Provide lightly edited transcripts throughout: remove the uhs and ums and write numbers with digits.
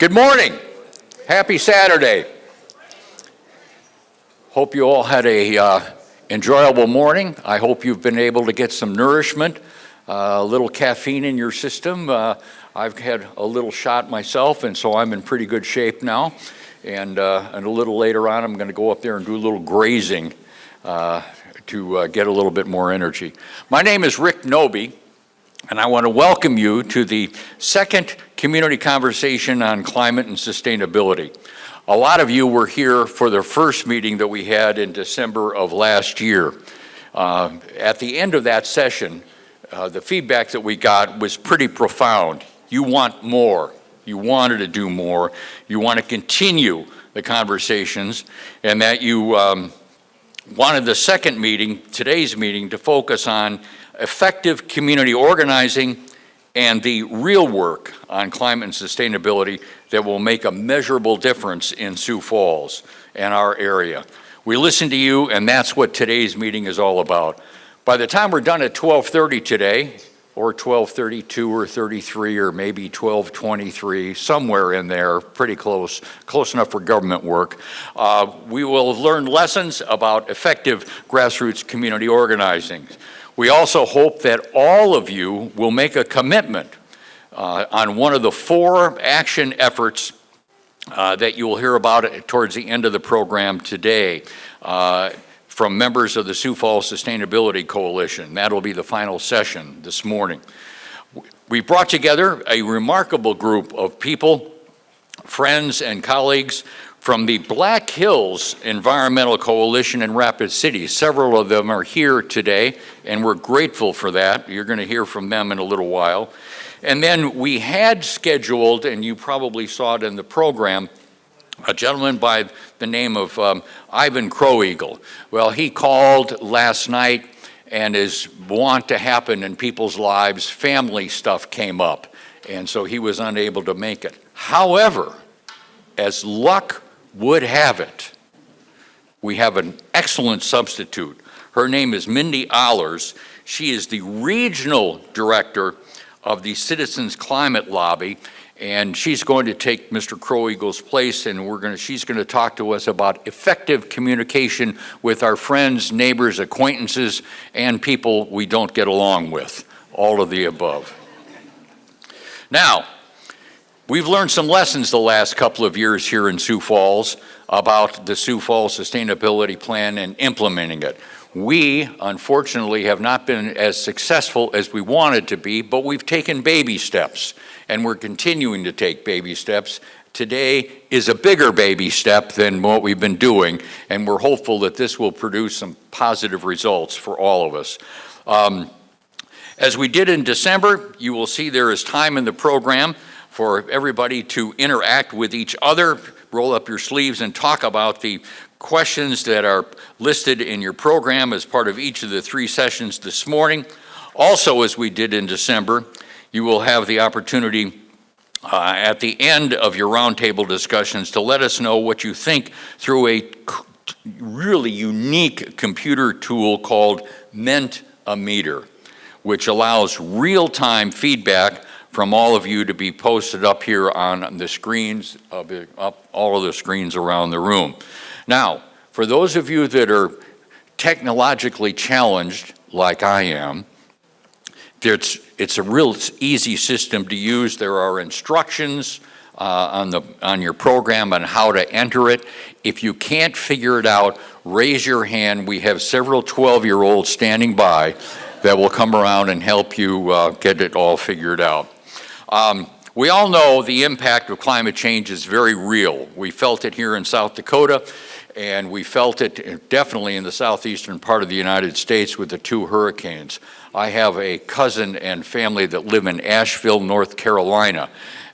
Good morning. Happy Saturday. Hope you all had a enjoyable morning. I hope you've been able to get some nourishment, a little caffeine in your system. I've had a little shot myself, and so I'm in pretty good shape now. And a little later on, I'm going to go up there and do a little grazing to get a little bit more energy. My name is Rick Noby, and I want to welcome you to the second community conversation on climate and sustainability. A lot of you were here for the first meeting that we had in December of last year. At the end of that session, the feedback that we got was pretty profound. You want more. You wanted to do more. You want to continue the conversations, and that you wanted the second meeting, today's meeting, to focus on effective community organizing and the real work on climate and sustainability that will make a measurable difference in Sioux Falls and our area. We listened to you, and that's what today's meeting is all about. By the time we're done at 12:30 today, or 12:32 or 33 or maybe 12:23, somewhere in there, pretty close enough for government work, we will have learned lessons about effective grassroots community organizing. We also hope that all of you will make a commitment on one of the 4 action efforts that you will hear about towards the end of the program today from members of the Sioux Falls Sustainability Coalition. That'll be the final session this morning. We brought together a remarkable group of people, friends and colleagues from the Black Hills Environmental Coalition in Rapid City. Several of them are here today, and we're grateful for that. You're going to hear from them in a little while. And then we had scheduled, and you probably saw it in the program, a gentleman by the name of Ivan Croweagle. Well, he called last night, and as wont to happen in people's lives, family stuff came up, and so he was unable to make it. However, as luck would have it, we have an excellent substitute. Her name is Mindy Ollers. She is the regional director of the Citizens Climate Lobby, and she's going to take Mr. Croweagle's place, and she's going to talk to us about effective communication with our friends, neighbors, acquaintances, and people we don't get along with, all of the above. Now, we've learned some lessons the last couple of years here in Sioux Falls about the Sioux Falls Sustainability Plan and implementing it. We, unfortunately, have not been as successful as we wanted to be, but we've taken baby steps, and we're continuing to take baby steps. Today is a bigger baby step than what we've been doing, and we're hopeful that this will produce some positive results for all of us. As we did in December, you will see there is time in the program for everybody to interact with each other, roll up your sleeves and talk about the questions that are listed in your program as part of each of the 3 sessions this morning. Also, as we did in December, you will have the opportunity at the end of your roundtable discussions to let us know what you think through a really unique computer tool called Mentimeter, which allows real-time feedback from all of you to be posted up here on the screens, up all of the screens around the room. Now, for those of you that are technologically challenged, like I am, it's a real easy system to use. There are instructions on your program on how to enter it. If you can't figure it out, raise your hand. We have several 12-year-olds standing by that will come around and help you get it all figured out. We all know the impact of climate change is very real. We felt it here in South Dakota, and we felt it definitely in the southeastern part of the United States with the 2 hurricanes. I have a cousin and family that live in Asheville, North Carolina.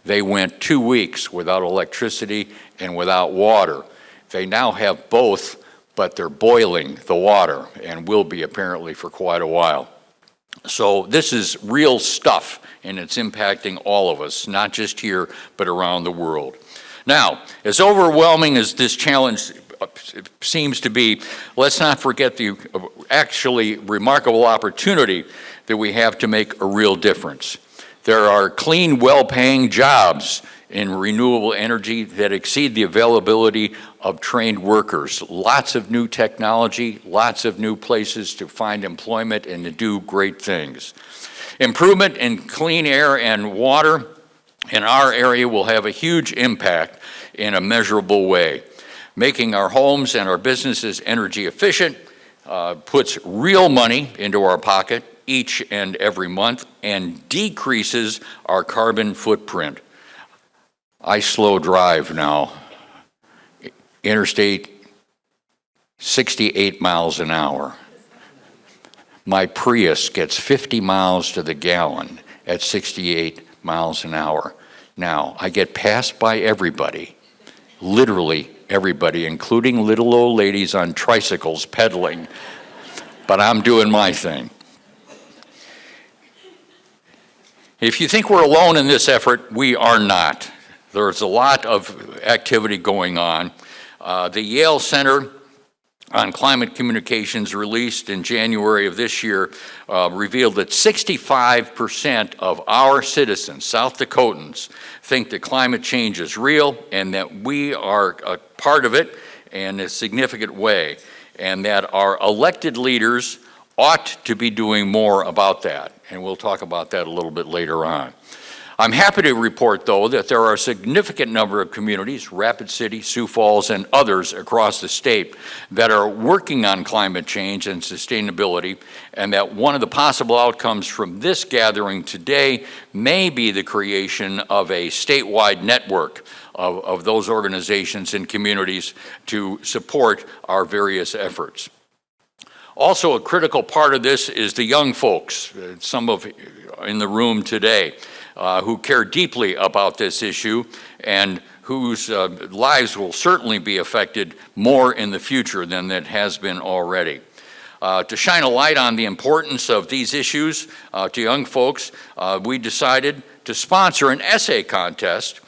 They went 2 weeks without electricity and without water. They now have both, but they're boiling the water and will be apparently for quite a while. So this is real stuff, and it's impacting all of us, not just here, but around the world. Now, as overwhelming as this challenge seems to be, let's not forget the actually remarkable opportunity that we have to make a real difference. There are clean, well-paying jobs in renewable energy that exceed the availability of trained workers. Lots of new technology, lots of new places to find employment and to do great things. Improvement in clean air and water in our area will have a huge impact in a measurable way. Making our homes and our businesses energy efficient puts real money into our pocket each and every month and decreases our carbon footprint. I slow drive now, Interstate 68 miles an hour. My Prius gets 50 miles to the gallon at 68 miles an hour. Now, I get passed by everybody, literally everybody, including little old ladies on tricycles pedaling, but I'm doing my thing. If you think we're alone in this effort, we are not. There's a lot of activity going on. The Yale Center on Climate Communications, released in January of this year, revealed that 65% of our citizens, South Dakotans, think that climate change is real and that we are a part of it in a significant way, and that our elected leaders ought to be doing more about that. And we'll talk about that a little bit later on. I'm happy to report, though, that there are a significant number of communities, Rapid City, Sioux Falls, and others across the state, that are working on climate change and sustainability, and that one of the possible outcomes from this gathering today may be the creation of a statewide network of those organizations and communities to support our various efforts. Also, a critical part of this is the young folks, some of in the room today, who care deeply about this issue and whose lives will certainly be affected more in the future than it has been already. To shine a light on the importance of these issues to young folks, we decided to sponsor an essay contest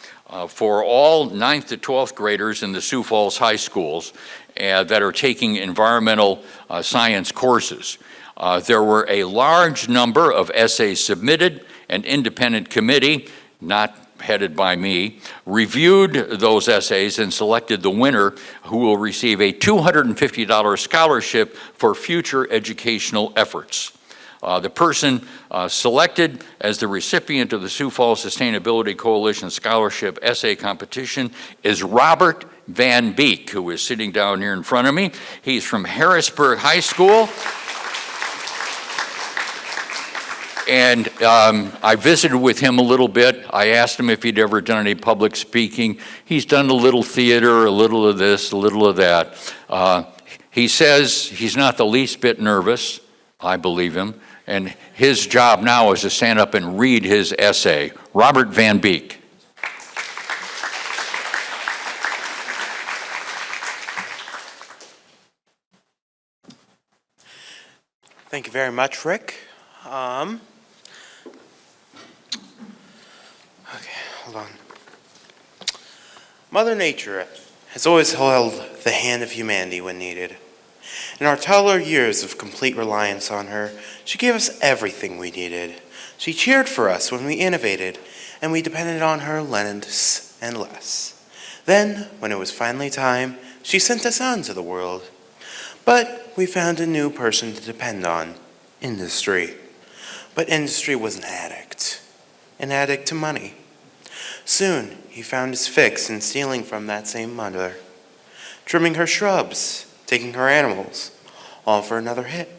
for all 9th to 12th graders in the Sioux Falls high schools that are taking environmental science courses. There were a large number of essays submitted. An independent committee, not headed by me, reviewed those essays and selected the winner, who will receive a $250 scholarship for future educational efforts. The person selected as the recipient of the Sioux Falls Sustainability Coalition Scholarship Essay Competition is Robert Van Beek, who is sitting down here in front of me. He's from Harrisburg High School. And I visited with him a little bit. I asked him if he'd ever done any public speaking. He's done a little theater, a little of this, a little of that. He says he's not the least bit nervous. I believe him. And his job now is to stand up and read his essay. Robert Van Beek. Thank you very much, Rick. Okay, hold on. Mother Nature has always held the hand of humanity when needed. In our toddler years of complete reliance on her, she gave us everything we needed. She cheered for us when we innovated, and we depended on her less and less. Then, when it was finally time, she sent us out into the world. But we found a new person to depend on, industry. But industry was an addict to money. Soon, he found his fix in stealing from that same mother, trimming her shrubs, taking her animals, all for another hit.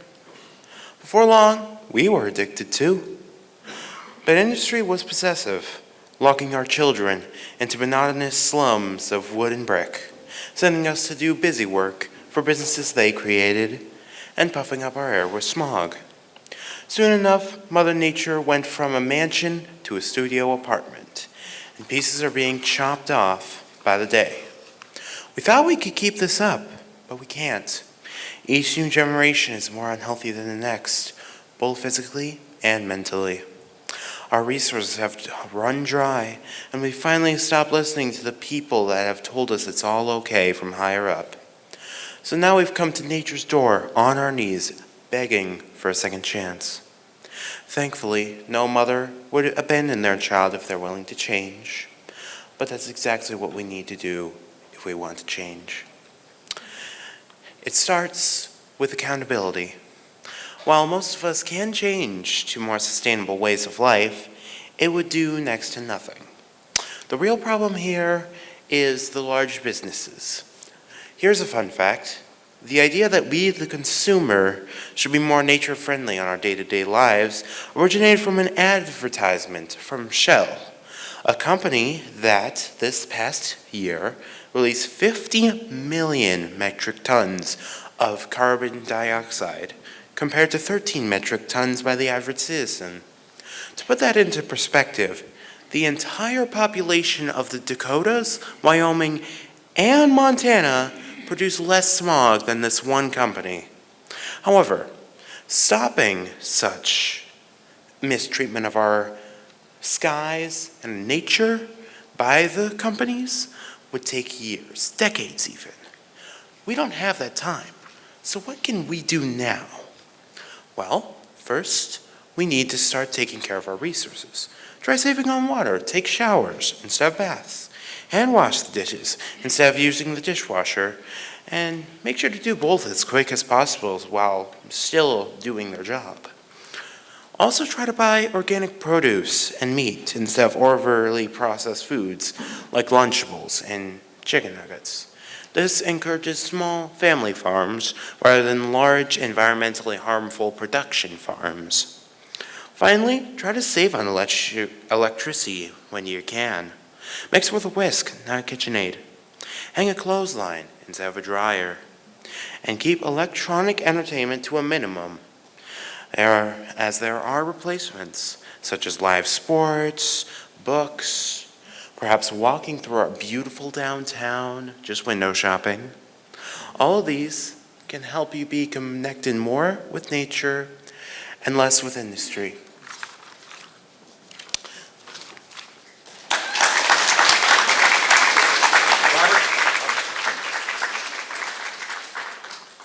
Before long, we were addicted too. But industry was possessive, locking our children into monotonous slums of wood and brick, sending us to do busy work for businesses they created, and puffing up our air with smog. Soon enough, Mother Nature went from a mansion to a studio apartment, and pieces are being chopped off by the day. We thought we could keep this up, but we can't. Each new generation is more unhealthy than the next, both physically and mentally. Our resources have run dry, and we finally stopped listening to the people that have told us it's all okay from higher up. So now we've come to nature's door on our knees, begging for a second chance. Thankfully, no mother would abandon their child if they're willing to change. but that's exactly what we need to do if we want to change. It starts with accountability. While most of us can change to more sustainable ways of life, it would do next to nothing. The real problem here is the large businesses. Here's a fun fact. The idea that we, the consumer, should be more nature-friendly on our day-to-day lives originated from an advertisement from Shell, a company that this past year released 50 million metric tons of carbon dioxide, compared to 13 metric tons by the average citizen. To put that into perspective, the entire population of the Dakotas, Wyoming, and Montana produce less smog than this one company. However, stopping such mistreatment of our skies and nature by the companies would take years, decades even. We don't have that time. So what can we do now? Well, first, we need to start taking care of our resources. Try saving on water, take showers instead of baths, hand wash the dishes instead of using the dishwasher, and make sure to do both as quick as possible while still doing their job. Also try to buy organic produce and meat instead of overly processed foods like Lunchables and chicken nuggets. This encourages small family farms rather than large environmentally harmful production farms. Finally, try to save on electricity when you can. Mix with a whisk, not a KitchenAid. Hang a clothesline instead of a dryer. And keep electronic entertainment to a minimum, as there are replacements, such as live sports, books, perhaps walking through our beautiful downtown, just window shopping. All of these can help you be connected more with nature and less with industry.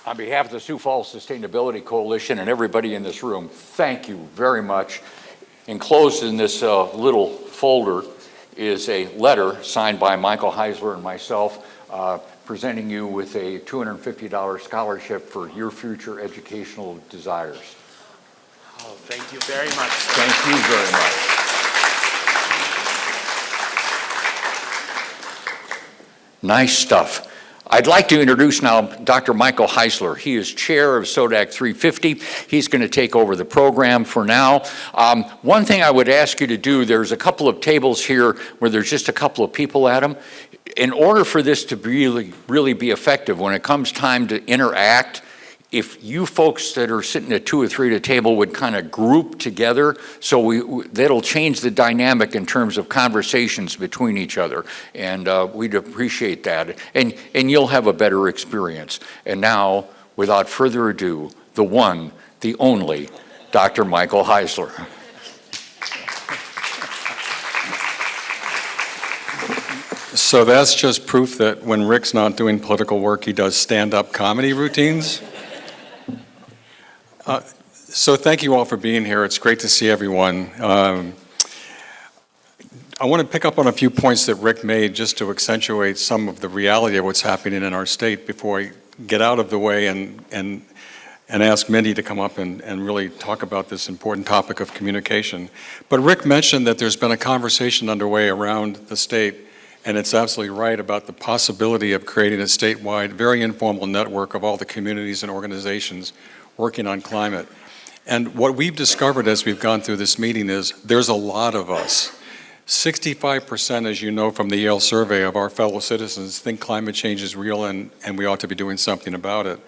On behalf of the Sioux Falls Sustainability Coalition and everybody in this room, thank you very much. Enclosed in this little folder is a letter signed by Michael Heisler and myself presenting you with a $250 scholarship for your future educational desires. Oh, thank you very much, sir. Thank you very much. Nice stuff. I'd like to introduce now Dr. Michael Heisler. He is chair of SODAC 350. He's going to take over the program for now. One thing I would ask you to do, there's a couple of tables here where there's just a couple of people at them. In order for this to really be effective, when it comes time to interact, if you folks that are sitting at 2 or 3 at a table would kind of group together, so that'll change the dynamic in terms of conversations between each other, and we'd appreciate that, and you'll have a better experience. And now, without further ado, the one, the only, Dr. Michael Heisler. So that's just proof that when Rick's not doing political work, he does stand-up comedy routines. So thank you all for being here. It's great to see everyone. I want to pick up on a few points that Rick made just to accentuate some of the reality of what's happening in our state before I get out of the way and ask Mindy to come up and really talk about this important topic of communication. But Rick mentioned that there's been a conversation underway around the state, and it's absolutely right about the possibility of creating a statewide, very informal network of all the communities and organizations working on climate. And what we've discovered as we've gone through this meeting is there's a lot of us. 65%, as you know from the Yale survey, of our fellow citizens think climate change is real and we ought to be doing something about it.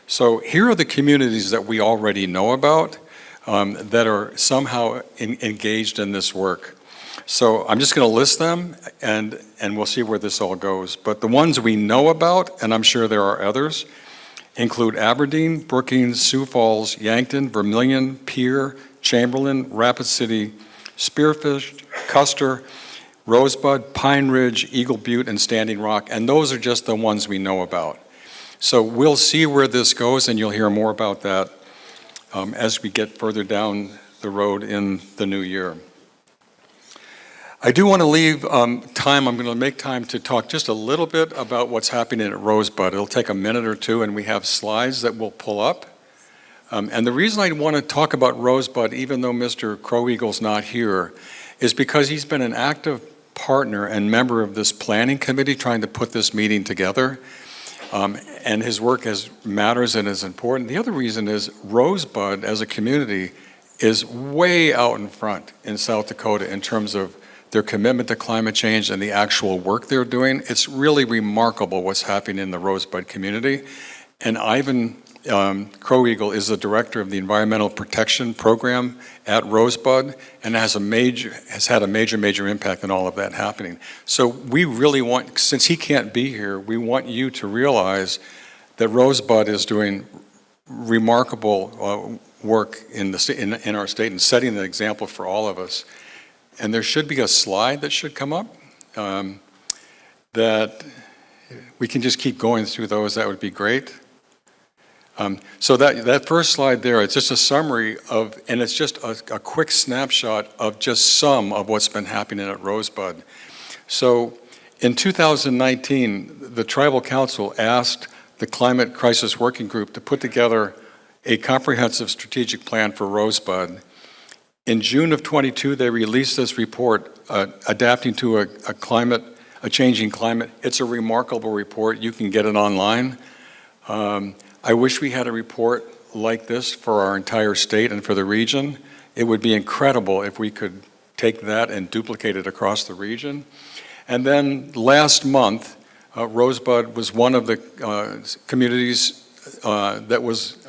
So here are the communities that we already know about that are somehow engaged in this work. So I'm just going to list them and we'll see where this all goes. But the ones we know about, and I'm sure there are others, include Aberdeen, Brookings, Sioux Falls, Yankton, Vermilion, Pierre, Chamberlain, Rapid City, Spearfish, Custer, Rosebud, Pine Ridge, Eagle Butte, and Standing Rock, and those are just the ones we know about. So we'll see where this goes, and you'll hear more about that as we get further down the road in the new year. I do want to leave time, I'm going to make time to talk just a little bit about what's happening at Rosebud. It'll take a minute or two, and we have slides that we'll pull up. And the reason I want to talk about Rosebud, even though Mr. Crow Eagle's not here, is because he's been an active partner and member of this planning committee trying to put this meeting together. And his work matters and is important. The other reason is Rosebud as a community is way out in front in South Dakota in terms of their commitment to climate change and the actual work they're doing. It's really remarkable what's happening in the Rosebud community. And Ivan Crow Eagle is the director of the Environmental Protection Program at Rosebud and has had a major impact on all of that happening. So we really want, since he can't be here, we want you to realize that Rosebud is doing remarkable work in our state and setting an example for all of us. And there should be a slide that should come up that we can just keep going through those. That would be great. So that first slide there, it's just a summary of, and it's just a quick snapshot of just some of what's been happening at Rosebud. So in 2019, the Tribal Council asked the Climate Crisis Working Group to put together a comprehensive strategic plan for Rosebud. In June of 22, they released this report, Adapting to a Changing Climate. It's a remarkable report. You can get it online. I wish we had a report like this for our entire state and for the region. It would be incredible if we could take that and duplicate it across the region. And then last month, Rosebud was one of the communities that was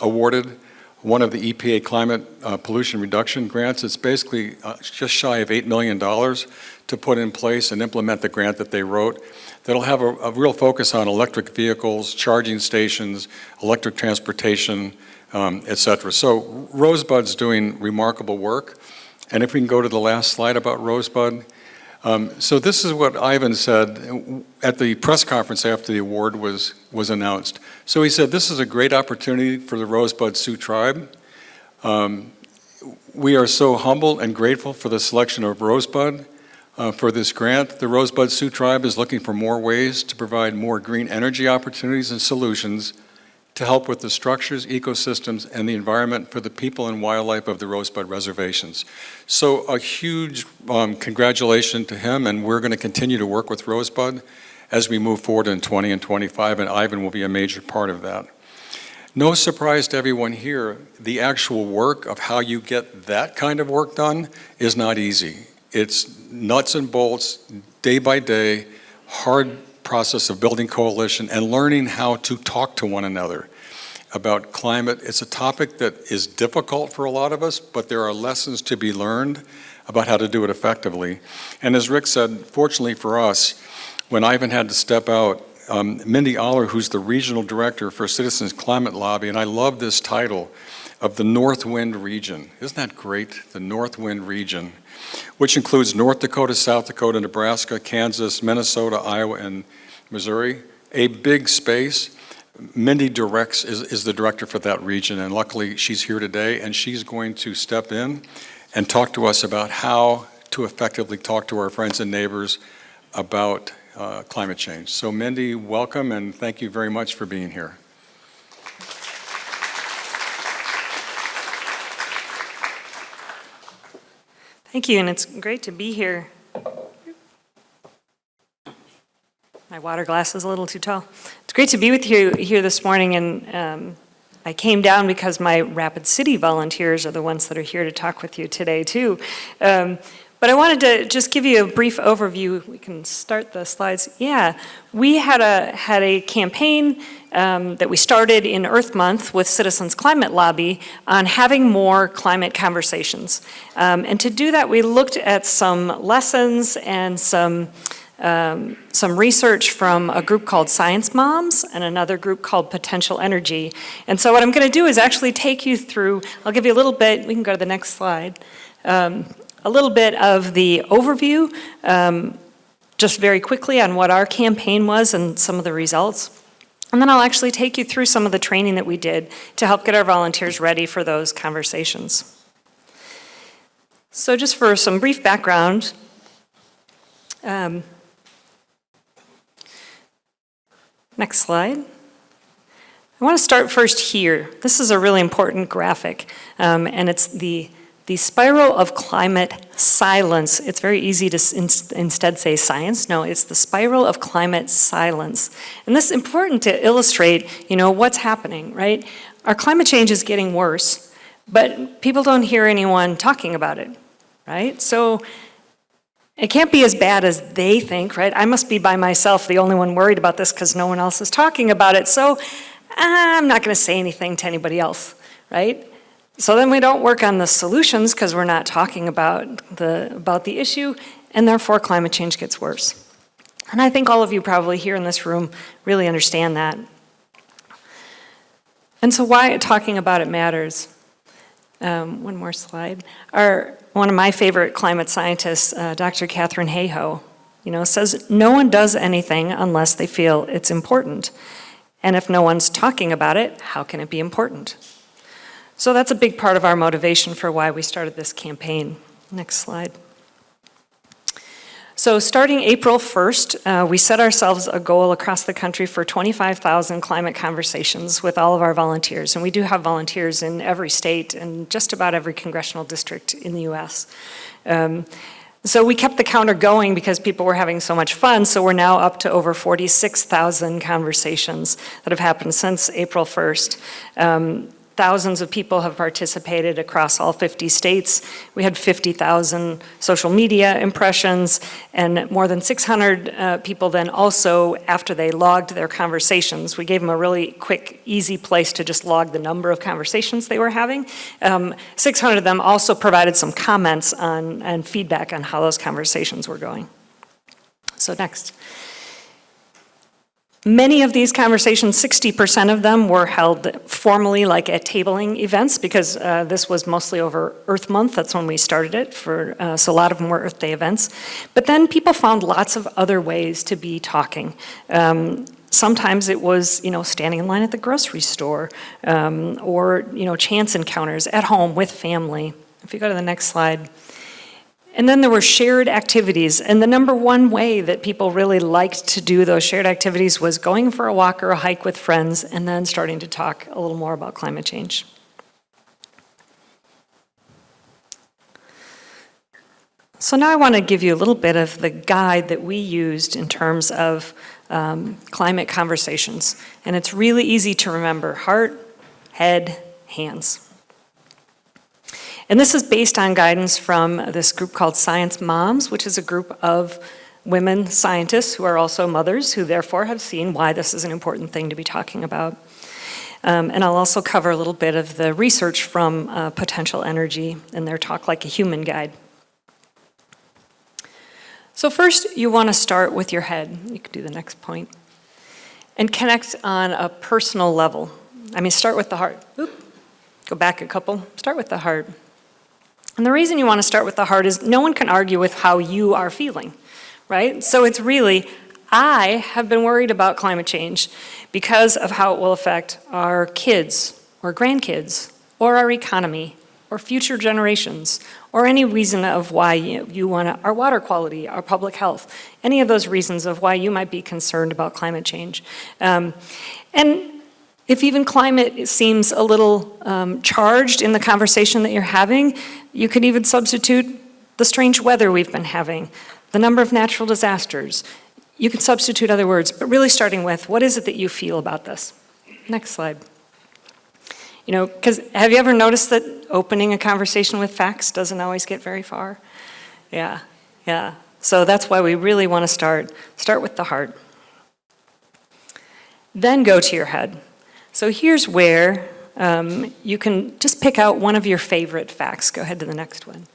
awarded one of the EPA climate pollution reduction grants. It's basically just shy of $8 million to put in place and implement the grant that they wrote. That'll have a real focus on electric vehicles, charging stations, electric transportation, et cetera. So Rosebud's doing remarkable work. And if we can go to the last slide about Rosebud. So this is what Ivan said at the press conference after the award was announced. So he said, this is a great opportunity for the Rosebud Sioux tribe. We are so humble and grateful for the selection of Rosebud for this grant. The Rosebud Sioux tribe is looking for more ways to provide more green energy opportunities and solutions to help with the structures, ecosystems, and the environment for the people and wildlife of the Rosebud reservations. So a huge congratulations to him, and we're going to continue to work with Rosebud as we move forward in 20 and 25, and Ivan will be a major part of that. No surprise to everyone here, the actual work of how you get that kind of work done is not easy. It's nuts and bolts, day by day, hard process of building coalition and learning how to talk to one another about climate. It's a topic that is difficult for a lot of us, but there are lessons to be learned about how to do it effectively. And as Rick said, fortunately for us, when Ivan had to step out, Mindy Aller, who's the regional director for Citizens Climate Lobby, and I love this title, of the North Wind region. Isn't that great? The North Wind region, which includes North Dakota, South Dakota, Nebraska, Kansas, Minnesota, Iowa, and Missouri. A big space. Mindy is the director for that region, and luckily she's here today, and she's going to step in and talk to us about how to effectively talk to our friends and neighbors about climate change. So Mindy, welcome, and thank you very much for being here. Thank you, and it's great to be here. My water glass is a little too tall. It's great to be with you here this morning, and I came down because my Rapid City volunteers are the ones that are here to talk with you today, too. But I wanted to just give you a brief overview. We can start the slides. Yeah, we had a campaign that we started in Earth Month with Citizens Climate Lobby on having more climate conversations. And to do that, we looked at some lessons and some research from a group called Science Moms and another group called Potential Energy. And so what I'm going to do is actually take you through, I'll give you a little bit, we can go to the next slide, a little bit of the overview, just very quickly on what our campaign was and some of the results. And then I'll actually take you through some of the training that we did to help get our volunteers ready for those conversations. So just for some brief background, Next slide. I want to start first here. This is a really important graphic, and it's the spiral of climate silence. It's very easy to instead say science. No, it's the spiral of climate silence. And this is important to illustrate, what's happening, right? Our climate change is getting worse, but people don't hear anyone talking about it, right? So it can't be as bad as they think, right? I must be by myself, the only one worried about this because no one else is talking about it. So I'm not going to say anything to anybody else, right? So then we don't work on the solutions because we're not talking about the issue, and therefore climate change gets worse. And I think all of you probably here in this room really understand that. And so why talking about it matters. One more slide. One of my favorite climate scientists, Dr. Catherine Hayhoe, says no one does anything unless they feel it's important. And if no one's talking about it, how can it be important? So that's a big part of our motivation for why we started this campaign. Next slide. So starting April 1st, we set ourselves a goal across the country for 25,000 climate conversations with all of our volunteers. And we do have volunteers in every state and just about every congressional district in the US. So we kept the counter going because people were having so much fun, so we're now up to over 46,000 conversations that have happened since April 1st. Thousands of people have participated across all 50 states. We had 50,000 social media impressions, and more than 600 people then also, after they logged their conversations, we gave them a really quick, easy place to just log the number of conversations they were having. 600 of them also provided some comments and feedback on how those conversations were going. So next. Many of these conversations, 60% of them, were held formally like at tabling events because this was mostly over Earth Month. That's when we started it, so a lot of them were Earth Day events. But then people found lots of other ways to be talking. Sometimes it was, standing in line at the grocery store or, chance encounters at home with family. If you go to the next slide. And then there were shared activities, and the number one way that people really liked to do those shared activities was going for a walk or a hike with friends and then starting to talk a little more about climate change. So now I want to give you a little bit of the guide that we used in terms of climate conversations. And it's really easy to remember: heart, head, hands. And this is based on guidance from this group called Science Moms, which is a group of women scientists who are also mothers, who therefore have seen why this is an important thing to be talking about. And I'll also cover a little bit of the research from Potential Energy in their Talk Like a Human guide. So first, you want to start with your head. You can do the next point. And connect on a personal level. Start with the heart. Go back a couple. Start with the heart. And the reason you want to start with the heart is no one can argue with how you are feeling, right? So it's really, I have been worried about climate change because of how it will affect our kids or grandkids or our economy or future generations or any reason of why you want our water quality, our public health, any of those reasons of why you might be concerned about climate change. And if even climate seems a little charged in the conversation that you're having, you could even substitute the strange weather we've been having, the number of natural disasters. You can substitute other words, but really starting with, what is it that you feel about this? Next slide. Because have you ever noticed that opening a conversation with facts doesn't always get very far? Yeah. So that's why we really want to start with the heart. Then go to your head. So here's where you can just pick out one of your favorite facts. Go ahead to the next one.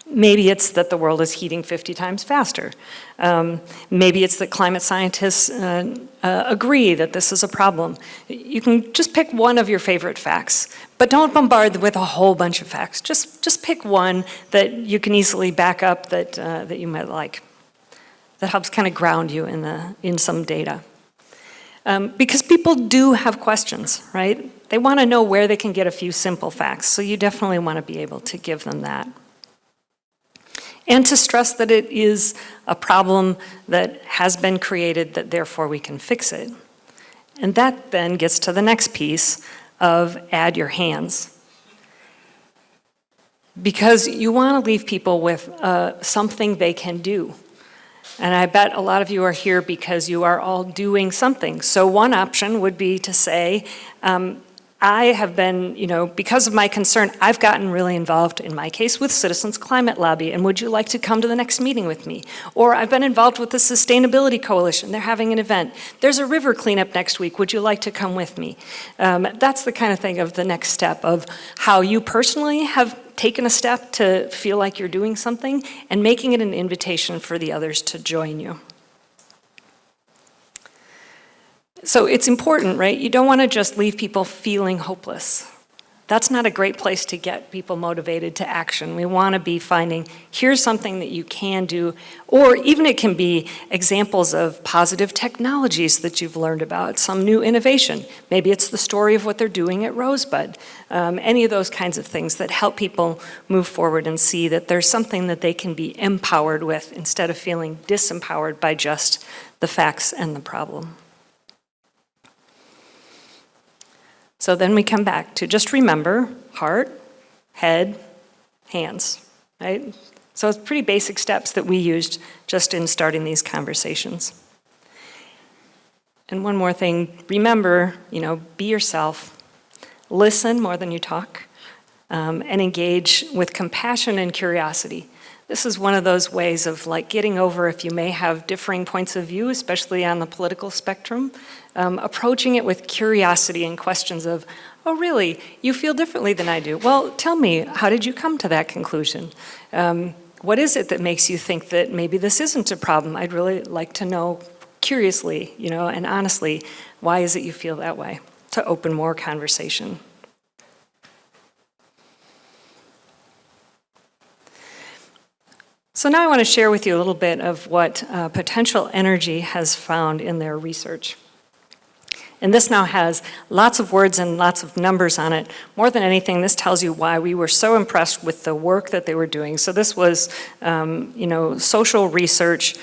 Maybe it's that the world is heating 50 times faster. Maybe it's that climate scientists agree that this is a problem. You can just pick one of your favorite facts, but don't bombard with a whole bunch of facts. Just pick one that you can easily back up that you might like. That helps kind of ground you in some data. Because people do have questions, right? They want to know where they can get a few simple facts, so you definitely want to be able to give them that. and to stress that it is a problem that has been created, that therefore we can fix it. And that then gets to the next piece of add your hands. Because you want to leave people with something they can do. And I bet a lot of you are here because you are all doing something. So one option would be to say, I have been, because of my concern, I've gotten really involved, in my case, with Citizens Climate Lobby, and would you like to come to the next meeting with me? Or I've been involved with the Sustainability Coalition, they're having an event. There's a river cleanup next week, would you like to come with me? That's the kind of thing of the next step of how you personally have taken a step to feel like you're doing something and making it an invitation for the others to join you. So it's important, right? You don't want to just leave people feeling hopeless. That's not a great place to get people motivated to action. We want to be finding, here's something that you can do, or even it can be examples of positive technologies that you've learned about, some new innovation. Maybe it's the story of what they're doing at Rosebud. Any of those kinds of things that help people move forward and see that there's something that they can be empowered with instead of feeling disempowered by just the facts and the problem. So then we come back to just remember heart, head, hands, right? So it's pretty basic steps that we used just in starting these conversations. And one more thing, remember, be yourself, listen more than you talk, and engage with compassion and curiosity. This is one of those ways of getting over if you may have differing points of view, especially on the political spectrum, approaching it with curiosity and questions of, oh really, you feel differently than I do. Well, tell me, how did you come to that conclusion? What is it that makes you think that maybe this isn't a problem? I'd really like to know curiously, and honestly, why is it you feel that way? To open more conversation. So now I want to share with you a little bit of what Potential Energy has found in their research. And this now has lots of words and lots of numbers on it. More than anything, this tells you why we were so impressed with the work that they were doing. So this was, social research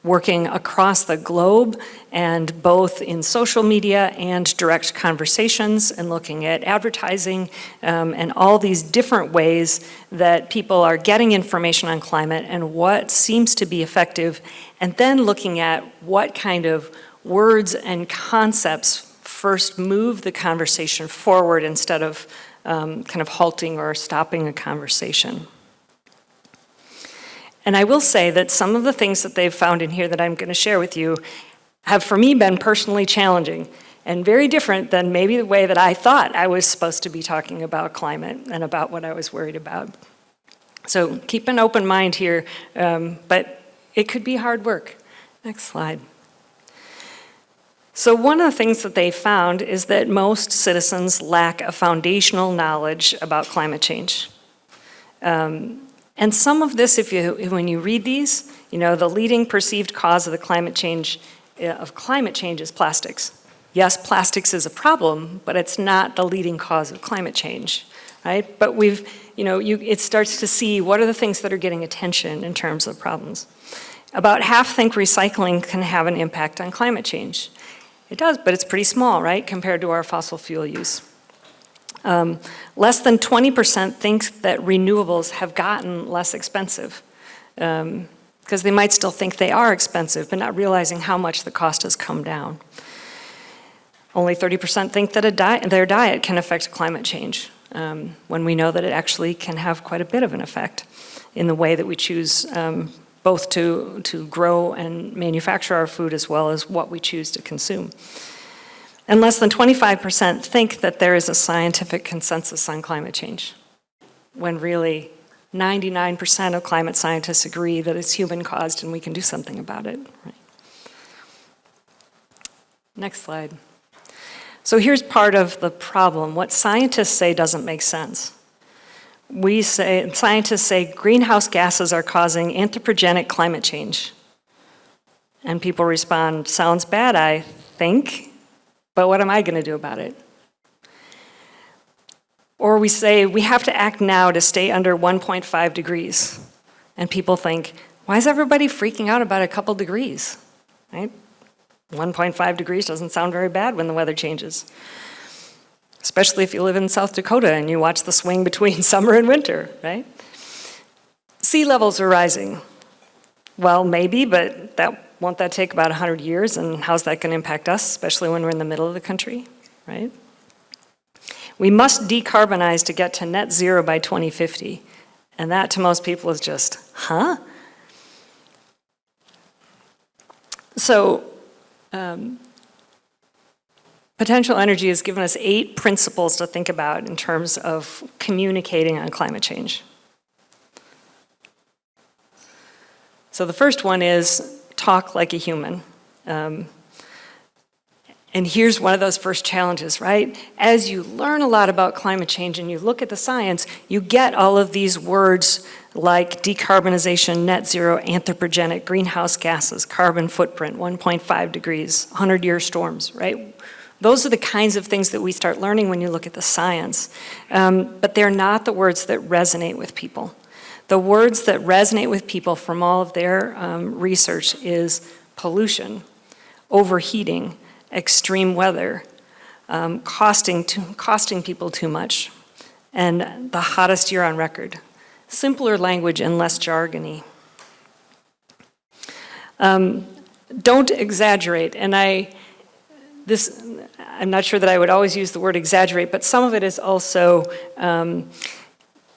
working across the globe, and both in social media and direct conversations, and looking at advertising and all these different ways that people are getting information on climate and what seems to be effective, and then looking at what kind of words and concepts first move the conversation forward instead of kind of halting or stopping a conversation. And I will say that some of the things that they've found in here that I'm going to share with you have for me been personally challenging and very different than maybe the way that I thought I was supposed to be talking about climate and about what I was worried about. So keep an open mind here, but it could be hard work. Next slide. So one of the things that they found is that most citizens lack a foundational knowledge about climate change. And some of this, when you read these, the leading perceived cause of the climate change is plastics. Yes, plastics is a problem, but it's not the leading cause of climate change, right? But it starts to see what are the things that are getting attention in terms of problems. About half think recycling can have an impact on climate change. It does, but it's pretty small, right, compared to our fossil fuel use. Less than 20% think that renewables have gotten less expensive, because they might still think they are expensive, but not realizing how much the cost has come down. Only 30% think that their diet can affect climate change, when we know that it actually can have quite a bit of an effect in the way that we choose both to grow and manufacture our food as well as what we choose to consume. And less than 25% think that there is a scientific consensus on climate change, when really 99% of climate scientists agree that it's human-caused and we can do something about it. Right. Next slide. So here's part of the problem. What scientists say doesn't make sense. Scientists say greenhouse gases are causing anthropogenic climate change. And people respond, sounds bad, I think. But what am I going to do about it? Or we say we have to act now to stay under 1.5 degrees. And people think, why is everybody freaking out about a couple degrees, right? 1.5 degrees doesn't sound very bad when the weather changes, especially if you live in South Dakota and you watch the swing between summer and winter, right? Sea levels are rising. Well, maybe, but won't that take about 100 years, and how's that going to impact us, especially when we're in the middle of the country, right? We must decarbonize to get to net zero by 2050, and that to most people is just, huh? So, potential energy has given us 8 principles to think about in terms of communicating on climate change. So the first one is talk like a human. And here's one of those first challenges, right? As you learn a lot about climate change and you look at the science, you get all of these words like decarbonization, net zero, anthropogenic, greenhouse gases, carbon footprint, 1.5 degrees, 100-year storms, right? Those are the kinds of things that we start learning when you look at the science. But they're not the words that resonate with people. The words that resonate with people from all of their research is pollution, overheating, extreme weather, costing people too much, and the hottest year on record. Simpler language and less jargony. Don't exaggerate, and I'm not sure that I would always use the word exaggerate, but some of it is also,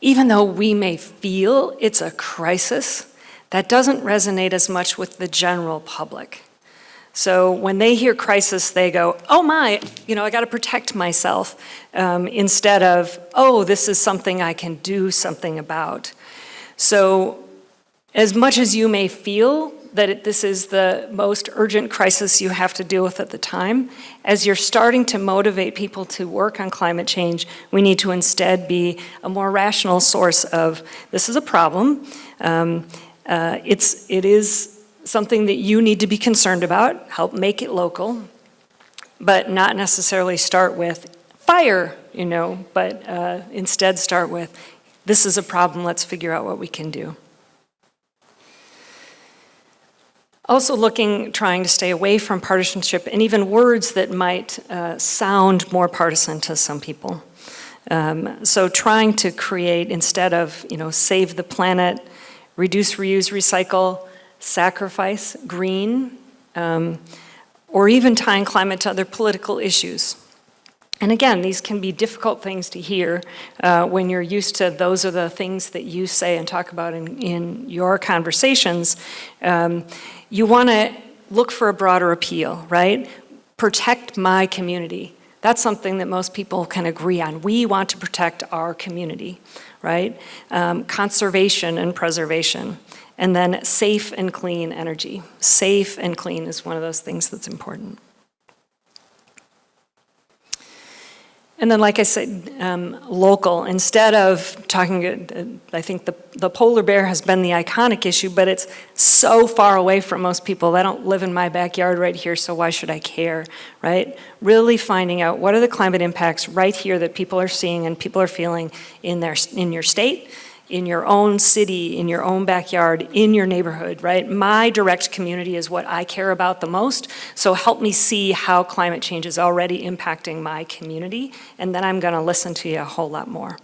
even though we may feel it's a crisis, that doesn't resonate as much with the general public. So when they hear crisis, they go, oh my, I got to protect myself, instead of, oh, this is something I can do something about. So as much as you may feel that this is the most urgent crisis you have to deal with at the time, as you're starting to motivate people to work on climate change, we need to instead be a more rational source of, this is a problem, it is something that you need to be concerned about, help make it local, but not necessarily start with fire, but instead start with, this is a problem, let's figure out what we can do. Also trying to stay away from partisanship and even words that might sound more partisan to some people. So trying to create, instead of, save the planet, reduce, reuse, recycle, sacrifice, green, or even tying climate to other political issues. And again, these can be difficult things to hear when you're used to those are the things that you say and talk about in your conversations. You want to look for a broader appeal, right? Protect my community. That's something that most people can agree on. We want to protect our community, right? Conservation and preservation. And then safe and clean energy. Safe and clean is one of those things that's important. And then, like I said, local. Instead of talking, I think the polar bear has been the iconic issue, but it's so far away from most people. They don't live in my backyard right here, so why should I care, right? Really finding out what are the climate impacts right here that people are seeing and people are feeling in your state, in your own city, in your own backyard, in your neighborhood, right? My direct community is what I care about the most, so help me see how climate change is already impacting my community, and then I'm gonna listen to you a whole lot more.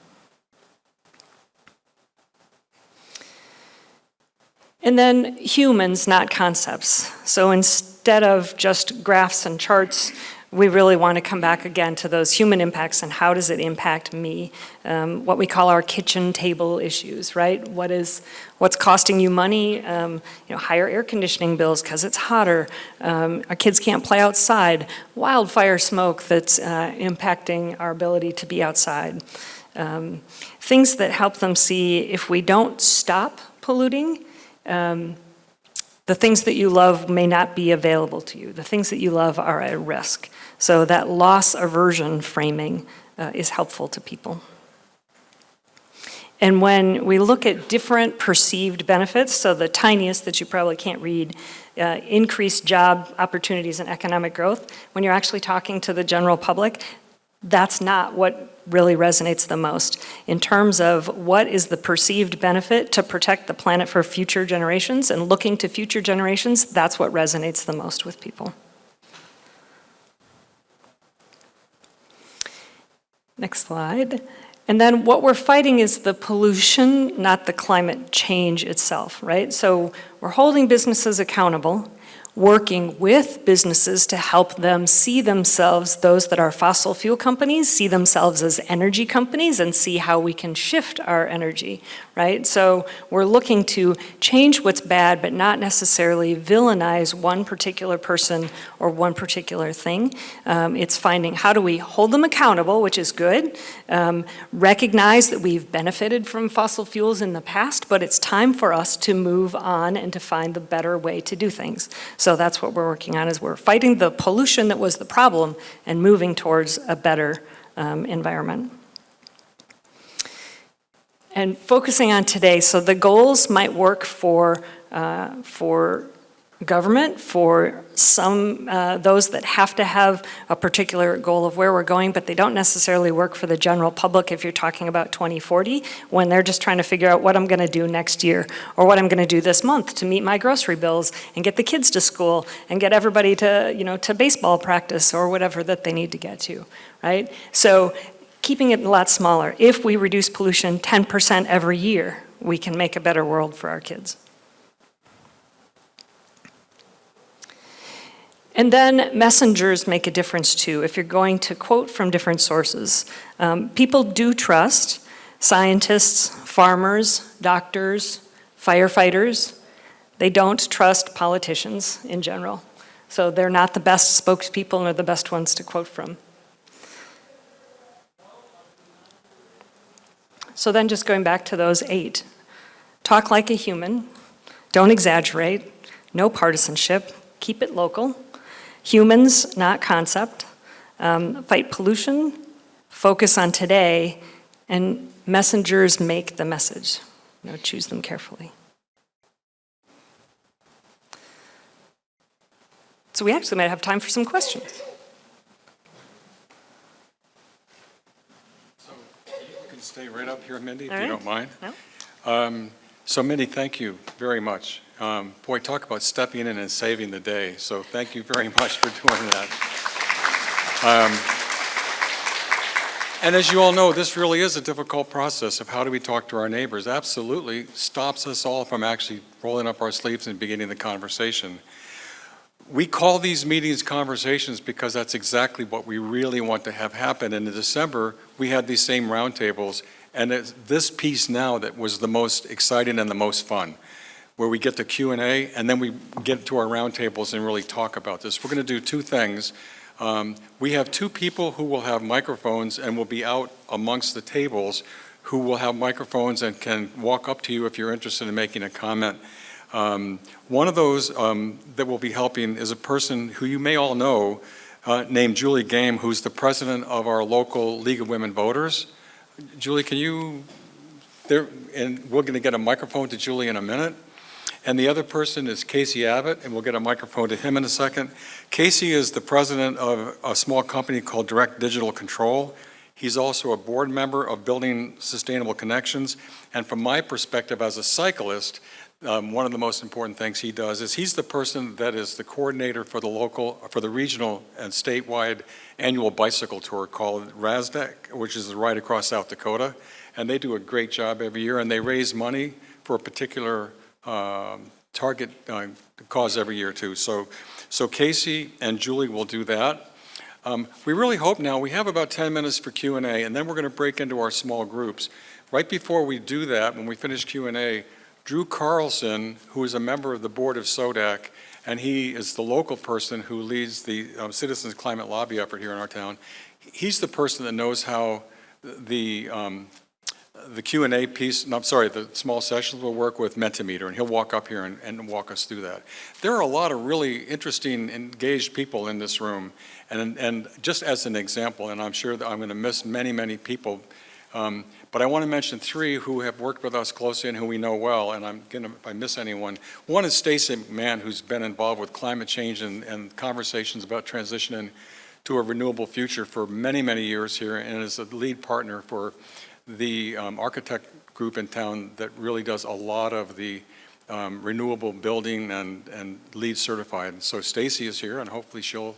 And then humans, not concepts. So instead of just graphs and charts, we really want to come back again to those human impacts and how does it impact me? What we call our kitchen table issues, right? What's costing you money? Higher air conditioning bills because it's hotter. Our kids can't play outside. Wildfire smoke that's impacting our ability to be outside. Things that help them see if we don't stop polluting, the things that you love may not be available to you. The things that you love are at risk. So that loss aversion framing is helpful to people. And when we look at different perceived benefits, so the tiniest that you probably can't read, increased job opportunities and economic growth, when you're actually talking to the general public, That's not what really resonates the most. In terms of what is the perceived benefit to protect the planet for future generations and looking to future generations, that's what resonates the most with people. Next slide. And then what we're fighting is the pollution, not the climate change itself, right? So we're holding businesses accountable, working with businesses to help them see themselves, those that are fossil fuel companies, see themselves as energy companies and see how we can shift our energy, right? So we're looking to change what's bad, but not necessarily villainize one particular person or one particular thing. It's finding how do we hold them accountable, which is good, recognize that we've benefited from fossil fuels in the past, but it's time for us to move on and to find the better way to do things. So that's what we're working on, is we're fighting the pollution that was the problem and moving towards a better environment. And focusing on today, so the goals might work for government, for some, those that have to have a particular goal of where we're going, but they don't necessarily work for the general public if you're talking about 2040, when they're just trying to figure out what I'm gonna do next year, or what I'm gonna do this month to meet my grocery bills, and get the kids to school, and get everybody to, to baseball practice, or whatever that they need to get to, right? So keeping it a lot smaller. If we reduce pollution 10% every year, we can make a better world for our kids. And then messengers make a difference too. If you're going to quote from different sources, people do trust scientists, farmers, doctors, firefighters. They don't trust politicians in general. So they're not the best spokespeople nor the best ones to quote from. So then just going back to those 8. Talk like a human. Don't exaggerate. No partisanship. Keep it local. Humans, not concept. Fight pollution. Focus on today. And messengers make the message. Choose them carefully. So we actually might have time for some questions. So you can stay right up here, Mindy, if All you right. don't mind. No? So Mindy, thank you very much. Boy, talk about stepping in and saving the day. So thank you very much for doing that. And as you all know, this really is a difficult process of how do we talk to our neighbors. Absolutely stops us all from actually rolling up our sleeves and beginning the conversation. We call these meetings conversations because that's exactly what we really want to have happen. And in December, we had these same roundtables, and it's this piece now that was the most exciting and the most fun, where we get to Q&A, and then we get to our roundtables and really talk about this. We're going to do 2 things. We have 2 people who will have microphones and will be out amongst the tables who will have microphones and can walk up to you if you're interested in making a comment. One of those that will be helping is a person who you may all know named Julie Game, who's the president of our local League of Women Voters. Julie, can you, and we're going to get a microphone to Julie in a minute. And the other person is Casey Abbott, and we'll get a microphone to him in a second. Casey is the president of a small company called Direct Digital Control. He's also a board member of Building Sustainable Connections. And from my perspective as a cyclist, one of the most important things he does is he's the person that is the coordinator for the regional and statewide annual bicycle tour called RASDAC, which is right across South Dakota. And they do a great job every year, and they raise money for a particular target cause every year too. So Casey and Julie will do that. We really hope now, we have about 10 minutes for Q&A, and then we're going to break into our small groups. Right before we do that, when we finish Q&A, Drew Carlson, who is a member of the board of SODAC, and he is the local person who leads the Citizens Climate Lobby effort here in our town. He's the person that knows how the Q&A piece, the small sessions will work with Mentimeter, and he'll walk up here and walk us through that. There are a lot of really interesting, engaged people in this room, and just as an example, and I'm sure that I'm going to miss many, many people, but I want to mention 3 who have worked with us closely and who we know well, and I'm going to, if I miss anyone, one is Stacey McMahon, who's been involved with climate change and conversations about transitioning to a renewable future for many, many years here, and is a lead partner for the architect group in town that really does a lot of the renewable building and LEED certified. So Stacy is here, and hopefully she'll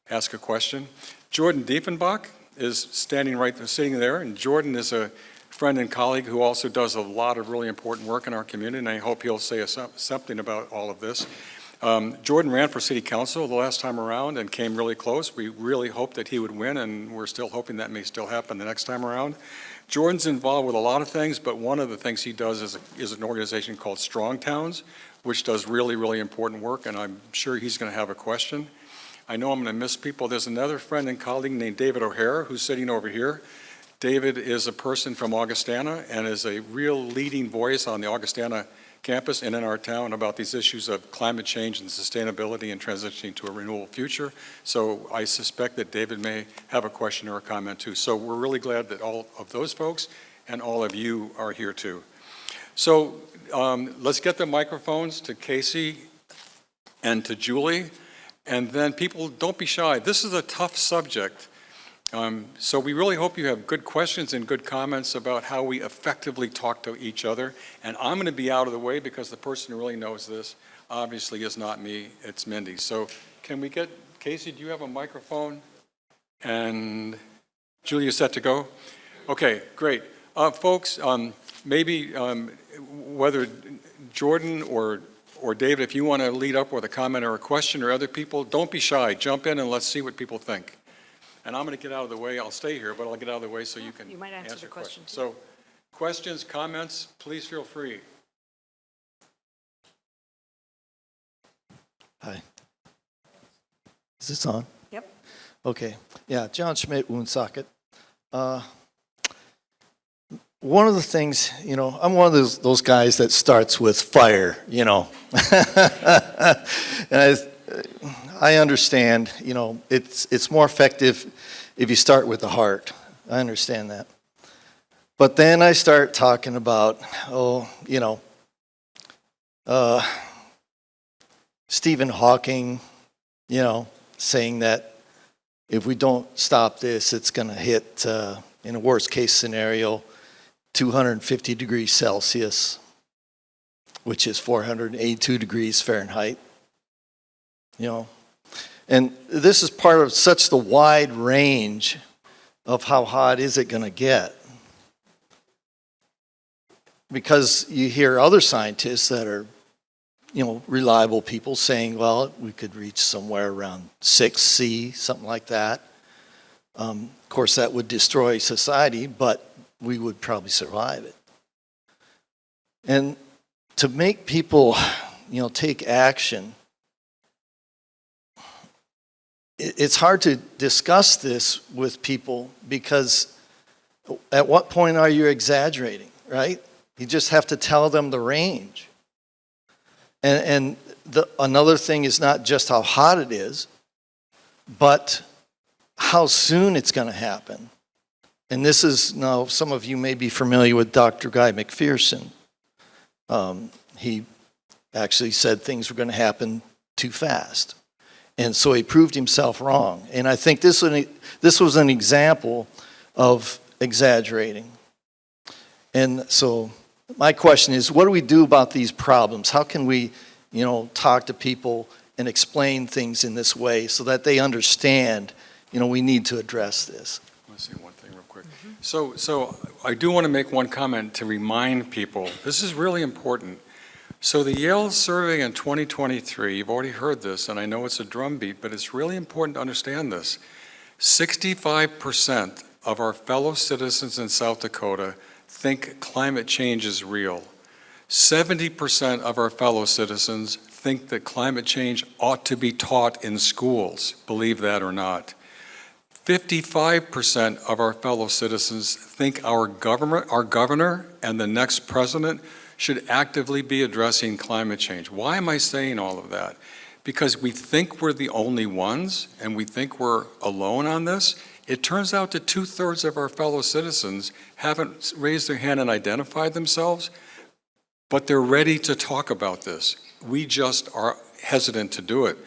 ask a question. Jordan Diefenbach is sitting there, and Jordan is a friend and colleague who also does a lot of really important work in our community, and I hope he'll say something about all of this. Jordan ran for city council the last time around and came really close. We really hoped that he would win, and we're still hoping that may still happen the next time around. Jordan's involved with a lot of things, but one of the things he does is an organization called Strong Towns, which does really, really important work, and I'm sure he's going to have a question. I know I'm going to miss people. There's another friend and colleague named David O'Hara who's sitting over here. David is a person from Augustana and is a real leading voice on the Augustana campus and in our town about these issues of climate change and sustainability and transitioning to a renewable future. So I suspect that David may have a question or a comment too. So we're really glad that all of those folks and all of you are here too. So let's get the microphones to Casey and to Julie, and then people, don't be shy. This is a tough subject. So we really hope you have good questions and good comments about how we effectively talk to each other. And I'm going to be out of the way because the person who really knows this obviously is not me, it's Mindy. So can we get, Casey, do you have a microphone? And Julia, set to go? Okay, great. Folks, maybe whether Jordan or David, if you want to lead up with a comment or a question, or other people, don't be shy. Jump in and let's see what people think. And I'm going to get out of the way. I'll stay here, but I'll get out of the way so you can might answer the question. So questions, comments, please feel free. Hi. Is this on? Yep. Okay. Yeah, John Schmidt, Woonsocket. One of the things, I'm one of those guys that starts with fire, and I understand, it's more effective if you start with the heart. I understand that. But then I start talking about, Stephen Hawking, saying that if we don't stop this, it's going to hit, in a worst case scenario, 250 degrees Celsius, which is 482 degrees Fahrenheit. And this is part of such the wide range of how hot is it going to get. Because you hear other scientists that are, reliable people saying, well, we could reach somewhere around 6C, something like that. Of course, that would destroy society, but we would probably survive it. And to make people, take action, it's hard to discuss this with people because at what point are you exaggerating, right? You just have to tell them the range. And another thing is not just how hot it is, but how soon it's going to happen. And this is, now some of you may be familiar with Dr. Guy McPherson. He actually said things were going to happen too fast. And so he proved himself wrong. And I think this was an example of exaggerating. And so my question is, what do we do about these problems? How can we, talk to people and explain things in this way so that they understand, we need to address this? I want to say one thing real quick. So I do want to make one comment to remind people, this is really important. So the Yale survey in 2023, you've already heard this, and I know it's a drumbeat, but it's really important to understand this. 65% of our fellow citizens in South Dakota think climate change is real. 70% of our fellow citizens think that climate change ought to be taught in schools, believe that or not. 55% of our fellow citizens think our governor and the next president should actively be addressing climate change. Why am I saying all of that? Because we think we're the only ones and we think we're alone on this. It turns out that 2/3 of our fellow citizens haven't raised their hand and identified themselves, but they're ready to talk about this. We just are hesitant to do it.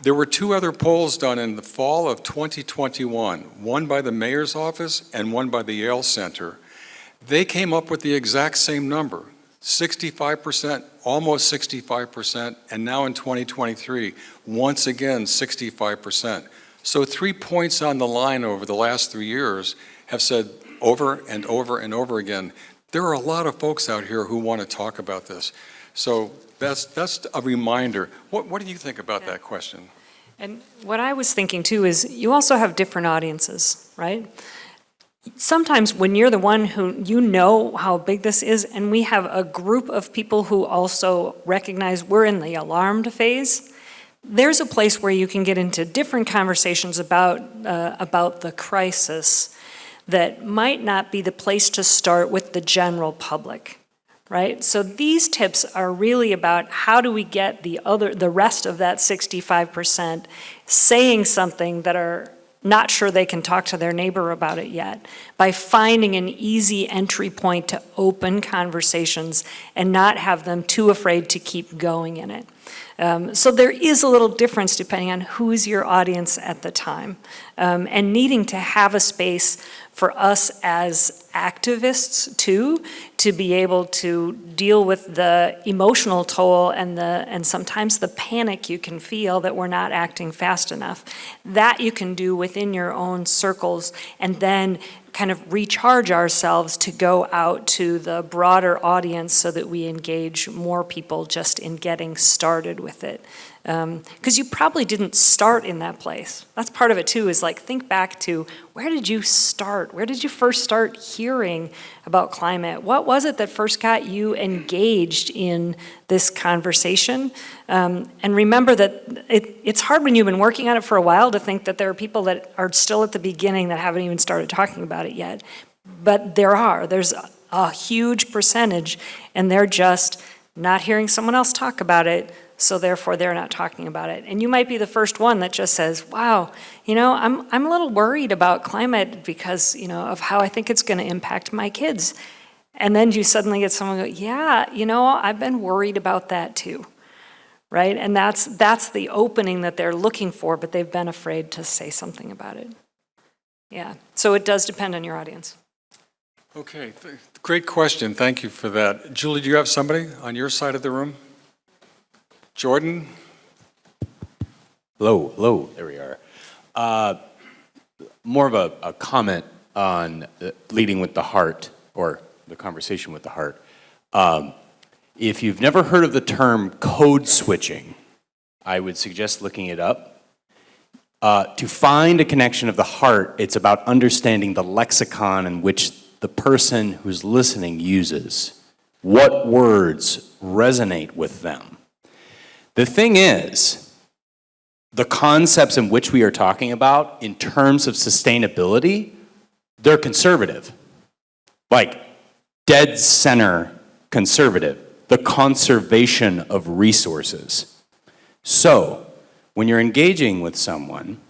There were two other polls done in the fall of 2021, one by the mayor's office and one by the Yale Center. They came up with the exact same number, 65%, almost 65%, and now in 2023, once again, 65%. So 3 points on the line over the last 3 years have said over and over and over again, there are a lot of folks out here who want to talk about this. So that's a reminder. What do you think about that question? And what I was thinking too is you also have different audiences, right? Sometimes when you're the one who you know how big this is, and we have a group of people who also recognize we're in the alarmed phase, there's a place where you can get into different conversations about the crisis that might not be the place to start with the general public, right? So these tips are really about how do we get the rest of that 65% saying something that are not sure they can talk to their neighbor about it yet, by finding an easy entry point to open conversations and not have them too afraid to keep going in it. So there is a little difference depending on who's your audience at the time, and needing to have a space for us as activists too, to be able to deal with the emotional toll and sometimes the panic you can feel that we're not acting fast enough. That you can do within your own circles, and then kind of recharge ourselves to go out to the broader audience so that we engage more people just in getting started with it. Because you probably didn't start in that place. That's part of it too, is like think back to where did you start? Where did you first start hearing about climate? What was it that first got you engaged in this conversation? And remember that it's hard when you've been working on it for a while to think that there are people that are still at the beginning that haven't even started talking about it yet. But there's a huge percentage, and they're just not hearing someone else talk about it, so therefore they're not talking about it. And you might be the first one that just says, wow, I'm a little worried about climate because, of how I think it's going to impact my kids. And then you suddenly get someone go, yeah, I've been worried about that too, right? And that's the opening that they're looking for, but they've been afraid to say something about it. Yeah, so it does depend on your audience. Okay, great question. Thank you for that. Julie, do you have somebody on your side of the room? Jordan? Hello, there we are. More of a comment on leading with the heart, or the conversation with the heart. If you've never heard of the term code switching, I would suggest looking it up. To find a connection of the heart, it's about understanding the lexicon in which the person who's listening uses. What words resonate with them? The thing is, the concepts in which we are talking about in terms of sustainability, they're conservative. Like dead center conservative, the conservation of resources. So, when you're engaging with someone,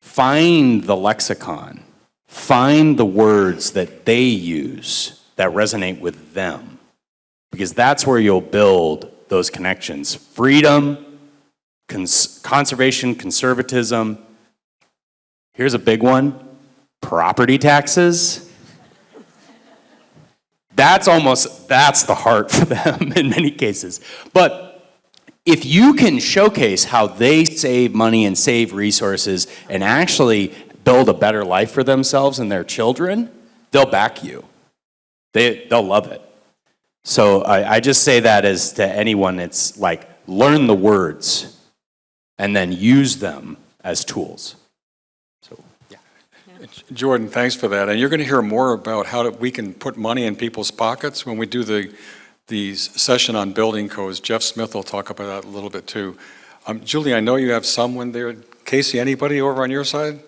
find the lexicon, find the words that they use that resonate with them, because that's where you'll build those connections. Freedom, conservation, conservatism. Here's a big one, property taxes. That's the heart for them in many cases. But if you can showcase how they save money and save resources and actually build a better life for themselves and their children, they'll back you. They'll love it. So I just say that as to anyone, it's like learn the words and then use them as tools. So, yeah. Jordan, thanks for that. And you're going to hear more about how we can put money in people's pockets when we do the session on building codes. Jeff Smith will talk about that a little bit too. Julie, I know you have someone there. Casey, anybody over on your side?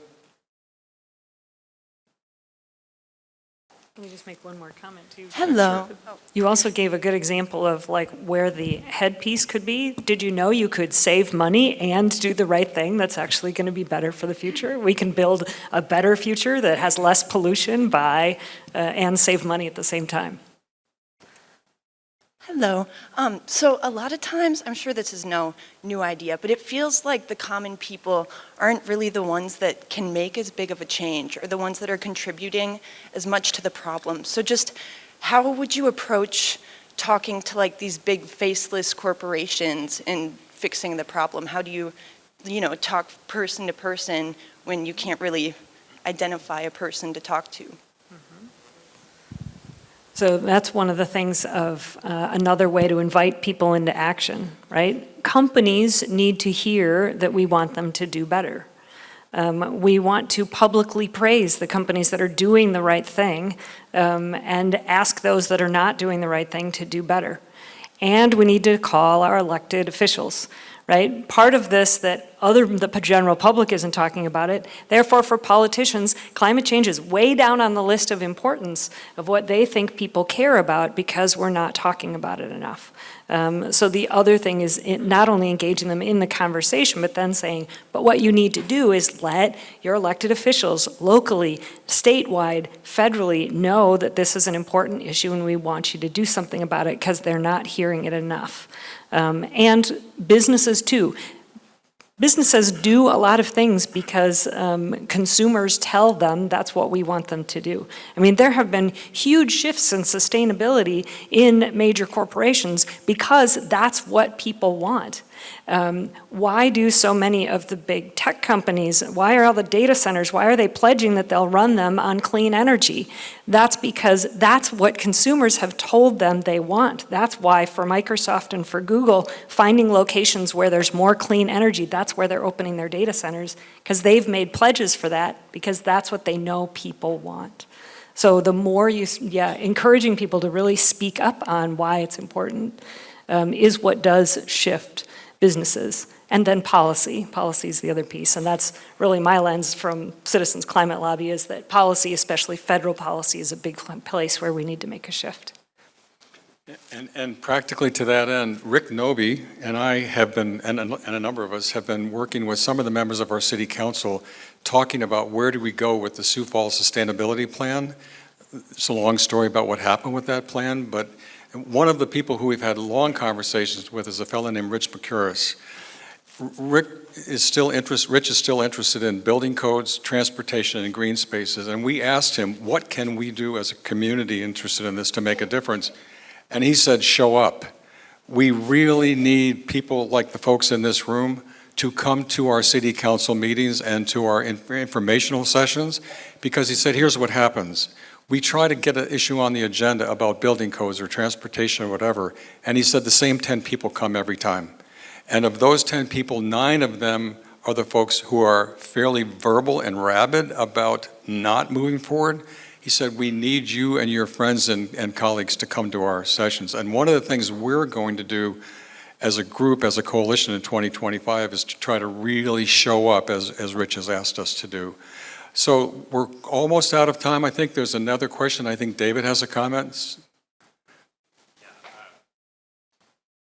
Let me just make one more comment too. Hello. You also gave a good example of like where the headpiece could be. Did you know you could save money and do the right thing that's actually going to be better for the future? We can build a better future that has less pollution and save money at the same time. Hello. So a lot of times, I'm sure this is no new idea, but it feels like the common people aren't really the ones that can make as big of a change or the ones that are contributing as much to the problem. So just how would you approach talking to like these big faceless corporations and fixing the problem? How do you, talk person to person when you can't really identify a person to talk to? So that's one of the things of another way to invite people into action, right? Companies need to hear that we want them to do better. We want to publicly praise the companies that are doing the right thing and ask those that are not doing the right thing to do better. And we need to call our elected officials, right? Part of this that the general public isn't talking about it, therefore for politicians, climate change is way down on the list of importance of what they think people care about because we're not talking about it enough. So the other thing is not only engaging them in the conversation, but then saying, but what you need to do is let your elected officials locally, statewide, federally know that this is an important issue and we want you to do something about it because they're not hearing it enough. And businesses too. Businesses do a lot of things because consumers tell them that's what we want them to do. I mean, there have been huge shifts in sustainability in major corporations because that's what people want. Why do so many of the big tech companies, why are all the data centers, why are they pledging that they'll run them on clean energy? That's because that's what consumers have told them they want. That's why for Microsoft and for Google, finding locations where there's more clean energy, that's where they're opening their data centers, because they've made pledges for that, because that's what they know people want. So the more encouraging people to really speak up on why it's important is what does shift businesses. And then policy. Policy is the other piece. And that's really my lens from Citizens Climate Lobby is that policy, especially federal policy, is a big place where we need to make a shift. And practically to that end, Rick Noby and I have been, and a number of us have been working with some of the members of our city council talking about where do we go with the Sioux Falls Sustainability Plan. It's a long story about what happened with that plan, but one of the people who we've had long conversations with is a fellow named Rich McCurris. Rich is still interested in building codes, transportation, and green spaces, and we asked him, what can we do as a community interested in this to make a difference? And he said, show up. We really need people like the folks in this room to come to our city council meetings and to our informational sessions, because he said, here's what happens. We try to get an issue on the agenda about building codes or transportation or whatever, and he said the same 10 people come every time. And of those 10 people, 9 of them are the folks who are fairly verbal and rabid about not moving forward. He said, we need you and your friends and colleagues to come to our sessions. And one of the things we're going to do as a group, as a coalition in 2025, is to try to really show up as Rich has asked us to do. So we're almost out of time. I think there's another question. I think David has a comment.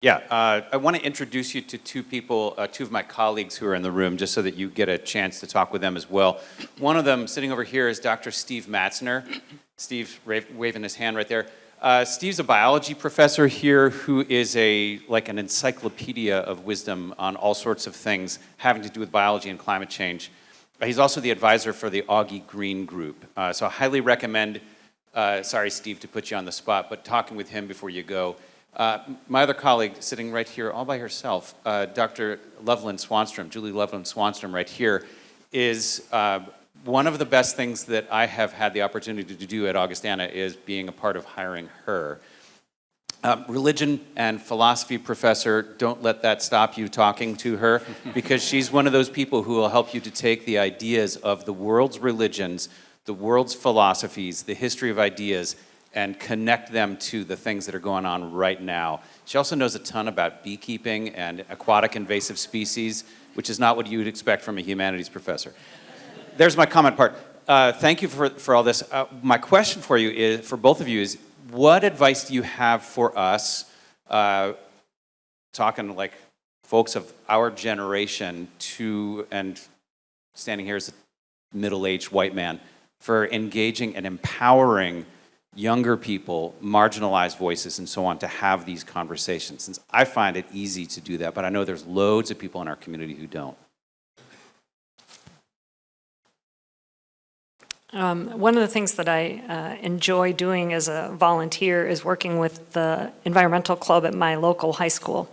I want to introduce you to two people, two of my colleagues who are in the room, just so that you get a chance to talk with them as well. One of them sitting over here is Dr. Steve Matzner. Steve's waving his hand right there. Steve's a biology professor here who is like an encyclopedia of wisdom on all sorts of things having to do with biology and climate change. He's also the advisor for the Augie Green Group. So I highly recommend, sorry Steve to put you on the spot, but talking with him before you go. My other colleague sitting right here all by herself, Dr. Loveland Swanstrom, Julie Loveland Swanstrom right here, is one of the best things that I have had the opportunity to do at Augustana is being a part of hiring her. Religion and philosophy professor, don't let that stop you talking to her, because she's one of those people who will help you to take the ideas of the world's religions, the world's philosophies, the history of ideas, and connect them to the things that are going on right now. She also knows a ton about beekeeping and aquatic invasive species, which is not what you would expect from a humanities professor. There's my comment part. Thank you for all this. My question for you is, for both of you, is what advice do you have for us, talking like folks of our generation and standing here as a middle-aged white man, for engaging and empowering younger people, marginalized voices, and so on to have these conversations. Since I find it easy to do that, but I know there's loads of people in our community who don't. One of the things that I enjoy doing as a volunteer is working with the environmental club at my local high school.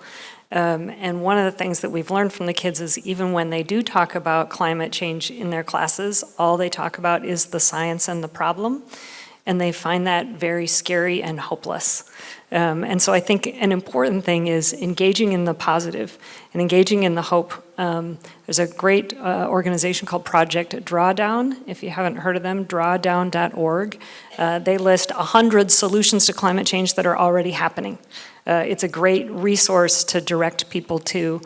And one of the things that we've learned from the kids is even when they do talk about climate change in their classes, all they talk about is the science and the problem. And they find that very scary and hopeless. And so I think an important thing is engaging in the positive and engaging in the hope. There's a great organization called Project Drawdown. If you haven't heard of them, drawdown.org. They list 100 solutions to climate change that are already happening. It's a great resource to direct people to,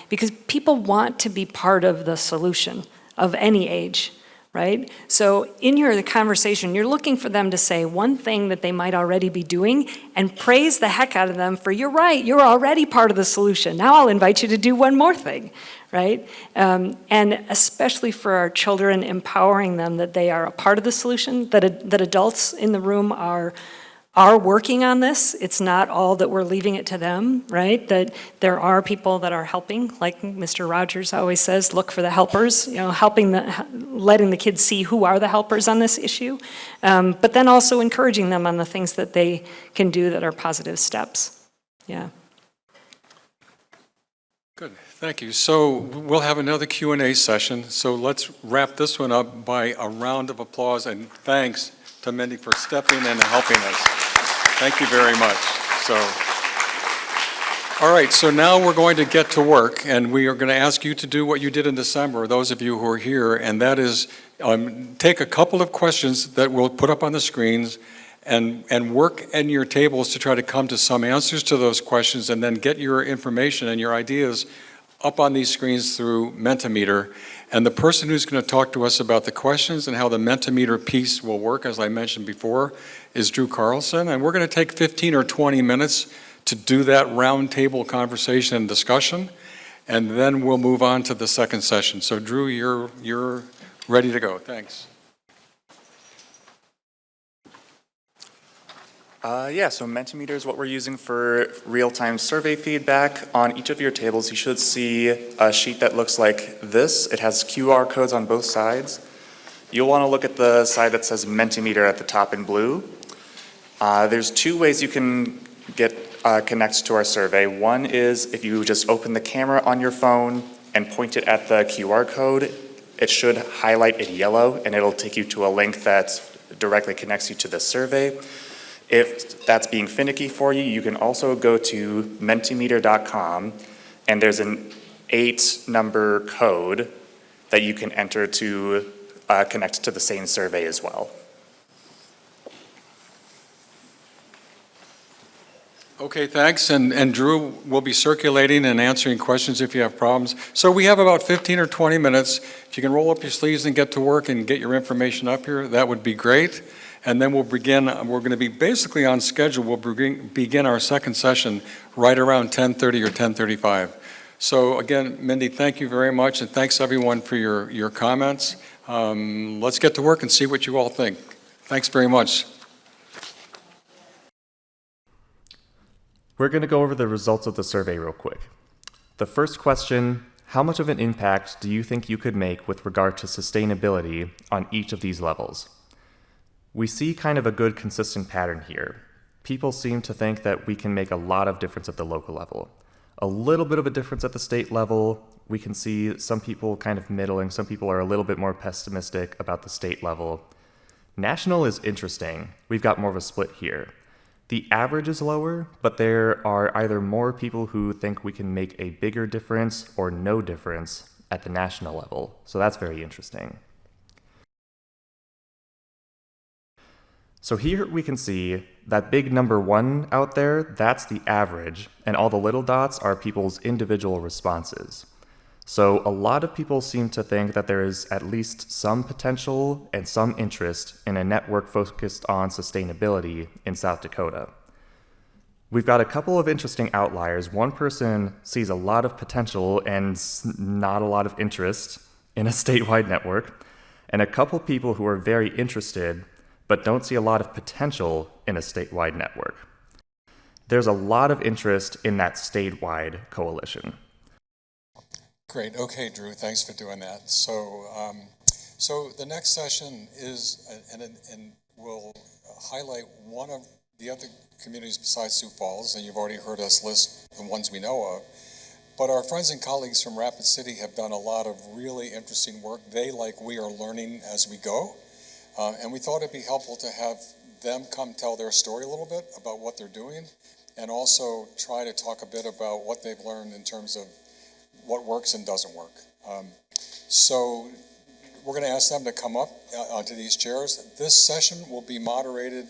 because people want to be part of the solution of any age. Right? So in your conversation, you're looking for them to say one thing that they might already be doing and praise the heck out of them for, you're right, you're already part of the solution. Now I'll invite you to do one more thing, right? And especially for our children, empowering them that they are a part of the solution, that adults in the room are working on this. It's not all that we're leaving it to them, right? That there are people that are helping, like Mr. Rogers always says, look for the helpers, letting the kids see who are the helpers on this issue, but then also encouraging them on the things that they can do that are positive steps. Yeah. Good, thank you. So we'll have another Q&A session. So let's wrap this one up by a round of applause and thanks to Mindy for stepping in and helping us. Thank you very much. All right, so now we're going to get to work, and we are going to ask you to do what you did in December, those of you who are here, and that is take a couple of questions that we'll put up on the screens and work in your tables to try to come to some answers to those questions, and then get your information and your ideas up on these screens through Mentimeter. And the person who's going to talk to us about the questions and how the Mentimeter piece will work, as I mentioned before, is Drew Carlson. And we're going to take 15 or 20 minutes to do that roundtable conversation and discussion, and then we'll move on to the second session. So Drew, you're ready to go. Thanks. So Mentimeter is what we're using for real-time survey feedback. On each of your tables, you should see a sheet that looks like this. It has QR codes on both sides. You'll want to look at the side that says Mentimeter at the top in blue. There's two ways you can connect to our survey. One is if you just open the camera on your phone and point it at the QR code, it should highlight in yellow, and it'll take you to a link that directly connects you to the survey. If that's being finicky for you, you can also go to mentimeter.com, and there's an 8-number code that you can enter to connect to the same survey as well. Okay, thanks. And Drew will be circulating and answering questions if you have problems. So we have about 15 or 20 minutes. If you can roll up your sleeves and get to work and get your information up here, that would be great. And then we'll begin, we're going to be basically on schedule. We'll begin our second session right around 10:30 or 10:35. So again, Mindy, thank you very much, and thanks everyone for your comments. Let's get to work and see what you all think. Thanks very much. We're going to go over the results of the survey real quick. The first question, how much of an impact do you think you could make with regard to sustainability on each of these levels? We see kind of a good consistent pattern here. People seem to think that we can make a lot of difference at the local level. A little bit of a difference at the state level. We can see some people kind of middling, some people are a little bit more pessimistic about the state level. National is interesting. We've got more of a split here. The average is lower, but there are either more people who think we can make a bigger difference or no difference at the national level. So that's very interesting. So here we can see that big number 1 out there, that's the average, and all the little dots are people's individual responses. So a lot of people seem to think that there is at least some potential and some interest in a network focused on sustainability in South Dakota. We've got a couple of interesting outliers. One person sees a lot of potential and not a lot of interest in a statewide network, and a couple people who are very interested but don't see a lot of potential in a statewide network. There's a lot of interest in that statewide coalition. Great. Okay, Drew. Thanks for doing that. So the next session is, and we'll highlight one of the other communities besides Sioux Falls, and you've already heard us list the ones we know of. But our friends and colleagues from Rapid City have done a lot of really interesting work. They, like we, are learning as we go. And we thought it'd be helpful to have them come tell their story a little bit about what they're doing, and also try to talk a bit about what they've learned in terms of what works and doesn't work. So we're going to ask them to come up onto these chairs. This session will be moderated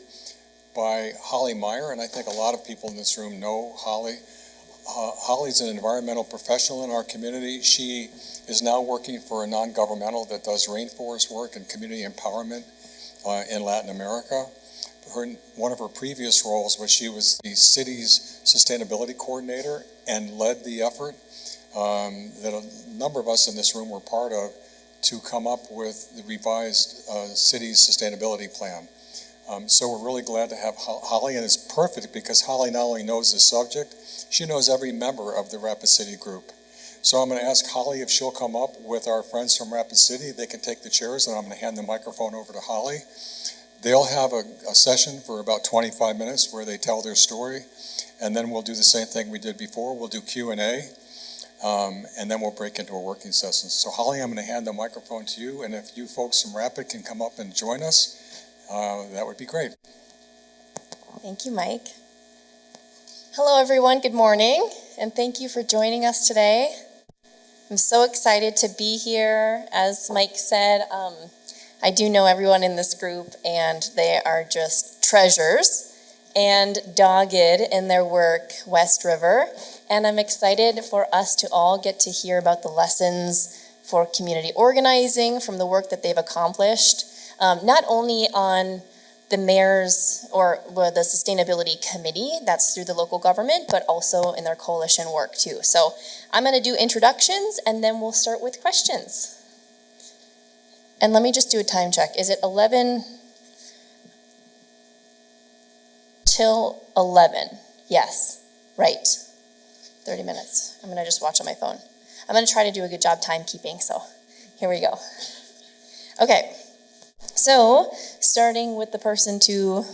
by Holly Meyer, and I think a lot of people in this room know Holly. Holly's an environmental professional in our community. She is now working for a non-governmental that does rainforest work and community empowerment in Latin America. One of her previous roles was she was the city's sustainability coordinator and led the effort that a number of us in this room were part of to come up with the revised city's sustainability plan. So we're really glad to have Holly, and it's perfect because Holly not only knows the subject, she knows every member of the Rapid City group. So I'm going to ask Holly if she'll come up with our friends from Rapid City. They can take the chairs, and I'm going to hand the microphone over to Holly. They'll have a session for about 25 minutes where they tell their story, and then we'll do the same thing we did before. We'll do Q&A, and then we'll break into a working session. So Holly, I'm going to hand the microphone to you, and if you folks from Rapid can come up and join us, that would be great. Thank you, Mike. Hello, everyone. Good morning, and thank you for joining us today. I'm so excited to be here. As Mike said, I do know everyone in this group, and they are just treasures and dogged in their work, West River. And I'm excited for us to all get to hear about the lessons for community organizing from the work that they've accomplished, not only on the mayor's or the sustainability committee, that's through the local government, but also in their coalition work too. So I'm going to do introductions, and then we'll start with questions. And let me just do a time check. Is it 11 till 11? Yes, right. 30 minutes. I'm going to just watch on my phone. I'm going to try to do a good job timekeeping, so here we go. Okay, so starting with the person to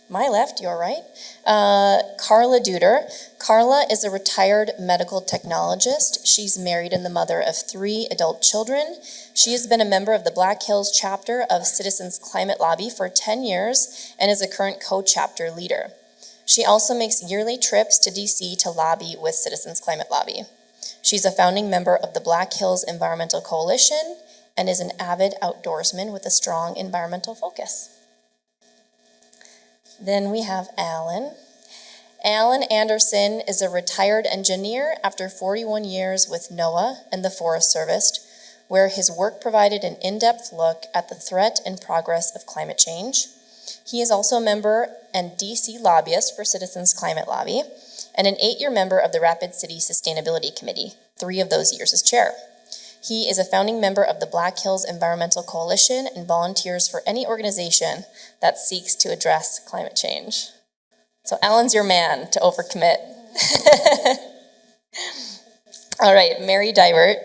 my left, your right, Carla Duder. Carla is a retired medical technologist. She's married and the mother of 3 adult children. She has been a member of the Black Hills chapter of Citizens Climate Lobby for 10 years and is a current co-chapter leader. She also makes yearly trips to DC to lobby with Citizens Climate Lobby. She's a founding member of the Black Hills Environmental Coalition and is an avid outdoorsman with a strong environmental focus. Then we have Alan. Alan Anderson is a retired engineer after 41 years with NOAA and the Forest Service, where his work provided an in-depth look at the threat and progress of climate change. He is also a member and DC lobbyist for Citizens Climate Lobby and an 8-year member of the Rapid City Sustainability Committee, 3 of those years as chair. He is a founding member of the Black Hills Environmental Coalition and volunteers for any organization that seeks to address climate change. So Alan's your man to overcommit. All right, Mary Divert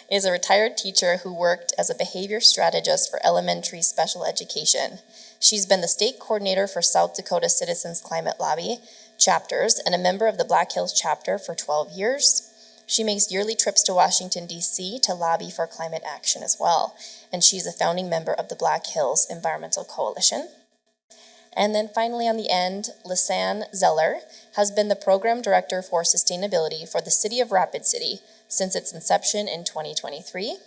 is a retired teacher who worked as a behavior strategist for elementary special education. She's been the state coordinator for South Dakota Citizens Climate Lobby chapters and a member of the Black Hills chapter for 12 years. She makes yearly trips to Washington, D.C. to lobby for climate action as well. And she's a founding member of the Black Hills Environmental Coalition. And then finally on the end, Lisanne Zeller has been the program director for sustainability for the city of Rapid City since its inception in 2023.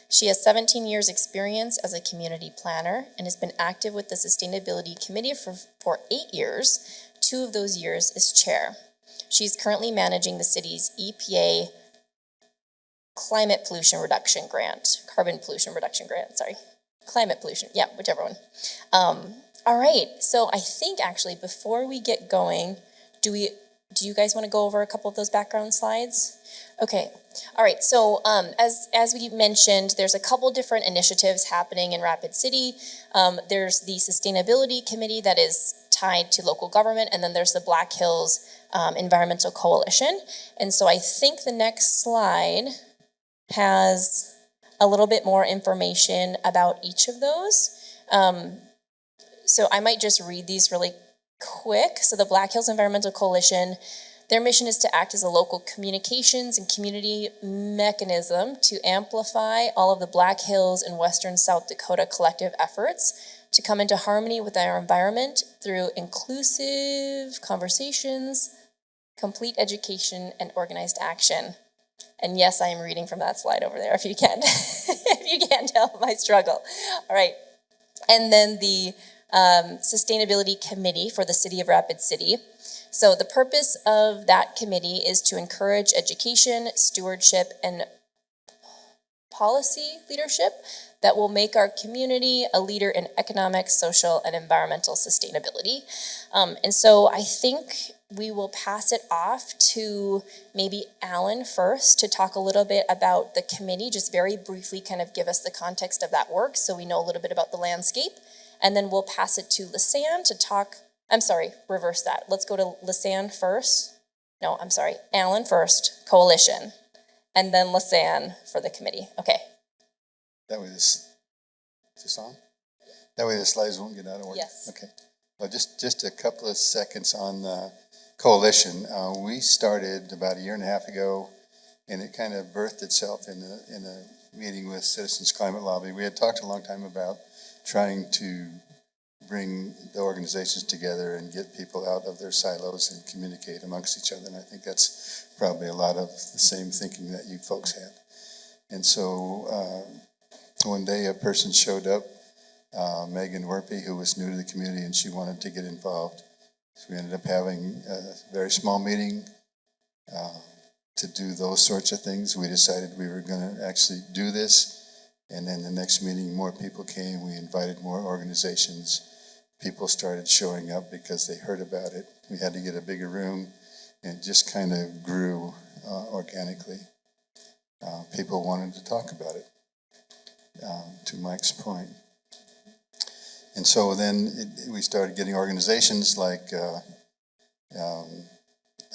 She has 17 years experience as a community planner and has been active with the Sustainability Committee for 8 years. 2 of those years as chair. She's currently managing the city's EPA climate pollution reduction grant, climate pollution, yeah, whichever one. All right, so I think actually before we get going, do do you guys want to go over a couple of those background slides? Okay. All right. So as we mentioned, there's a couple different initiatives happening in Rapid City. There's the Sustainability Committee that is tied to local government, and then there's the Black Hills Environmental Coalition. And so I think the next slide has a little bit more information about each of those. So I might just read these really quick. So the Black Hills Environmental Coalition, their mission is to act as a local communications and community mechanism to amplify all of the Black Hills and Western South Dakota collective efforts to come into harmony with our environment through inclusive conversations, complete education, and organized action. And yes, I am reading from that slide over there, if you can, if you can't tell my struggle. All right. And then the Sustainability Committee for the City of Rapid City. So the purpose of that committee is to encourage education, stewardship, and policy leadership that will make our community a leader in economic, social, and environmental sustainability. And so I think we will pass it off to maybe Alan first to talk a little bit about the committee, just very briefly kind of give us the context of that work so we know a little bit about the landscape. And then we'll pass it to Lisanne to talk, I'm sorry, reverse that. Let's go to Lisanne first. No, I'm sorry, Alan first, coalition, and then Lisanne for the committee. Okay. That way is this on? That way the slides won't get out of order? Yes. Okay. Well, just a couple of seconds on the coalition. We started about a year and a half ago, and it kind of birthed itself in a meeting with Citizens Climate Lobby. We had talked a long time about trying to bring the organizations together and get people out of their silos and communicate amongst each other. And I think that's probably a lot of the same thinking that you folks had. And so one day a person showed up, Megan Werpy, who was new to the community, and she wanted to get involved. So we ended up having a very small meeting to do those sorts of things. We decided we were going to actually do this. And then the next meeting, more people came. We invited more organizations. People started showing up because they heard about it. We had to get a bigger room, and it just kind of grew organically. People wanted to talk about it, to Mike's point. And so then we started getting organizations like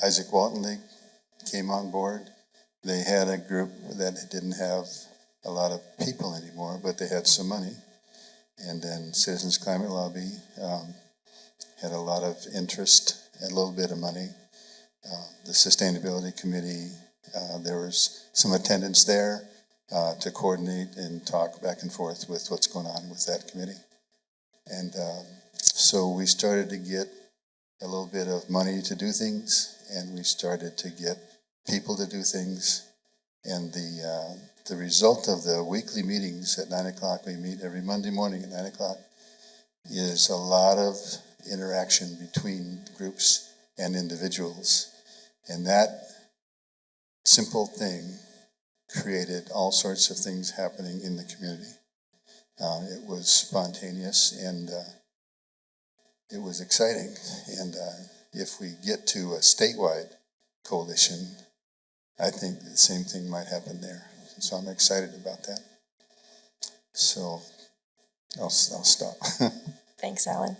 Isaac Walton League came on board. They had a group that didn't have a lot of people anymore, but they had some money. And then Citizens Climate Lobby had a lot of interest and a little bit of money. The Sustainability Committee, there was some attendance there to coordinate and talk back and forth with what's going on with that committee. And so we started to get a little bit of money to do things, and we started to get people to do things. And the result of the weekly meetings at 9 o'clock, we meet every Monday morning at 9 o'clock, is a lot of interaction between groups and individuals. And that simple thing created all sorts of things happening in the community. It was spontaneous, and it was exciting. And if we get to a statewide coalition, I think the same thing might happen there. So I'm excited about that. So I'll stop. Thanks, Alan.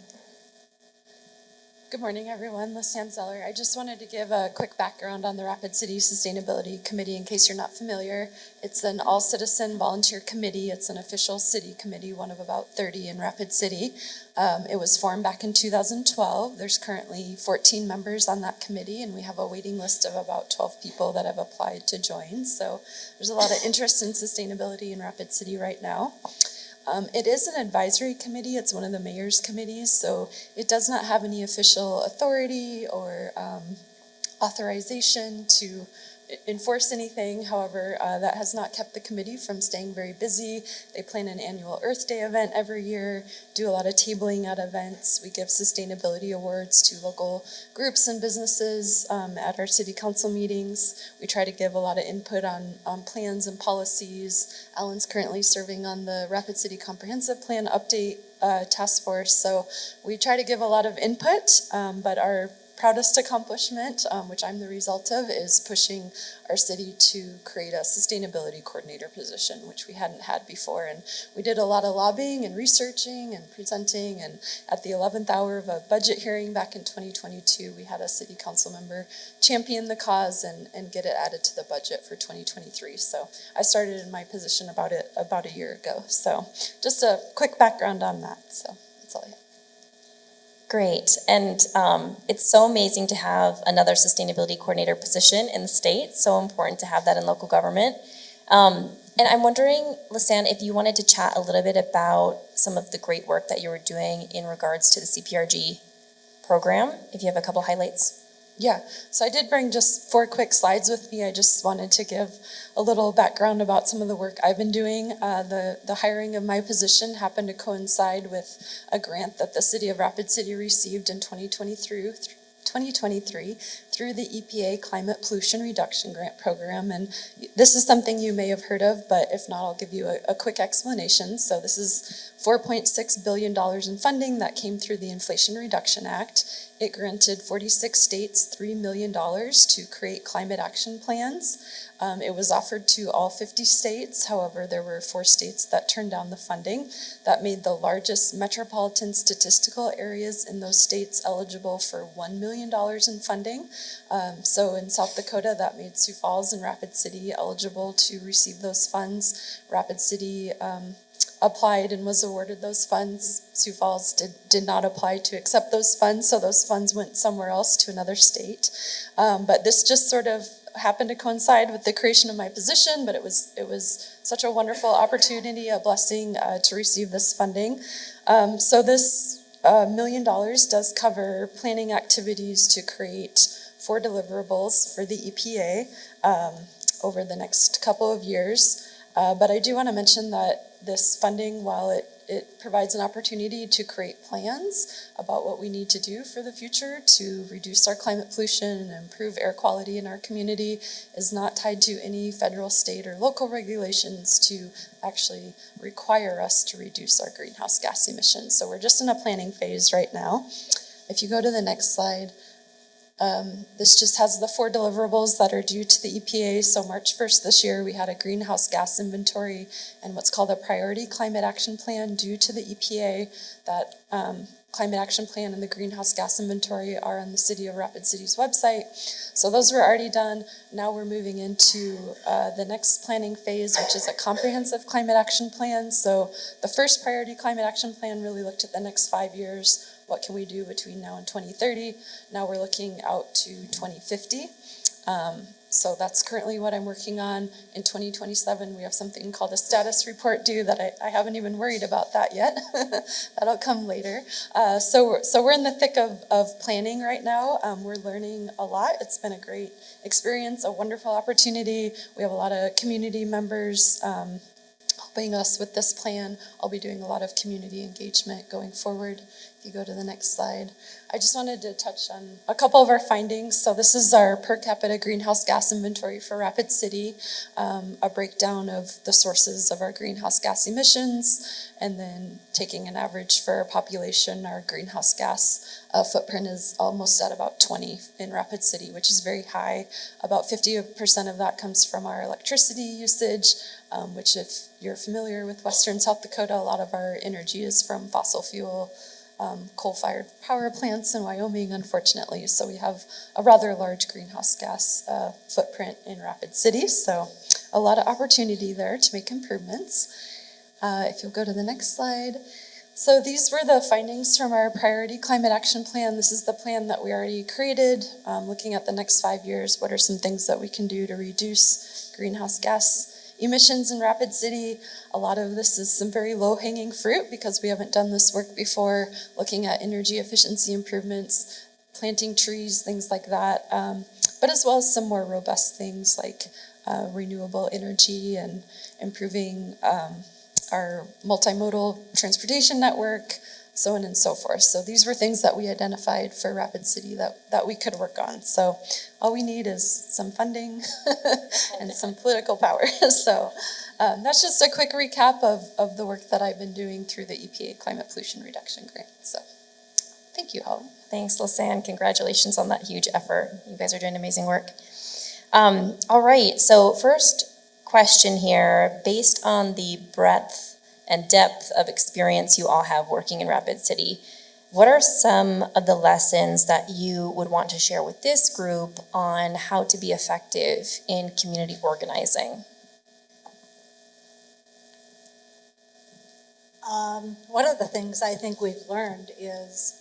Good morning, everyone. Lisanne Zeller. I just wanted to give a quick background on the Rapid City Sustainability Committee in case you're not familiar. It's an all-citizen volunteer committee. It's an official city committee, one of about 30 in Rapid City. It was formed back in 2012. There's currently 14 members on that committee, and we have a waiting list of about 12 people that have applied to join. So there's a lot of interest in sustainability in Rapid City right now. It is an advisory committee. It's one of the mayor's committees, so it does not have any official authority or authorization to enforce anything. However, that has not kept the committee from staying very busy. They plan an annual Earth Day event every year, do a lot of tabling at events. We give sustainability awards to local groups and businesses at our city council meetings. We try to give a lot of input on plans and policies. Alan's currently serving on the Rapid City Comprehensive Plan Update Task Force, so we try to give a lot of input, but our proudest accomplishment, which I'm the result of, is pushing our city to create a sustainability coordinator position, which we hadn't had before. And we did a lot of lobbying and researching and presenting, and at the 11th hour of a budget hearing back in 2022, we had a city council member champion the cause and get it added to the budget for 2023. So I started in my position about a year ago. So just a quick background on that. So that's all I have. Great. And it's so amazing to have another sustainability coordinator position in the state. So important to have that in local government. And I'm wondering, Lisanne, if you wanted to chat a little bit about some of the great work that you were doing in regards to the CPRG program, if you have a couple highlights. Yeah, so I did bring just 4 quick slides with me. I just wanted to give a little background about some of the work I've been doing. The hiring of my position happened to coincide with a grant that the city of Rapid City received in 2023 through the EPA Climate Pollution Reduction Grant Program. And this is something you may have heard of, but if not, I'll give you a quick explanation. So this is $4.6 billion in funding that came through the Inflation Reduction Act. It granted 46 states $3 million to create climate action plans. It was offered to all 50 states. However, there were 4 states that turned down the funding. That made the largest metropolitan statistical areas in those states eligible for $1 million in funding. So in South Dakota, that made Sioux Falls and Rapid City eligible to receive those funds. Rapid City applied and was awarded those funds. Sioux Falls did not apply to accept those funds, so those funds went somewhere else to another state. But this just sort of happened to coincide with the creation of my position, but it was such a wonderful opportunity, a blessing to receive this funding. So this $1 million does cover planning activities to create 4 deliverables for the EPA over the next couple of years. But I do want to mention that this funding, while it provides an opportunity to create plans about what we need to do for the future to reduce our climate pollution and improve air quality in our community, is not tied to any federal, state, or local regulations to actually require us to reduce our greenhouse gas emissions. So we're just in a planning phase right now. If you go to the next slide, this just has the 4 deliverables that are due to the EPA. So March 1st this year, we had a greenhouse gas inventory and what's called a priority climate action plan due to the EPA. That climate action plan and the greenhouse gas inventory are on the City of Rapid City's website. So those were already done. Now we're moving into the next planning phase, which is a comprehensive climate action plan. So the first priority climate action plan really looked at the next 5 years. What can we do between now and 2030? Now we're looking out to 2050. So that's currently what I'm working on. In 2027, we have something called a status report due that I haven't even worried about that yet. That'll come later. So we're in the thick of planning right now. We're learning a lot. It's been a great experience, a wonderful opportunity. We have a lot of community members helping us with this plan. I'll be doing a lot of community engagement going forward. If you go to the next slide. I just wanted to touch on a couple of our findings. So this is our per capita greenhouse gas inventory for Rapid City, a breakdown of the sources of our greenhouse gas emissions, and then taking an average for our population, our greenhouse gas footprint is almost at about 20 in Rapid City, which is very high. About 50% of that comes from our electricity usage, which if you're familiar with Western South Dakota, a lot of our energy is from fossil fuel coal-fired power plants in Wyoming, unfortunately. So we have a rather large greenhouse gas footprint in Rapid City. So a lot of opportunity there to make improvements. If you'll go to the next slide. So these were the findings from our priority climate action plan. This is the plan that we already created, looking at the next 5 years. What are some things that we can do to reduce greenhouse gas emissions in Rapid City? A lot of this is some very low-hanging fruit because we haven't done this work before, looking at energy efficiency improvements, planting trees, things like that, but as well as some more robust things like renewable energy and improving our multimodal transportation network, so on and so forth. So these were things that we identified for Rapid City that we could work on. So all we need is some funding and some political power. So that's just a quick recap of the work that I've been doing through the EPA Climate Pollution Reduction Grant. So thank you, Holly. Thanks, Lisanne. Congratulations on that huge effort. You guys are doing amazing work. All right, so first question here, based on the breadth and depth of experience you all have working in Rapid City, what are some of the lessons that you would want to share with this group on how to be effective in community organizing? One of the things I think we've learned is,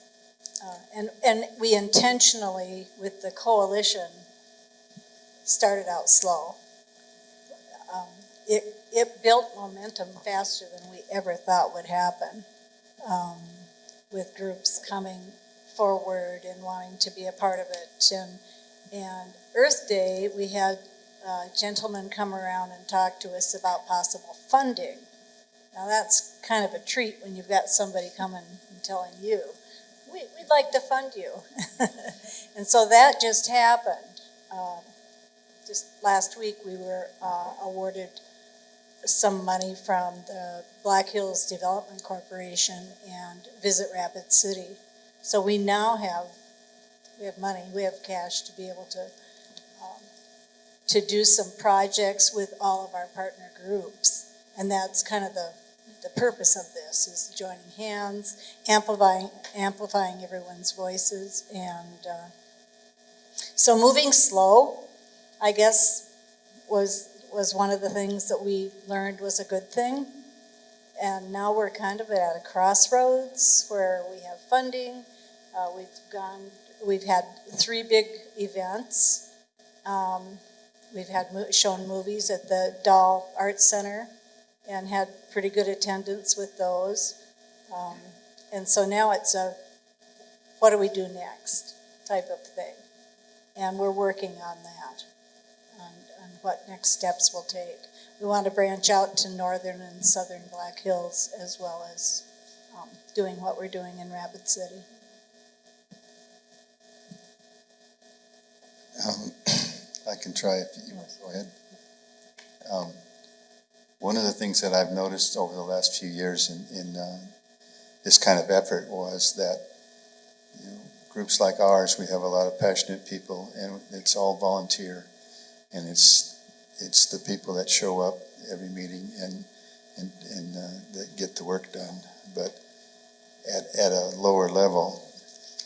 and we intentionally, with the coalition, started out slow. It built momentum faster than we ever thought would happen, with groups coming forward and wanting to be a part of it. And Earth Day, we had gentlemen come around and talk to us about possible funding. Now that's kind of a treat when you've got somebody coming and telling you, we'd like to fund you. And so that just happened. Just last week we were awarded some money from the Black Hills Development Corporation and Visit Rapid City. So we now we have money, we have cash to be able to do some projects with all of our partner groups. And that's kind of the purpose of this, is joining hands, amplifying everyone's voices. And so moving slow, I guess, was one of the things that we learned was a good thing. And now we're kind of at a crossroads where we have funding. We've had 3 big events. We've had shown movies at the Dahl Arts Center and had pretty good attendance with those. And so now it's a, what do we do next type of thing. And we're working on that, on what next steps we'll take. We want to branch out to northern and southern Black Hills, as well as doing what we're doing in Rapid City. I can try if you want to go ahead. One of the things that I've noticed over the last few years in this kind of effort was that, you know, groups like ours, we have a lot of passionate people, and it's all volunteer, and it's the people that show up every meeting and that get the work done. But at a lower level,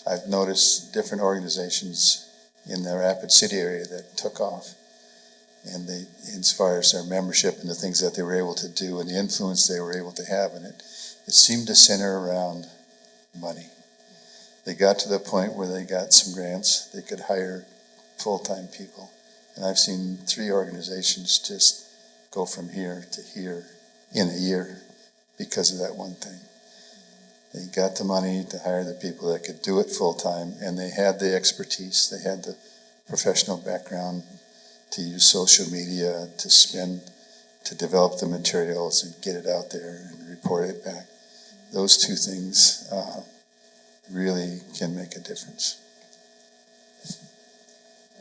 I've noticed different organizations in the Rapid City area that took off. And they, as far as their membership and the things that they were able to do and the influence they were able to have in it, it seemed to center around money. They got to the point where they got some grants, they could hire full-time people. And I've seen 3 organizations just go from here to here in a year because of that one thing. They got the money to hire the people that could do it full-time, and they had the expertise, they had the professional background to use social media, to develop the materials and get it out there and report it back. Those 2 things really can make a difference.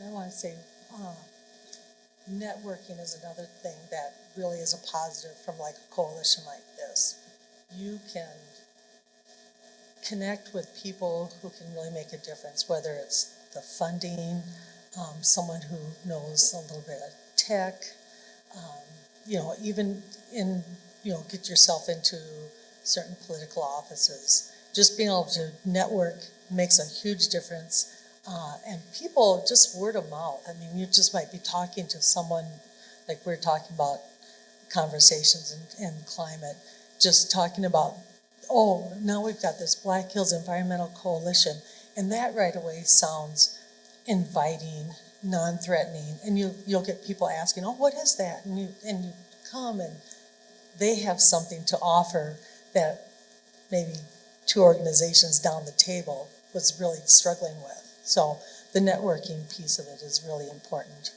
I want to say networking is another thing that really is a positive from like a coalition like this. You can connect with people who can really make a difference, whether it's the funding, someone who knows a little bit of tech, even get yourself into certain political offices. Just being able to network makes a huge difference. And people, just word of mouth. I mean, you just might be talking to someone, like we're talking about conversations and climate, just talking about, oh, now we've got this Black Hills Environmental Coalition. And that right away sounds inviting, non-threatening, and you'll get people asking, oh, what is that? And you come and they have something to offer that maybe 2 organizations down the table was really struggling with. So the networking piece of it is really important.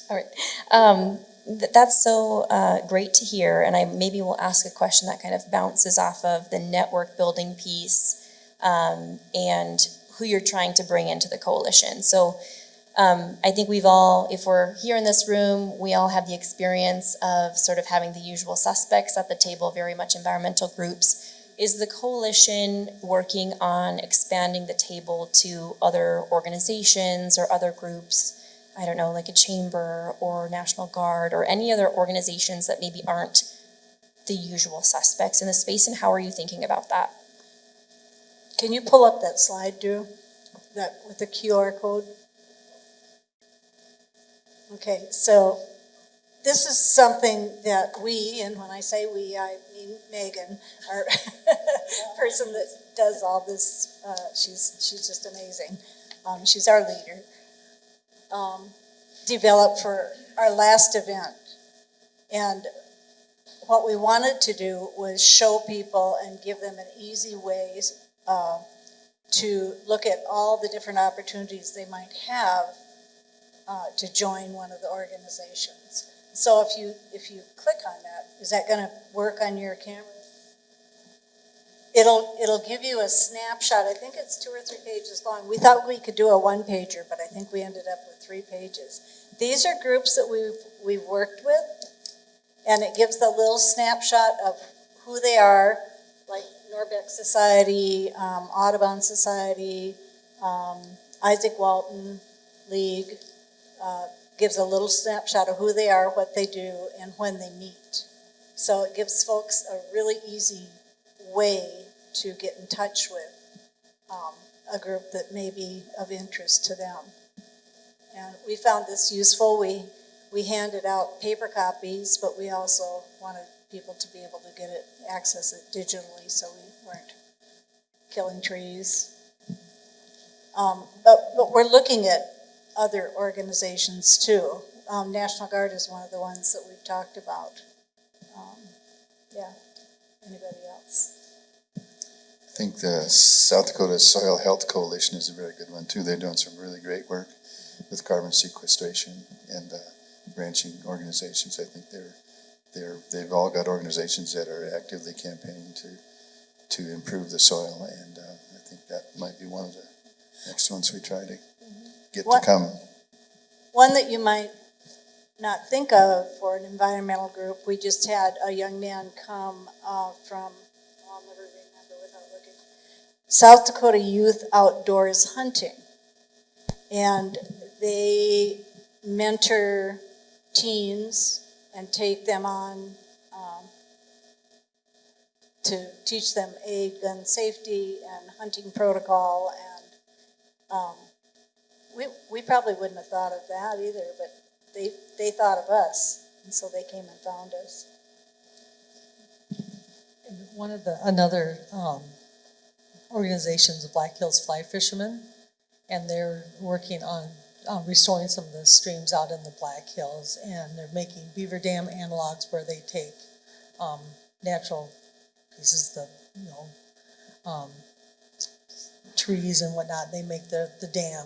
All right. That's so great to hear, and I maybe will ask a question that kind of bounces off of the network building piece and who you're trying to bring into the coalition. So I think we've all, if we're here in this room, we all have the experience of sort of having the usual suspects at the table, very much environmental groups. Is the coalition working on expanding the table to other organizations or other groups? I don't know, like a chamber or National Guard or any other organizations that maybe aren't the usual suspects in the space, and how are you thinking about that? Can you pull up that slide, Drew? That with the QR code? Okay, so this is something that we, and when I say we, I mean Megan, our person that does all this, she's just amazing. She's our leader. Developed for our last event. And what we wanted to do was show people and give them an easy way to look at all the different opportunities they might have to join one of the organizations. So if you click on that, is that going to work on your camera? It'll give you a snapshot. I think it's 2 or 3 pages long. We thought we could do a 1-pager, but I think we ended up with 3 pages. These are groups that we've worked with, and it gives the little snapshot of who they are, like Norbeck Society, Audubon Society, Isaac Walton League, gives a little snapshot of who they are, what they do, and when they meet. So it gives folks a really easy way to get in touch with a group that may be of interest to them. And we found this useful. We handed out paper copies, but we also wanted people to be able to get it, access it digitally, so we weren't killing trees. But we're looking at other organizations too. National Guard is one of the ones that we've talked about. Yeah, anybody else? I think the South Dakota Soil Health Coalition is a very good one too. They're doing some really great work with carbon sequestration and ranching organizations. I think they've all got organizations that are actively campaigning to improve the soil, and I think that might be one of the next ones we try to get to come. One that you might not think of for an environmental group, we just had a young man come from, I'll never remember without looking, South Dakota Youth Outdoors Hunting. And they mentor teens and take them on to teach them gun safety and hunting protocol. And we probably wouldn't have thought of that either, but they thought of us, and so they came and found us. And one of another organization is the Black Hills Fly Fishermen, and they're working on restoring some of the streams out in the Black Hills, and they're making beaver dam analogs where they take natural pieces of trees and whatnot, and they make the dam,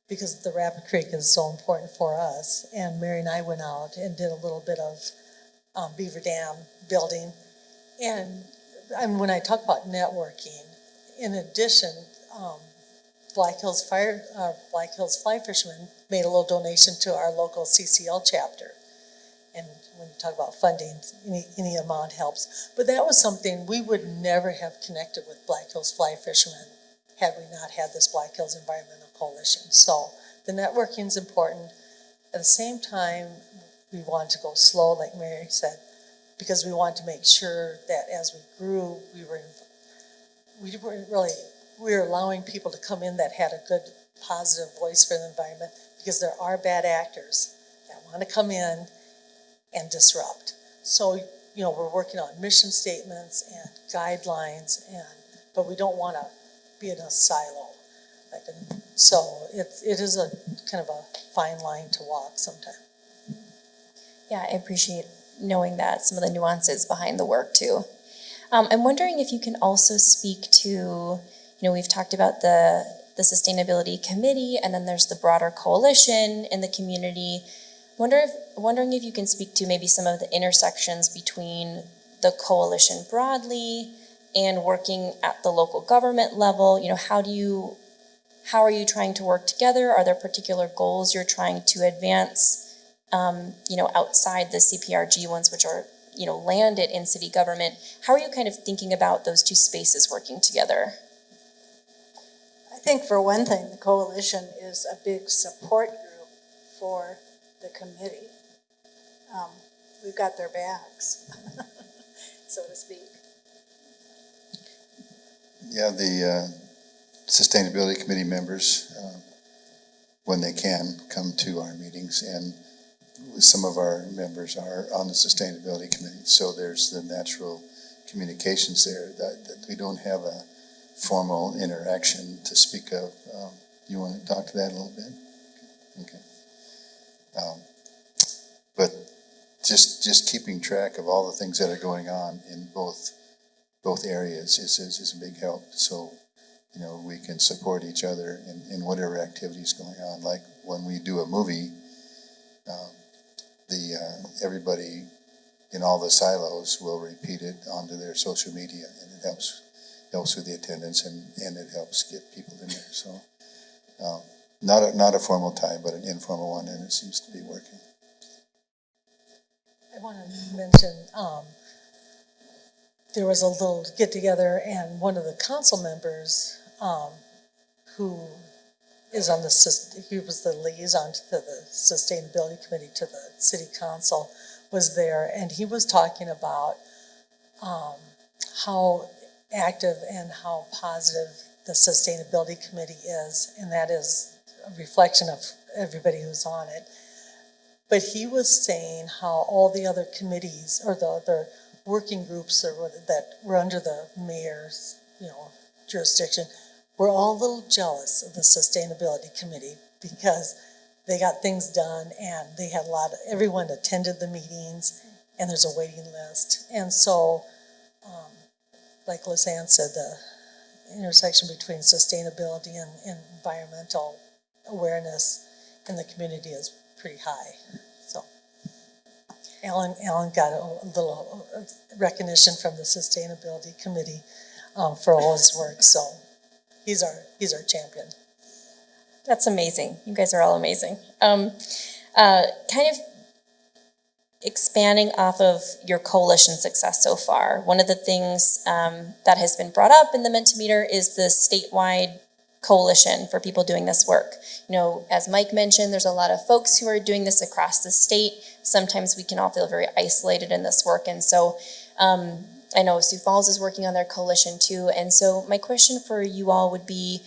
because the Rapid Creek is so important for us. And Mary and I went out and did a little bit of beaver dam building. And when I talk about networking, in addition, Black Hills Fly Fishermen made a little donation to our local CCL chapter. And when you talk about funding, any amount helps. But that was something we would never have connected with Black Hills Fly Fishermen had we not had this Black Hills Environmental Coalition. So the networking is important. At the same time, we wanted to go slow, like Mary said, because we wanted to make sure that as we grew, we were allowing people to come in that had a good, positive voice for the environment, because there are bad actors that want to come in and disrupt. So, we're working on mission statements and guidelines, but we don't want to be in a silo. So it is a kind of a fine line to walk sometimes. Yeah, I appreciate knowing that, some of the nuances behind the work too. I'm wondering if you can also speak to, we've talked about the sustainability committee, and then there's the broader coalition in the community. Wondering if you can speak to maybe some of the intersections between the coalition broadly and working at the local government level. How are you trying to work together? Are there particular goals you're trying to advance, outside the CPRG ones, which are, land it in city government. How are you kind of thinking about those two spaces working together? I think for one thing, the coalition is a big support group for the committee. We've got their backs, so to speak. Yeah, the Sustainability Committee members, when they can, come to our meetings, and some of our members are on the Sustainability Committee, so there's the natural communications there that we don't have a formal interaction to speak of. You want to talk to that a little bit? Okay. But just keeping track of all the things that are going on in both areas is a big help. So, we can support each other in whatever activity is going on. Like when we do a movie, everybody in all the silos will repeat it onto their social media, and it helps with the attendance, and it helps get people in there. So not a formal tie, but an informal one, and it seems to be working. I want to mention, there was a little get together, and one of the council members, who is on he was the liaison to the Sustainability Committee to the City Council, was there, and he was talking about how active and how positive the Sustainability Committee is, and that is a reflection of everybody who's on it. But he was saying how all the other committees, or the other working groups that were under the mayor's, jurisdiction, were all a little jealous of the Sustainability Committee because they got things done, and they had everyone attended the meetings, and there's a waiting list. And so, like Lisanne said, the intersection between sustainability and environmental awareness in the community is pretty high. So Alan got a little recognition from the Sustainability Committee for all his work. So he's our champion. That's amazing. You guys are all amazing. Kind of expanding off of your coalition success so far, one of the things that has been brought up in the Mentimeter is the statewide coalition for people doing this work. As Mike mentioned, there's a lot of folks who are doing this across the state. Sometimes we can all feel very isolated in this work. And so I know Sioux Falls is working on their coalition too. And so my question for you all would be,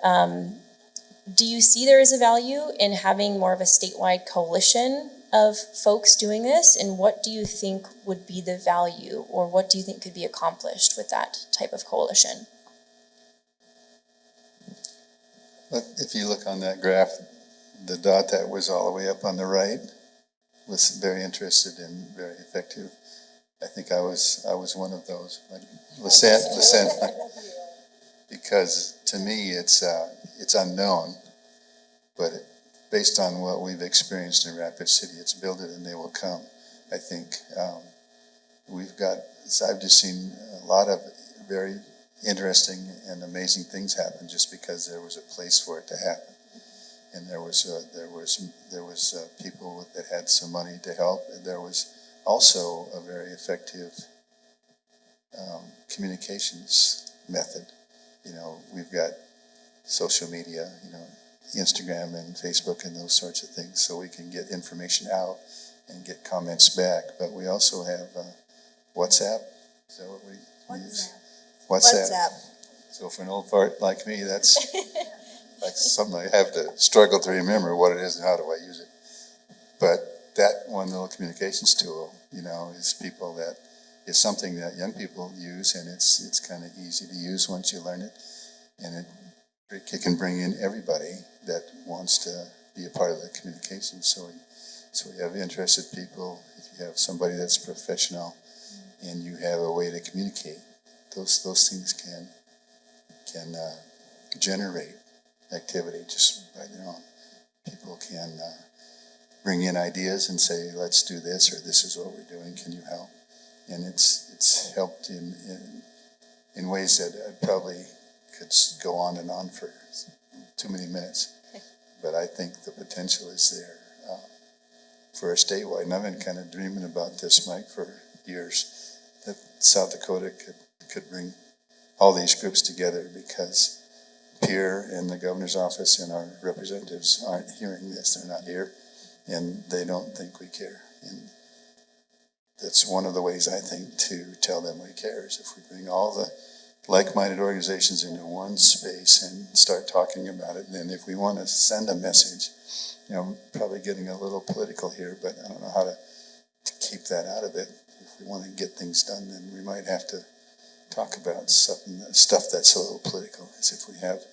do you see there is a value in having more of a statewide coalition of folks doing this? And what do you think would be the value, or what do you think could be accomplished with that type of coalition? But if you look on that graph, the dot that was all the way up on the right was very interested and very effective. I think I was one of those. Like Lisanne, because to me it's unknown, but based on what we've experienced in Rapid City, it's build it and they will come. I think I've just seen a lot of very interesting and amazing things happen just because there was a place for it to happen, and there was people that had some money to help, and there was also a very effective communications method. We've got social media, Instagram and Facebook and those sorts of things, so we can get information out and get comments back. But we also have WhatsApp. Is that what we use? WhatsApp. So for an old fart like me, that's like something I have to struggle to remember what it is and how do I use it. But that one little communications tool, is something that young people use, and it's kind of easy to use once you learn it, and it can bring in everybody that wants to be a part of the communication. So we have interested people. If you have somebody that's professional and you have a way to communicate, those things can generate activity just by their own. People can bring in ideas and say, let's do this, or this is what we're doing, can you help? And it's helped in ways that I probably could go on and on for too many minutes. But I think the potential is there for a statewide, and I've been kind of dreaming about this, Mike, for years that South Dakota could bring all these groups together, because Pierre and the governor's office and our representatives aren't hearing this. They're not here, and they don't think we care. And that's one of the ways, I think, to tell them we care, is if we bring all the like-minded organizations into one space and start talking about it. And then if we want to send a message, probably getting a little political here, but I don't know how to keep that out of it. If we want to get things done, then we might have to talk about stuff that's a little political. As if we have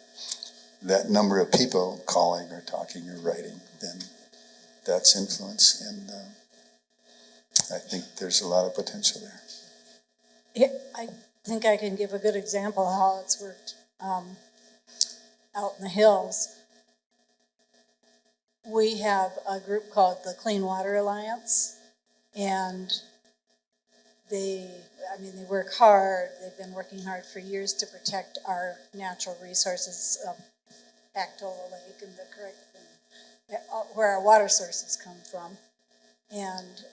that number of people calling or talking or writing, then that's influence, and I think there's a lot of potential there. Yeah, I think I can give a good example of how it's worked out in the hills. We have a group called the Clean Water Alliance, and they work hard. They've been working hard for years to protect our natural resources of Pactola Lake and the creek, and where our water sources come from. And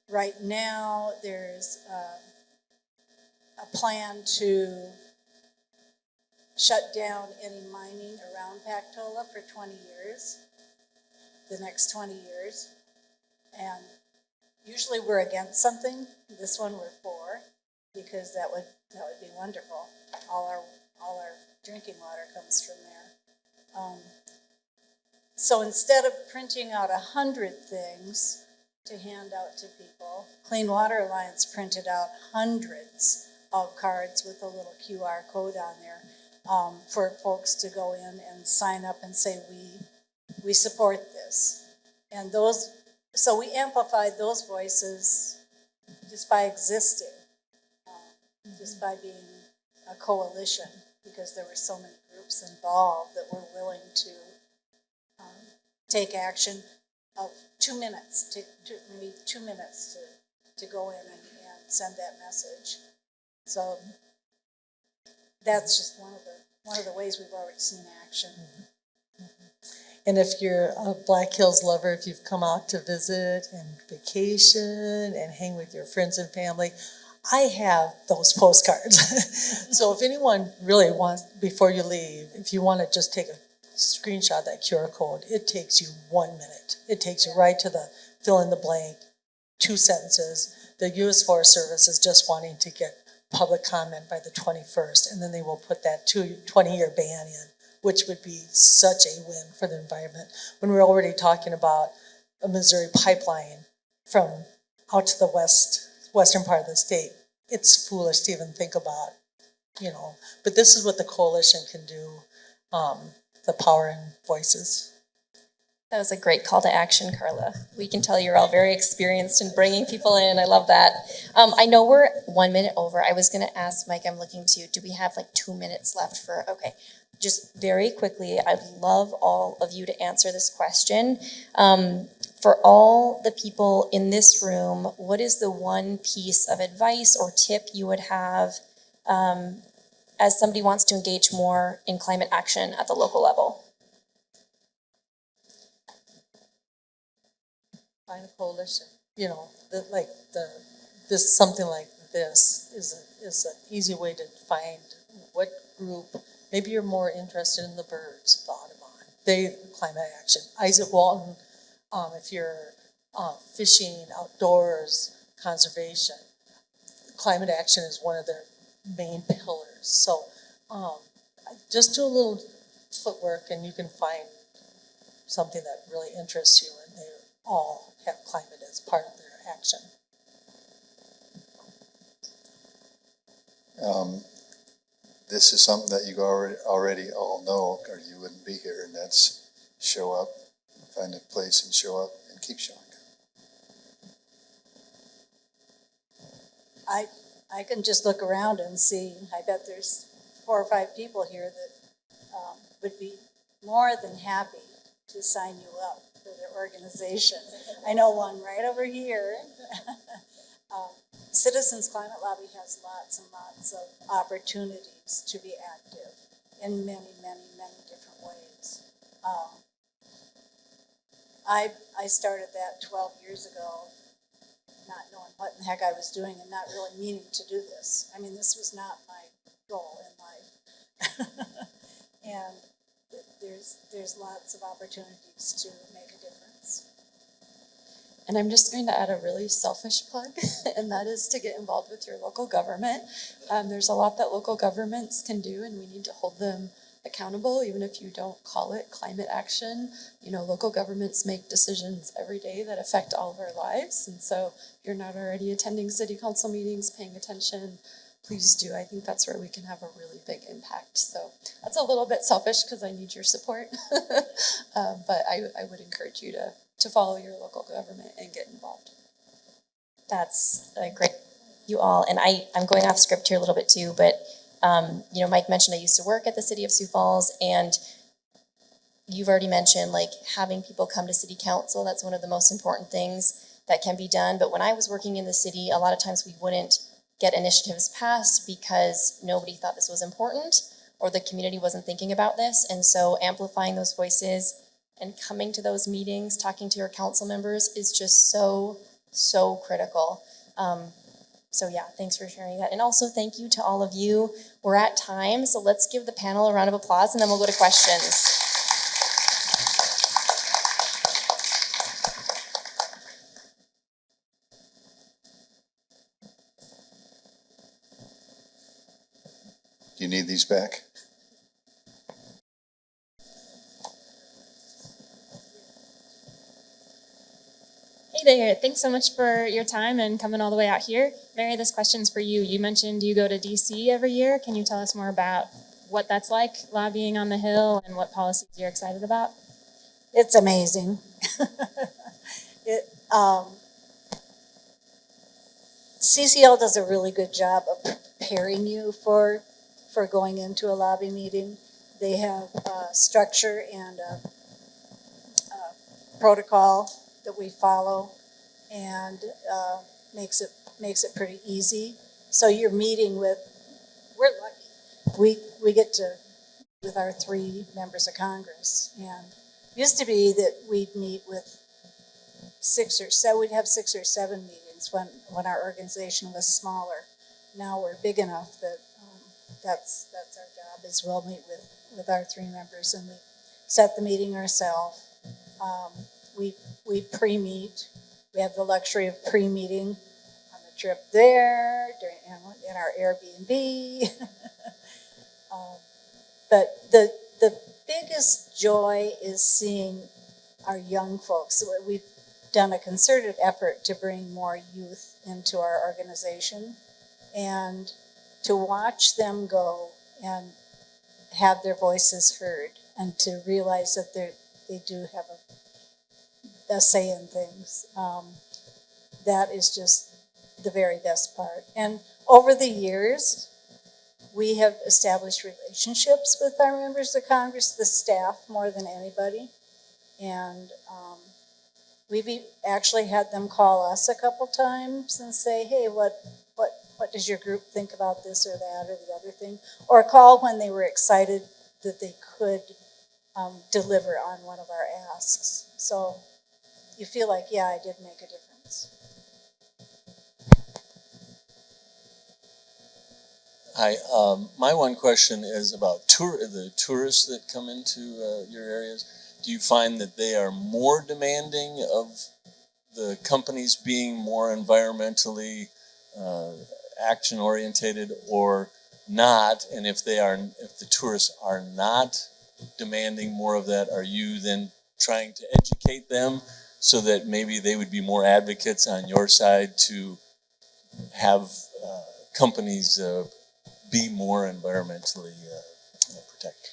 right now, there's a plan to shut down any mining around Pactola for 20 years, the next 20 years. And usually we're against something. This one we're for, because that would be wonderful. All our drinking water comes from there. So instead of printing out 100 things to hand out to people, Clean Water Alliance printed out hundreds of cards with a little QR code on there for folks to go in and sign up and say, we support this. And so we amplified those voices just by existing, just by being a coalition, because there were so many groups involved that were willing to take action of 2 minutes, maybe 2 minutes to go in and send that message. So that's just one of the ways we've already seen action. And if you're a Black Hills lover, if you've come out to visit and vacation and hang with your friends and family, I have those postcards. So if anyone really wants, before you leave, if you want to just take a screenshot of that QR code, it takes you 1 minute. It takes you right to the fill in the blank, 2 sentences. The U.S. Forest Service is just wanting to get public comment by the 21st, and then they will put that 20-year ban in, which would be such a win for the environment. When we're already talking about a Missouri pipeline from out to the western part of the state, it's foolish to even think about, But this is what the coalition can do, the power and voices. That was a great call to action, Carla. We can tell you're all very experienced in bringing people in. I love that. I know we're 1 minute over. I was going to ask Mike, I'm looking to, do we have like 2 minutes left for, okay. Just very quickly, I'd love all of you to answer this question. For all the people in this room, what is the one piece of advice or tip you would have as somebody wants to engage more in climate action at the local level? Find a coalition. Something like this is an easy way to find what group. Maybe you're more interested in the birds, the Audubon, climate action. Isaac Walton, if you're fishing, outdoors, conservation, climate action is one of their main pillars. So just do a little footwork and you can find something that really interests you, and they all have climate as part of their action. This is something that you already all know, or you wouldn't be here, and that's show up, find a place and show up, and keep showing up. I can just look around and see, I bet there's 4 or 5 people here that would be more than happy to sign you up for their organization. I know one right over here. Citizens Climate Lobby has lots and lots of opportunities to be active in many, many, many different ways. I started that 12 years ago not knowing what in the heck I was doing and not really meaning to do this. I mean, this was not my goal in life. And there's lots of opportunities to make a difference. And I'm just going to add a really selfish plug, and that is to get involved with your local government. There's a lot that local governments can do, and we need to hold them accountable, even if you don't call it climate action. You know, local governments make decisions every day that affect all of our lives. And so if you're not already attending city council meetings, paying attention, please do. I think that's where we can have a really big impact. So that's a little bit selfish because I need your support. But I would encourage you to follow your local government and get involved. That's a great, you all, and I'm going off script here a little bit too, but you know, Mike mentioned I used to work at the city of Sioux Falls, and you've already mentioned like having people come to city council. That's one of the most important things that can be done. But when I was working in the city, a lot of times we wouldn't get initiatives passed because nobody thought this was important or the community wasn't thinking about this. And so amplifying those voices and coming to those meetings, talking to your council members is just so critical. So yeah, thanks for sharing that. And also thank you to all of you. We're at time, so let's give the panel a round of applause and then we'll go to questions. Do you need these back? Hey there, thanks so much for your time and coming all the way out here. Mary, this question's for you. You mentioned you go to DC every year. Can you tell us more about what that's like, lobbying on the Hill, and what policies you're excited about? It's amazing. CCL does a really good job of preparing you for going into a lobby meeting. They have structure and protocol that we follow, and makes it pretty easy. So you're meeting with, we're lucky. We get to with our 3 members of Congress, and it used to be that we'd meet with 6 or 7. We'd have 6 or 7 meetings when our organization was smaller. Now we're big enough that that's our job. Is we'll meet with our 3 members and we set the meeting ourselves. We pre-meet. We have the luxury of pre-meeting on the trip there, in our Airbnb. But the biggest joy is seeing our young folks. We've done a concerted effort to bring more youth into our organization, and to watch them go and have their voices heard, and to realize that they do have a say in things. That is just the very best part. And over the years, we have established relationships with our members of Congress, the staff more than anybody. And we've actually had them call us a couple times and say, hey, what does your group think about this or that or the other thing? Or call when they were excited that they could deliver on one of our asks. So you feel like, yeah, I did make a difference. Hi, my one question is about the tourists that come into your areas. Do you find that they are more demanding of the companies being more environmentally action orientated or not? And if the tourists are not demanding more of that, are you then trying to educate them so that maybe they would be more advocates on your side to have companies be more environmentally protected?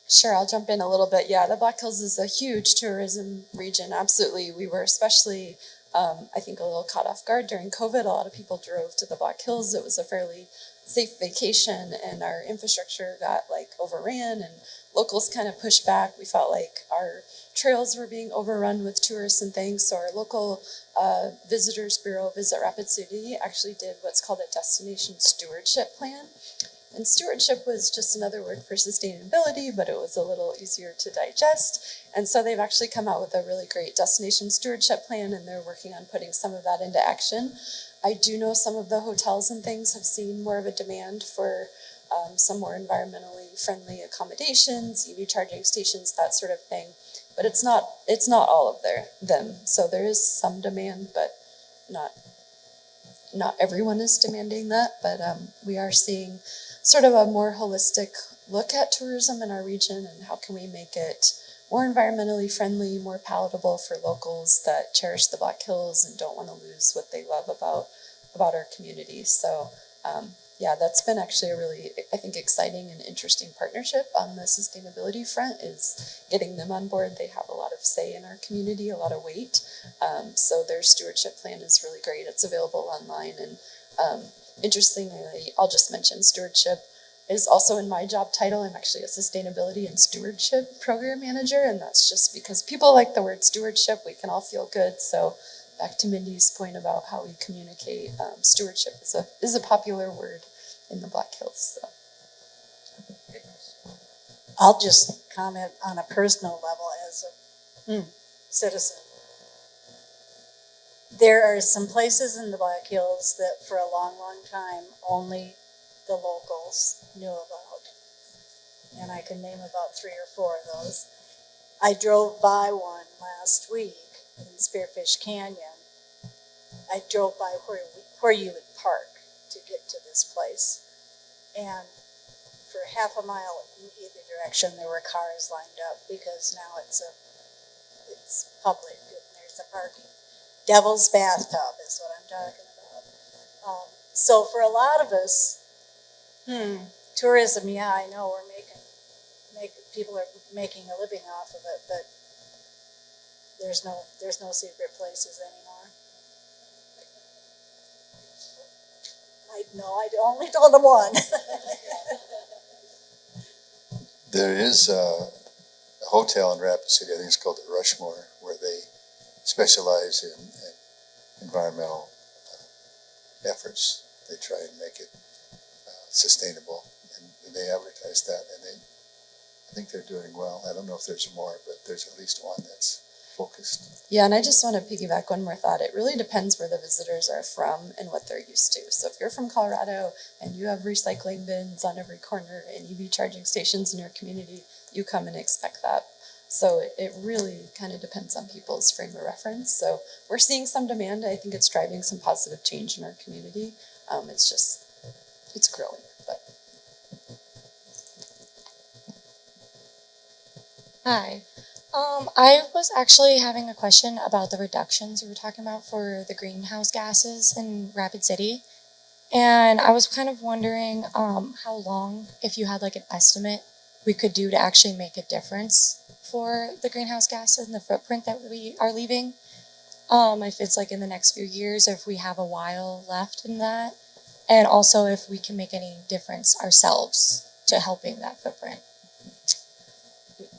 Sure, I'll jump in a little bit. Yeah, the Black Hills is a huge tourism region. Absolutely. We were especially, I think, a little caught off guard during COVID. A lot of people drove to the Black Hills. It was a fairly safe vacation, and our infrastructure got overran, and locals kind of pushed back. We felt like our trails were being overrun with tourists and things. So our local Visitors Bureau, Visit Rapid City, actually did what's called a destination stewardship plan. And stewardship was just another word for sustainability, but it was a little easier to digest. And so they've actually come out with a really great destination stewardship plan, and they're working on putting some of that into action. I do know some of the hotels and things have seen more of a demand for some more environmentally friendly accommodations, EV charging stations, that sort of thing. But it's not all of them. So there is some demand, but not everyone is demanding that. But we are seeing sort of a more holistic look at tourism in our region and how can we make it more environmentally friendly, more palatable for locals that cherish the Black Hills and don't want to lose what they love about our community. So yeah, that's been actually a really, I think, exciting and interesting partnership on the sustainability front, is getting them on board. They have a lot of say in our community, a lot of weight. So their stewardship plan is really great. It's available online. And interestingly, I'll just mention stewardship is also in my job title. I'm actually a sustainability and stewardship program manager. And that's just because people like the word stewardship. We can all feel good. So back to Mindy's point about how we communicate, stewardship is a popular word in the Black Hills. So. I'll just comment on a personal level as a citizen. There are some places in the Black Hills that for a long, long time only the locals knew about. And I can name about 3 or 4 of those. I drove by one last week in Spearfish Canyon. I drove by where you would park to get to this place. And for half a mile in either direction, there were cars lined up because now it's public and there's a parking. Devil's bathtub is what I'm talking about. So for a lot of us, tourism, yeah, I know people are making a living off of it, but there's no secret places anymore. I only told them one. There is a hotel in Rapid City, I think it's called the Rushmore, where they specialize in environmental efforts. They try and make it sustainable, and they advertise that, and I think they're doing well. I don't know if there's more, but there's at least one that's focused. Yeah, and I just want to piggyback one more thought. It really depends where the visitors are from and what they're used to. So if you're from Colorado and you have recycling bins on every corner and EV charging stations in your community, you come and expect that. So it really kind of depends on people's frame of reference. So we're seeing some demand. I think it's driving some positive change in our community. It's growing, but. Hi. I was actually having a question about the reductions you were talking about for the greenhouse gases in Rapid City. And I was kind of wondering how long, if you had like an estimate, we could do to actually make a difference for the greenhouse gases and the footprint that we are leaving. If it's like in the next few years, or if we have a while left in that. And also if we can make any difference ourselves to helping that footprint.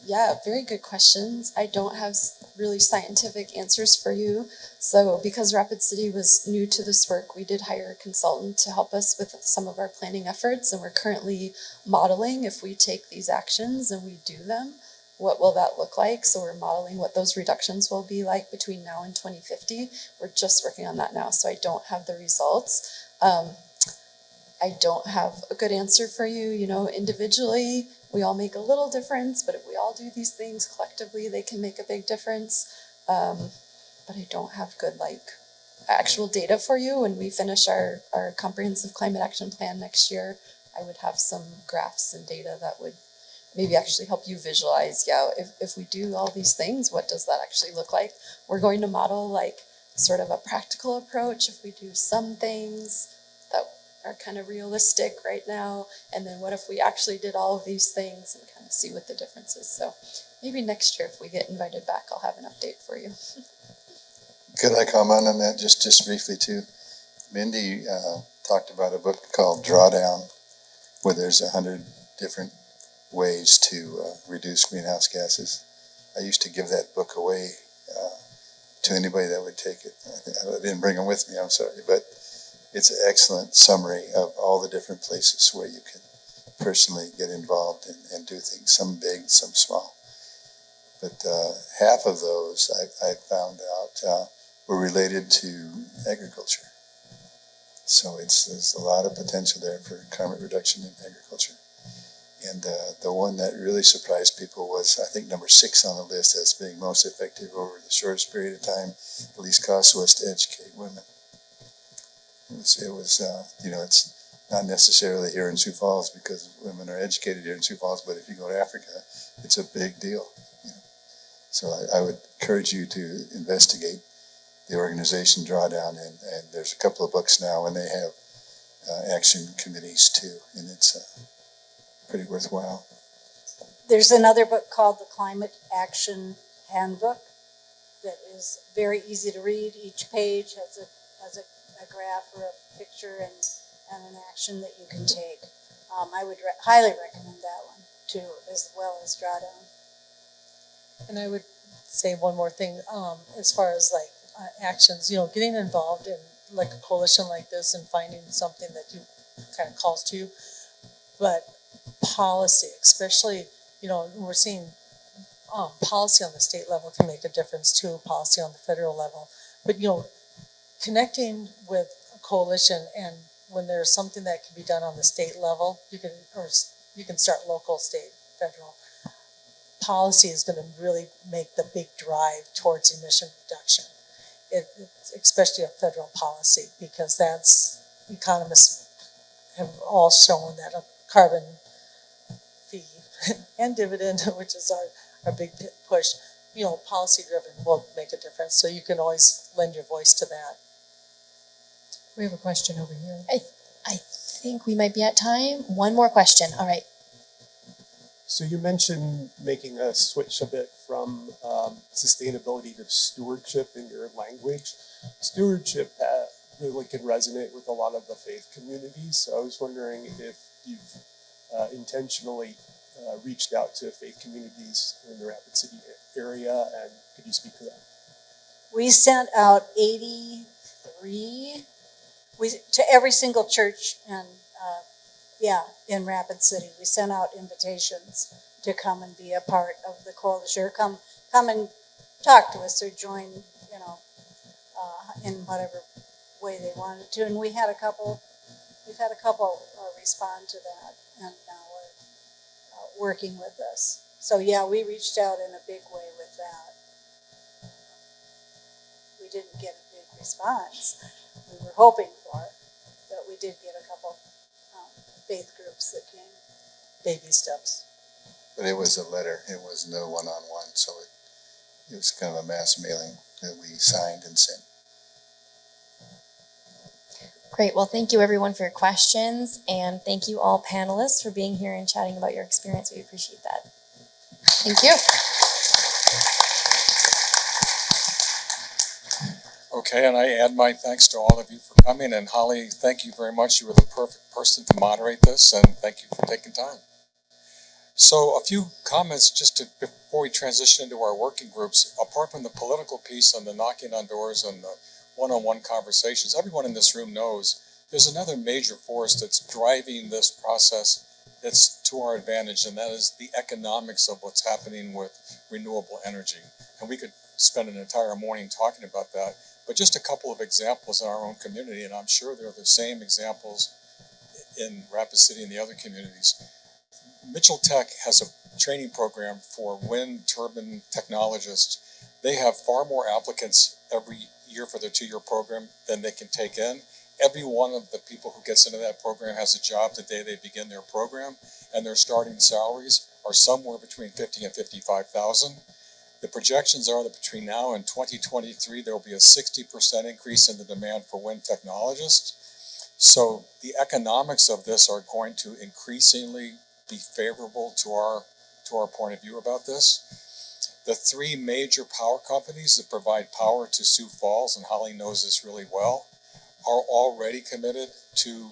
Yeah, very good questions. I don't have really scientific answers for you. So because Rapid City was new to this work, we did hire a consultant to help us with some of our planning efforts. And we're currently modeling, if we take these actions and we do them, what will that look like? So we're modeling what those reductions will be like between now and 2050. We're just working on that now, so I don't have the results. I don't have a good answer for you. You know, individually, we all make a little difference, but if we all do these things collectively, they can make a big difference. But I don't have good, actual data for you. When we finish our comprehensive climate action plan next year, I would have some graphs and data that would maybe actually help you visualize, if we do all these things, what does that actually look like? We're going to model sort of a practical approach if we do some things that are kind of realistic right now, and then what if we actually did all of these things and kind of see what the difference is. So maybe next year if we get invited back, I'll have an update for you. Could I comment on that just briefly too? Mindy talked about a book called Drawdown, where there's 100 different ways to reduce greenhouse gases. I used to give that book away to anybody that would take it. I didn't bring them with me, I'm sorry, but it's an excellent summary of all the different places where you can personally get involved and do things, some big, some small. But half of those I found out were related to agriculture. So there's a lot of potential there for climate reduction in agriculture. And the one that really surprised people was, I think, number 6 on the list as being most effective over the shortest period of time, the least cost, was to educate women. It was it's not necessarily here in Sioux Falls because women are educated here in Sioux Falls, but if you go to Africa, it's a big deal. So I would encourage you to investigate the organization Drawdown, and there's a couple of books now, and they have action committees too, and it's pretty worthwhile. There's another book called The Climate Action Handbook that is very easy to read. Each page has a graph or a picture and an action that you can take. I would highly recommend that one too, as well as Drawdown. And I would say one more thing, as far as actions, getting involved in like a coalition like this and finding something that you kind of calls to you, but policy, especially, we're seeing policy on the state level can make a difference too, policy on the federal level, but connecting with a coalition, and when there's something that can be done on the state level, you can start local, state, federal. Policy is going to really make the big drive towards emission reduction, especially a federal policy, because economists have all shown that a carbon fee and dividend, which is our big push, policy driven will make a difference. So you can always lend your voice to that. We have a question over here. I think we might be at time. One more question. All right. So you mentioned making a switch a bit from sustainability to stewardship in your language. Stewardship really can resonate with a lot of the faith communities. So I was wondering if you've intentionally reached out to faith communities in the Rapid City area, and could you speak to that? We sent out 83 to every single church in Rapid City. We sent out invitations to come and be a part of the coalition, or come and talk to us, or join, in whatever way they wanted to. And we've had a couple respond to that, and now are working with us. So yeah, we reached out in a big way with that. We didn't get a big response we were hoping for, but we did get a couple faith groups that came. Baby steps. But it was a letter. It was no one-on-one, so it was kind of a mass mailing that we signed and sent. Great. Well, thank you everyone for your questions, and thank you all panelists for being here and chatting about your experience. We appreciate that. Thank you. Okay, and I add my thanks to all of you for coming, and Holly, thank you very much. You were the perfect person to moderate this, and thank you for taking time. So a few comments before we transition into our working groups. Apart from the political piece and the knocking on doors and the one-on-one conversations, everyone in this room knows there's another major force that's driving this process that's to our advantage, and that is the economics of what's happening with renewable energy. And we could spend an entire morning talking about that, but just a couple of examples in our own community, and I'm sure they're the same examples in Rapid City and the other communities. Mitchell Tech has a training program for wind turbine technologists. They have far more applicants every year for their 2-year program than they can take in. Every one of the people who gets into that program has a job the day they begin their program, and their starting salaries are somewhere between $50,000 and $55,000. The projections are that between now and 2023, there will be a 60% increase in the demand for wind technologists. So the economics of this are going to increasingly be favorable to our point of view about this. The 3 major power companies that provide power to Sioux Falls, and Holly knows this really well, are already committed to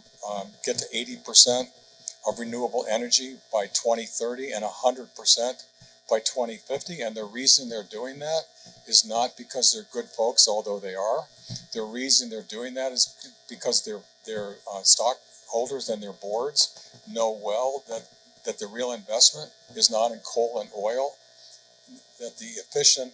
get to 80% of renewable energy by 2030 and 100% by 2050. And the reason they're doing that is not because they're good folks, although they are. The reason they're doing that is because they're stockholders and their boards know well that the real investment is not in coal and oil, that the efficient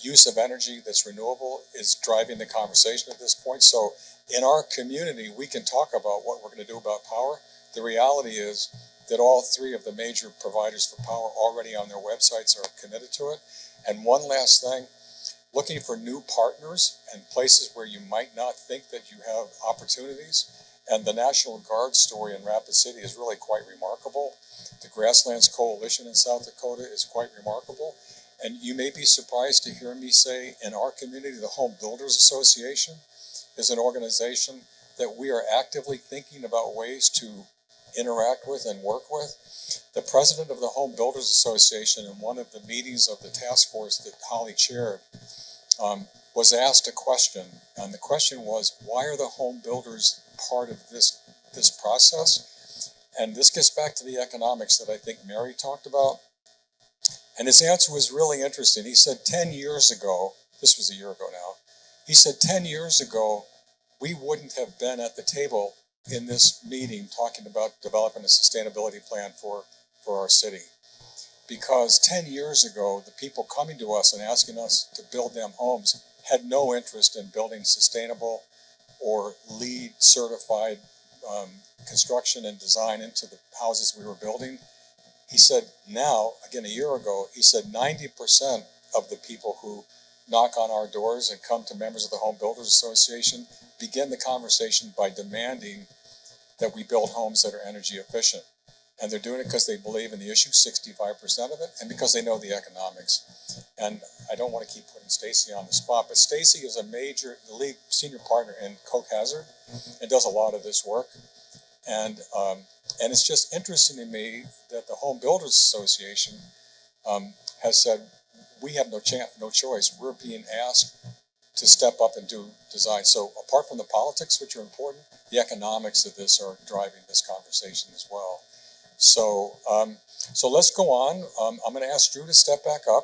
use of energy that's renewable is driving the conversation at this point. So in our community, we can talk about what we're going to do about power. The reality is that all three of the major providers for power already on their websites are committed to it. And one last thing, looking for new partners and places where you might not think that you have opportunities. And the National Guard story in Rapid City is really quite remarkable. The Grasslands Coalition in South Dakota is quite remarkable. And you may be surprised to hear me say in our community, the Home Builders Association is an organization that we are actively thinking about ways to interact with and work with. The president of the Home Builders Association in one of the meetings of the task force that Holly chaired was asked a question, and the question was, why are the home builders part of this process? And this gets back to the economics that I think Mary talked about. And his answer was really interesting. He said 10 years ago, this was a year ago now, he said 10 years ago, we wouldn't have been at the table in this meeting talking about developing a sustainability plan for our city. Because 10 years ago, the people coming to us and asking us to build them homes had no interest in building sustainable or LEED certified construction and design into the houses we were building. He said now, again a year ago, he said 90% of the people who knock on our doors and come to members of the Home Builders Association begin the conversation by demanding that we build homes that are energy efficient. And they're doing it because they believe in the issue, 65% of it, and because they know the economics. And I don't want to keep putting Stacy on the spot, but Stacy is the lead senior partner in Coke Hazard and does a lot of this work. And it's just interesting to me that the Home Builders Association has said, we have no choice. We're being asked to step up and do design. So apart from the politics, which are important, the economics of this are driving this conversation as well. So let's go on. I'm going to ask Drew to step back up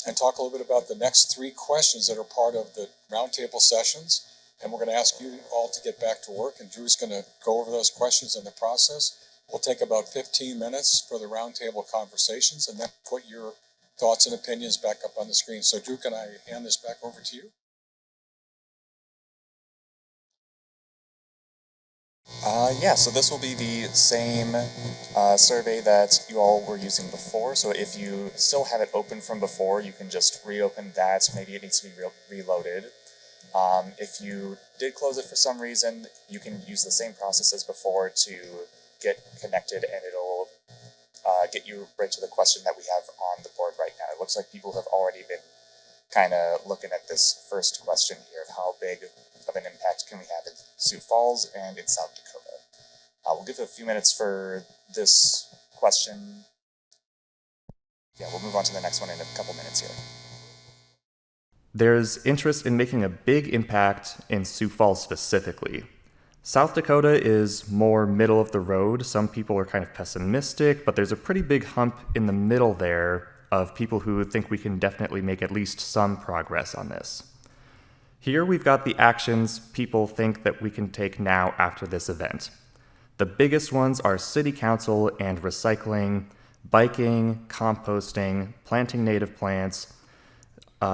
and talk a little bit about the next three questions that are part of the roundtable sessions. And we're going to ask you all to get back to work, and Drew's going to go over those questions in the process. We'll take about 15 minutes for the roundtable conversations, and then put your thoughts and opinions back up on the screen. So Drew, can I hand this back over to you? Yeah, so this will be the same survey that you all were using before. So if you still have it open from before, you can just reopen that. Maybe it needs to be reloaded. If you did close it for some reason, you can use the same process as before to get connected, and it'll get you right to the question that we have on the board right now. It looks like people have already been kind of looking at this first question here of how big of an impact can we have in Sioux Falls and in South Dakota. We'll give it a few minutes for this question. Yeah, we'll move on to the next one in a couple minutes here. There's interest in making a big impact in Sioux Falls specifically. South Dakota is more middle of the road. Some people are kind of pessimistic, but there's a pretty big hump in the middle there of people who think we can definitely make at least some progress on this. Here we've got the actions people think that we can take now after this event. The biggest ones are city council and recycling, biking, composting, planting native plants.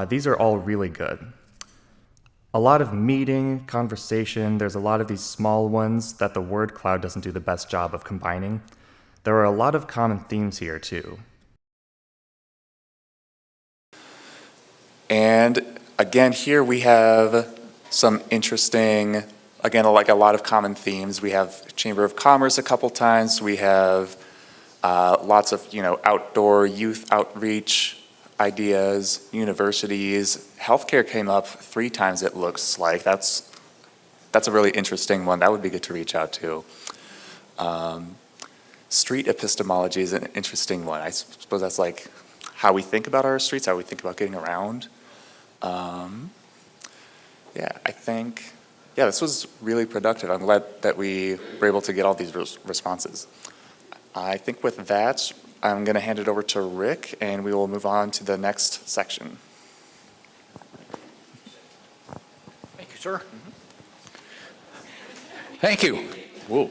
These are all really good. A lot of meeting, conversation, there's a lot of these small ones that the word cloud doesn't do the best job of combining. There are a lot of common themes here too. And again, here we have some interesting, again, like a lot of common themes. We have Chamber of Commerce a couple times. We have lots of, outdoor youth outreach ideas, universities. Healthcare came up 3 times, it looks like. That's a really interesting one. That would be good to reach out to. Street epistemology is an interesting one. I suppose that's like how we think about our streets, how we think about getting around. I think, this was really productive. I'm glad that we were able to get all these responses. I think with that, I'm going to hand it over to Rick, and we will move on to the next section. Thank you, sir. Thank you. Whoa.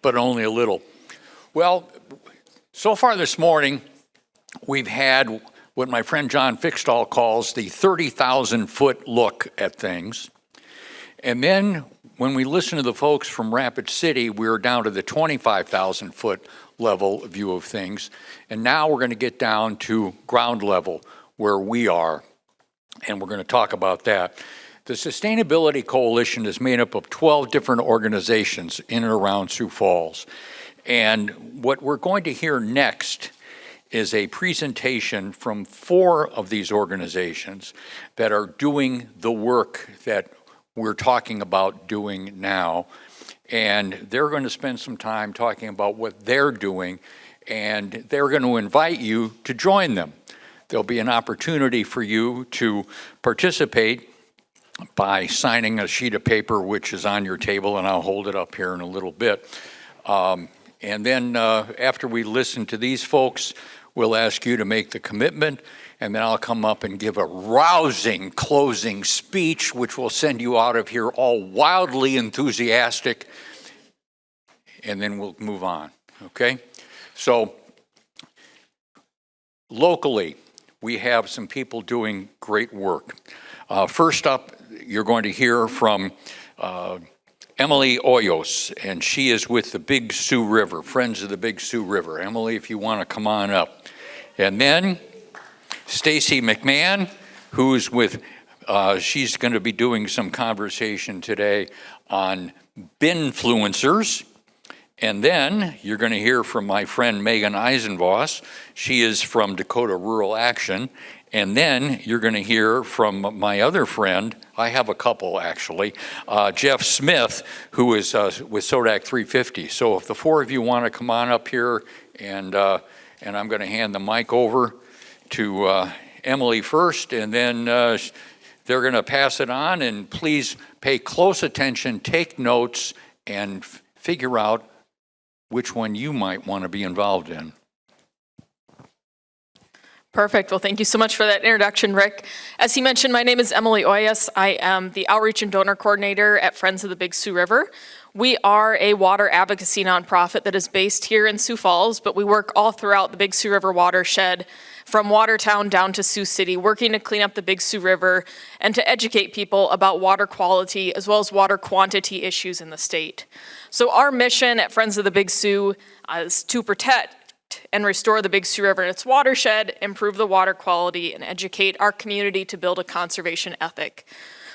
but only a little. Well, so far this morning, we've had what my friend John Fixtall calls the 30,000-foot look at things. And then when we listen to the folks from Rapid City, we're down to the 25,000-foot level view of things. And now we're going to get down to ground level where we are. And we're going to talk about that. The Sustainability Coalition is made up of 12 different organizations in and around Sioux Falls. And what we're going to hear next is a presentation from 4 of these organizations that are doing the work that we're talking about doing now. And they're going to spend some time talking about what they're doing, and they're going to invite you to join them. There'll be an opportunity for you to participate by signing a sheet of paper which is on your table, and I'll hold it up here in a little bit. And then after we listen to these folks, we'll ask you to make the commitment, and then I'll come up and give a rousing closing speech, which will send you out of here all wildly enthusiastic, and then we'll move on, okay? So locally, we have some people doing great work. First up, you're going to hear from Emily Hoyos, and she is with the Big Sioux River, Friends of the Big Sioux River. Emily, if you want to come on up. And then Stacy McMahon, who's with, she's going to be doing some conversation today on binfluencers. And then you're going to hear from my friend Megan Eisenvoss. She is from Dakota Rural Action. And then you're going to hear from my other friend, I have a couple actually, Jeff Smith, who is with Sodak 350. So if the 4 of you want to come on up here, and I'm going to hand the mic over to Emily first, and then they're going to pass it on, and please pay close attention, take notes, and figure out which one you might want to be involved in. Perfect. Well, thank you so much for that introduction, Rick. As he mentioned, my name is Emily Hoyos. I am the Outreach and Donor Coordinator at Friends of the Big Sioux River. We are a water advocacy nonprofit that is based here in Sioux Falls, but we work all throughout the Big Sioux River watershed, from Watertown down to Sioux City, working to clean up the Big Sioux River and to educate people about water quality as well as water quantity issues in the state. So our mission at Friends of the Big Sioux is to protect and restore the Big Sioux River and its watershed, improve the water quality, and educate our community to build a conservation ethic.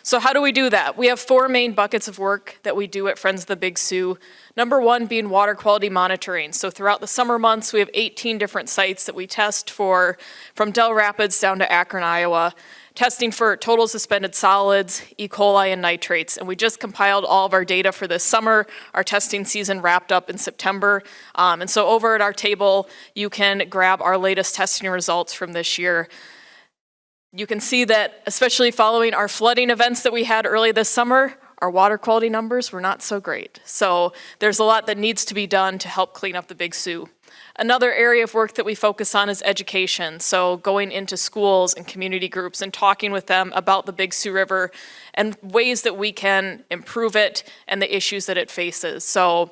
So how do we do that? We have 4 main buckets of work that we do at Friends of the Big Sioux. Number 1 being water quality monitoring. So throughout the summer months, we have 18 different sites that we test for, from Del Rapids down to Akron, Iowa, testing for total suspended solids, E. coli, and nitrates. And we just compiled all of our data for this summer. Our testing season wrapped up in September. And so over at our table, you can grab our latest testing results from this year. You can see that, especially following our flooding events that we had early this summer, our water quality numbers were not so great. So there's a lot that needs to be done to help clean up the Big Sioux. Another area of work that we focus on is education. So going into schools and community groups and talking with them about the Big Sioux River and ways that we can improve it and the issues that it faces. So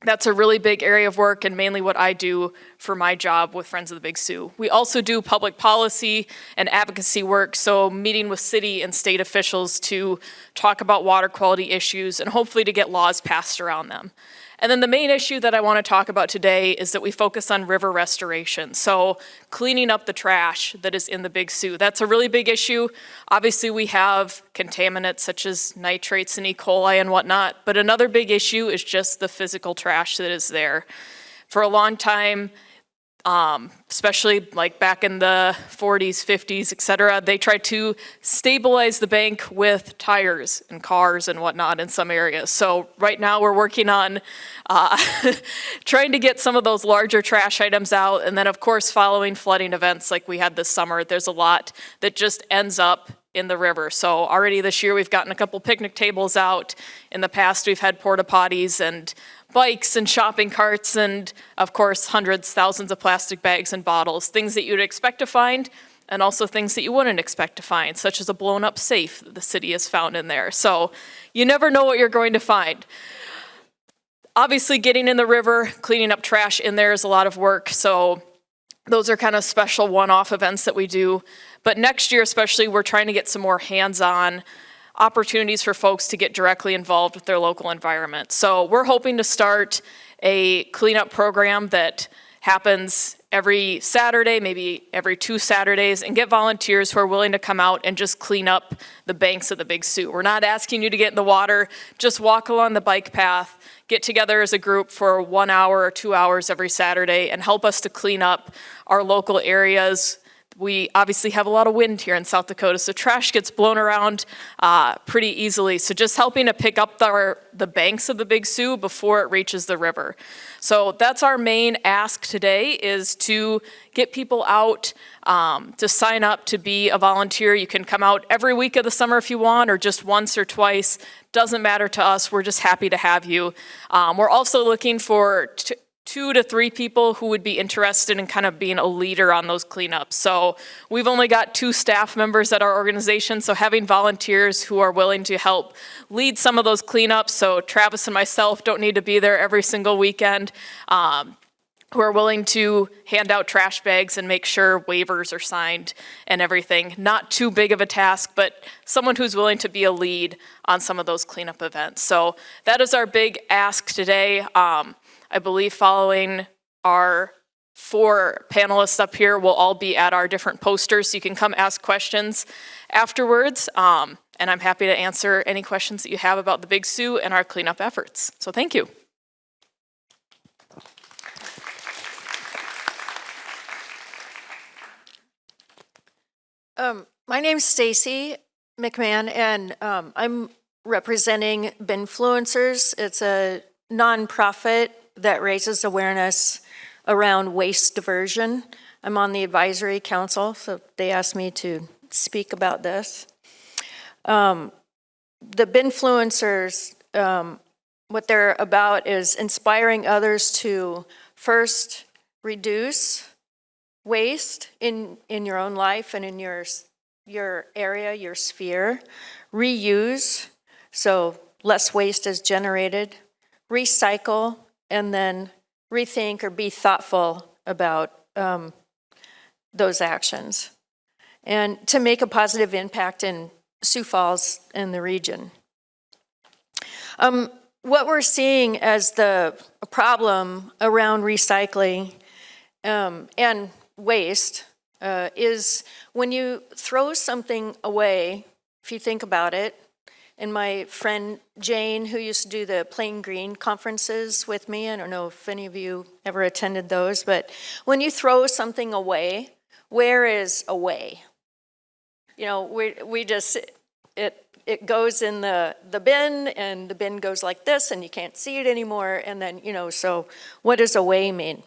that's a really big area of work and mainly what I do for my job with Friends of the Big Sioux. We also do public policy and advocacy work, so meeting with city and state officials to talk about water quality issues and hopefully to get laws passed around them. And then the main issue that I want to talk about today is that we focus on river restoration. So cleaning up the trash that is in the Big Sioux. That's a really big issue. Obviously we have contaminants such as nitrates and E. coli and whatnot, but another big issue is just the physical trash that is there. For a long time, especially like back in the 40s, 50s, et cetera, they tried to stabilize the bank with tires and cars and whatnot in some areas. So right now we're working on trying to get some of those larger trash items out. And then of course, following flooding events like we had this summer, there's a lot that just ends up in the river. So already this year we've gotten a couple picnic tables out. In the past we've had porta potties and bikes and shopping carts and of course hundreds, thousands of plastic bags and bottles, things that you'd expect to find and also things that you wouldn't expect to find, such as a blown up safe that the city has found in there. So you never know what you're going to find. Obviously, getting in the river, cleaning up trash in there is a lot of work, so those are kind of special one-off events that we do. But next year especially, we're trying to get some more hands-on opportunities for folks to get directly involved with their local environment. So we're hoping to start a cleanup program that happens every Saturday, maybe every 2 Saturdays, and get volunteers who are willing to come out and just clean up the banks of the Big Sioux. We're not asking you to get in the water, just walk along the bike path, get together as a group for 1 hour or 2 hours every Saturday and help us to clean up our local areas. We obviously have a lot of wind here in South Dakota, so trash gets blown around pretty easily. So just helping to pick up the banks of the Big Sioux before it reaches the river. So that's our main ask today, is to get people out to sign up to be a volunteer. You can come out every week of the summer if you want, or just once or twice. Doesn't matter to us. We're just happy to have you. We're also looking for 2 to 3 people who would be interested in kind of being a leader on those cleanups. So we've only got 2 staff members at our organization, so having volunteers who are willing to help lead some of those cleanups, so Travis and myself don't need to be there every single weekend, who are willing to hand out trash bags and make sure waivers are signed and everything. Not too big of a task, but someone who's willing to be a lead on some of those cleanup events. So that is our big ask today. I believe following our 4 panelists up here, we'll all be at our different posters, so you can come ask questions afterwards. And I'm happy to answer any questions that you have about the Big Sioux and our cleanup efforts. So thank you. My name's Stacy McMahon, and I'm representing Binfluencers. It's a nonprofit that raises awareness around waste diversion. I'm on the advisory council, so they asked me to speak about this. The Binfluencers, what they're about is inspiring others to first reduce waste in your own life and in your area, your sphere, reuse, so less waste is generated, recycle, and then rethink or be thoughtful about those actions, and to make a positive impact in Sioux Falls and the region. What we're seeing as the problem around recycling and waste is when you throw something away, if you think about it, and my friend Jane, who used to do the Plain Green conferences with me, I don't know if any of you ever attended those, but when you throw something away, where is away? You know, we just, it goes in the bin, and the bin goes like this, and you can't see it anymore, and then, you know, so what does away mean?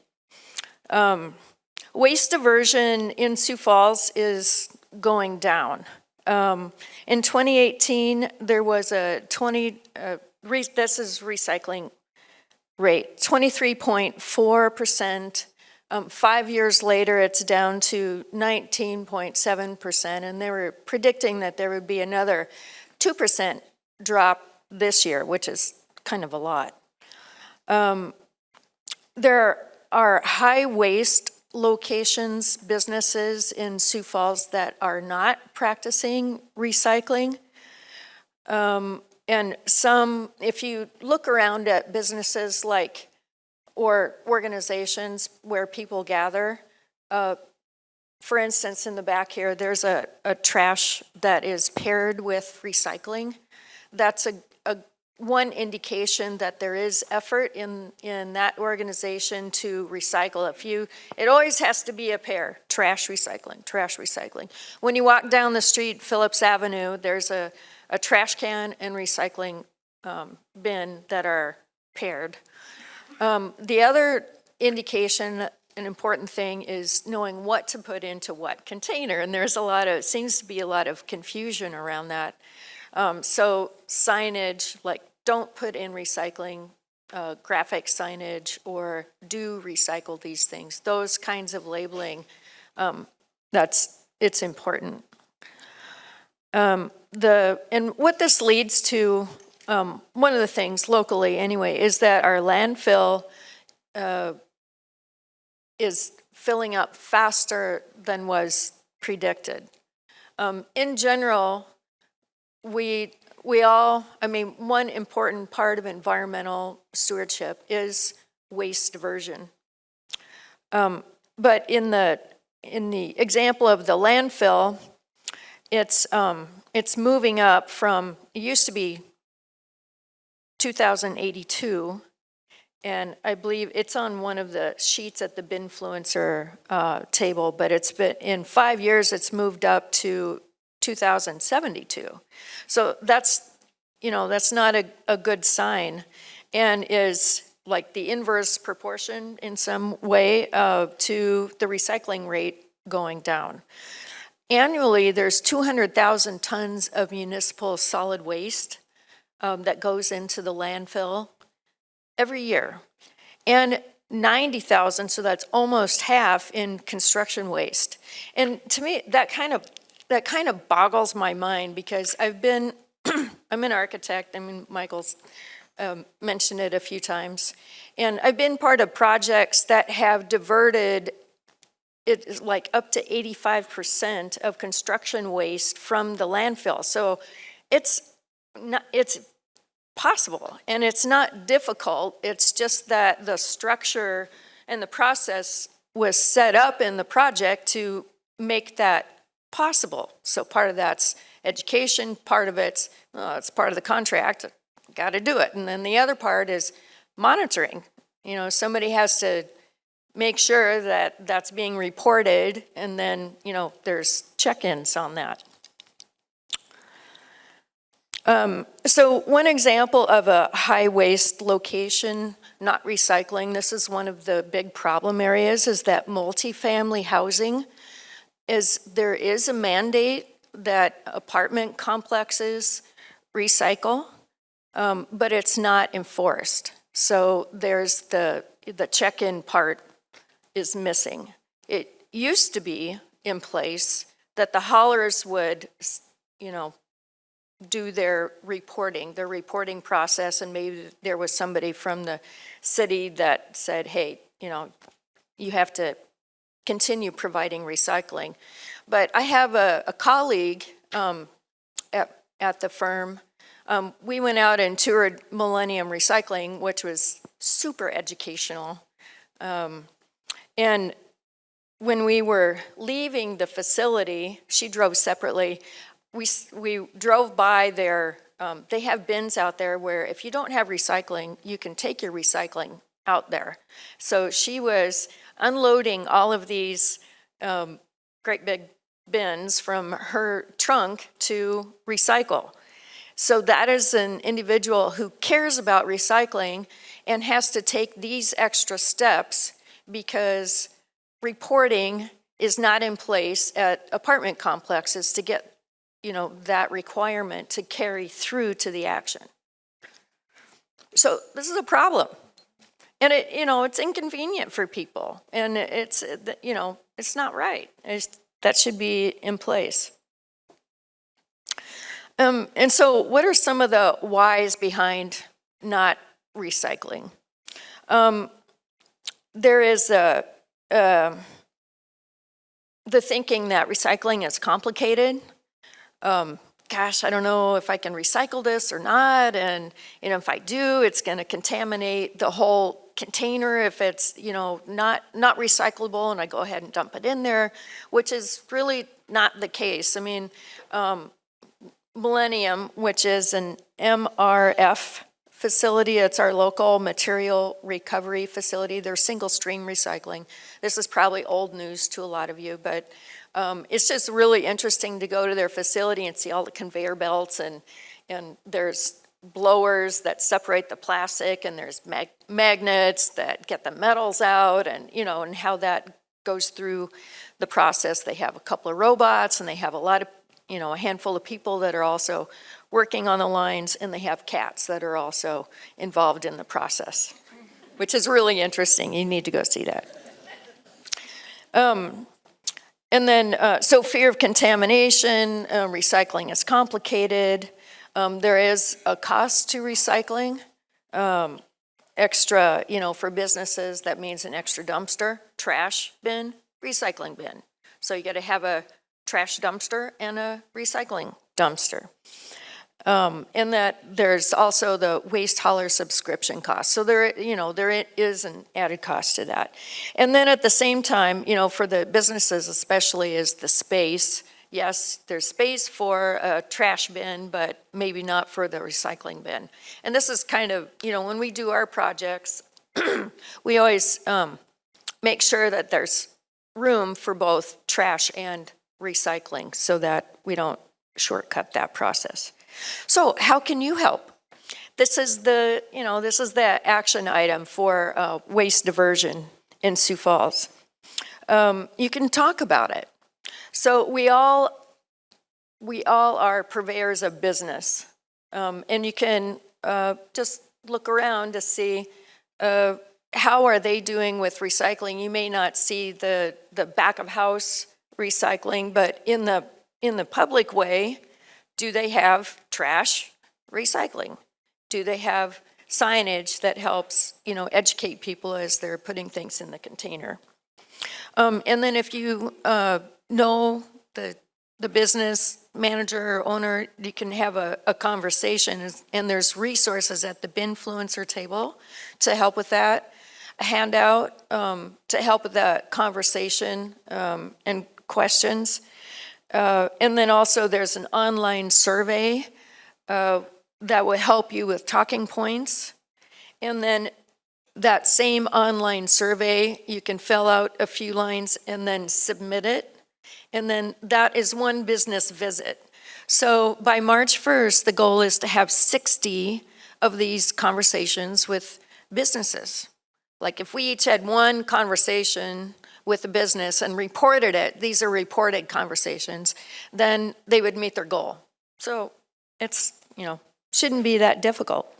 Waste diversion in Sioux Falls is going down. In 2018, there was a this is recycling rate, 23.4%. 5 years later, it's down to 19.7%, and they were predicting that there would be another 2% drop this year, which is kind of a lot. There are high waste locations, businesses in Sioux Falls that are not practicing recycling. And some, if you look around at businesses like, or organizations where people gather, for instance, in the back here, there's a trash that is paired with recycling. That's one indication that there is effort in that organization to recycle. It always has to be a pair, trash recycling, trash recycling. When you walk down the street, Phillips Avenue, there's a trash can and recycling bin that are paired. The other indication, an important thing, is knowing what to put into what container, and seems to be a lot of confusion around that. So signage, like don't put in recycling, graphic signage, or do recycle these things. Those kinds of labeling, it's important. And what this leads to one of the things locally anyway, is that our landfill is filling up faster than was predicted. In general, we all, one important part of environmental stewardship is waste diversion. But in the example of the landfill, it's moving up from, it used to be 2082, and I believe it's on one of the sheets at the Binfluencer table, but it's been, in 5 years, it's moved up to 2072. So that's not a good sign, and is like the inverse proportion in some way to the recycling rate going down. Annually, there's 200,000 tons of municipal solid waste that goes into the landfill every year. And 90,000, so that's almost half, in construction waste. And to me, that kind of boggles my mind, because I'm an architect. Michael's mentioned it a few times. And I've been part of projects that have diverted it like up to 85% of construction waste from the landfill. So it's possible, and it's not difficult. It's just that the structure and the process was set up in the project to make that possible. So part of that's education, part of it's part of the contract, got to do it. And then the other part is monitoring. Somebody has to make sure that that's being reported, and then, there's check-ins on that. So one example of a high waste location not recycling, this is one of the big problem areas, is that multifamily housing there is a mandate that apartment complexes recycle, but it's not enforced. So there's the check-in part is missing. It used to be in place that the haulers would, do their reporting process, and maybe there was somebody from the city that said, hey, you have to continue providing recycling. But I have a colleague at the firm. We went out and toured Millennium Recycling, which was super educational. And when we were leaving the facility, she drove separately. We drove by their, they have bins out there where if you don't have recycling, you can take your recycling out there. So she was unloading all of these great big bins from her trunk to recycle. So that is an individual who cares about recycling and has to take these extra steps because reporting is not in place at apartment complexes to get, that requirement to carry through to the action. So this is a problem. And it's inconvenient for people, and it's not right. That should be in place. And so what are some of the whys behind not recycling? There is the thinking that recycling is complicated. Gosh, I don't know if I can recycle this or not, and if I do, it's going to contaminate the whole container if it's not recyclable, and I go ahead and dump it in there, which is really not the case. Millennium, which is an MRF facility, it's our local material recovery facility. They're single stream recycling. This is probably old news to a lot of you, but it's just really interesting to go to their facility and see all the conveyor belts, and there's blowers that separate the plastic, and there's magnets that get the metals out, and and how that goes through the process. They have a couple of robots, and they have a lot of a handful of people that are also working on the lines, and they have cats that are also involved in the process, which is really interesting. You need to go see that. And then, so fear of contamination, recycling is complicated. There is a cost to recycling. Extra, for businesses, that means an extra dumpster, trash bin, recycling bin. So you got to have a trash dumpster and a recycling dumpster. And that there's also the waste hauler subscription cost. So there is an added cost to that. And then at the same time, for the businesses especially, is the space. Yes, there's space for a trash bin, but maybe not for the recycling bin. And this is kind of, when we do our projects, we always make sure that there's room for both trash and recycling so that we don't shortcut that process. So how can you help? This is the action item for waste diversion in Sioux Falls. You can talk about it. So we all are purveyors of business, and you can just look around to see how are they doing with recycling. You may not see the back of house recycling, but in the public way, do they have trash recycling? Do they have signage that helps, educate people as they're putting things in the container? And then if you know the business manager or owner, you can have a conversation, and there's resources at the Binfluencer table to help with that, a handout to help with that conversation and questions. And then also there's an online survey that will help you with talking points. And then that same online survey, you can fill out a few lines and then submit it. And then that is one business visit. So by March 1st, the goal is to have 60 of these conversations with businesses. Like if we each had one conversation with a business and reported it, these are reported conversations, then they would meet their goal. So it's, shouldn't be that difficult.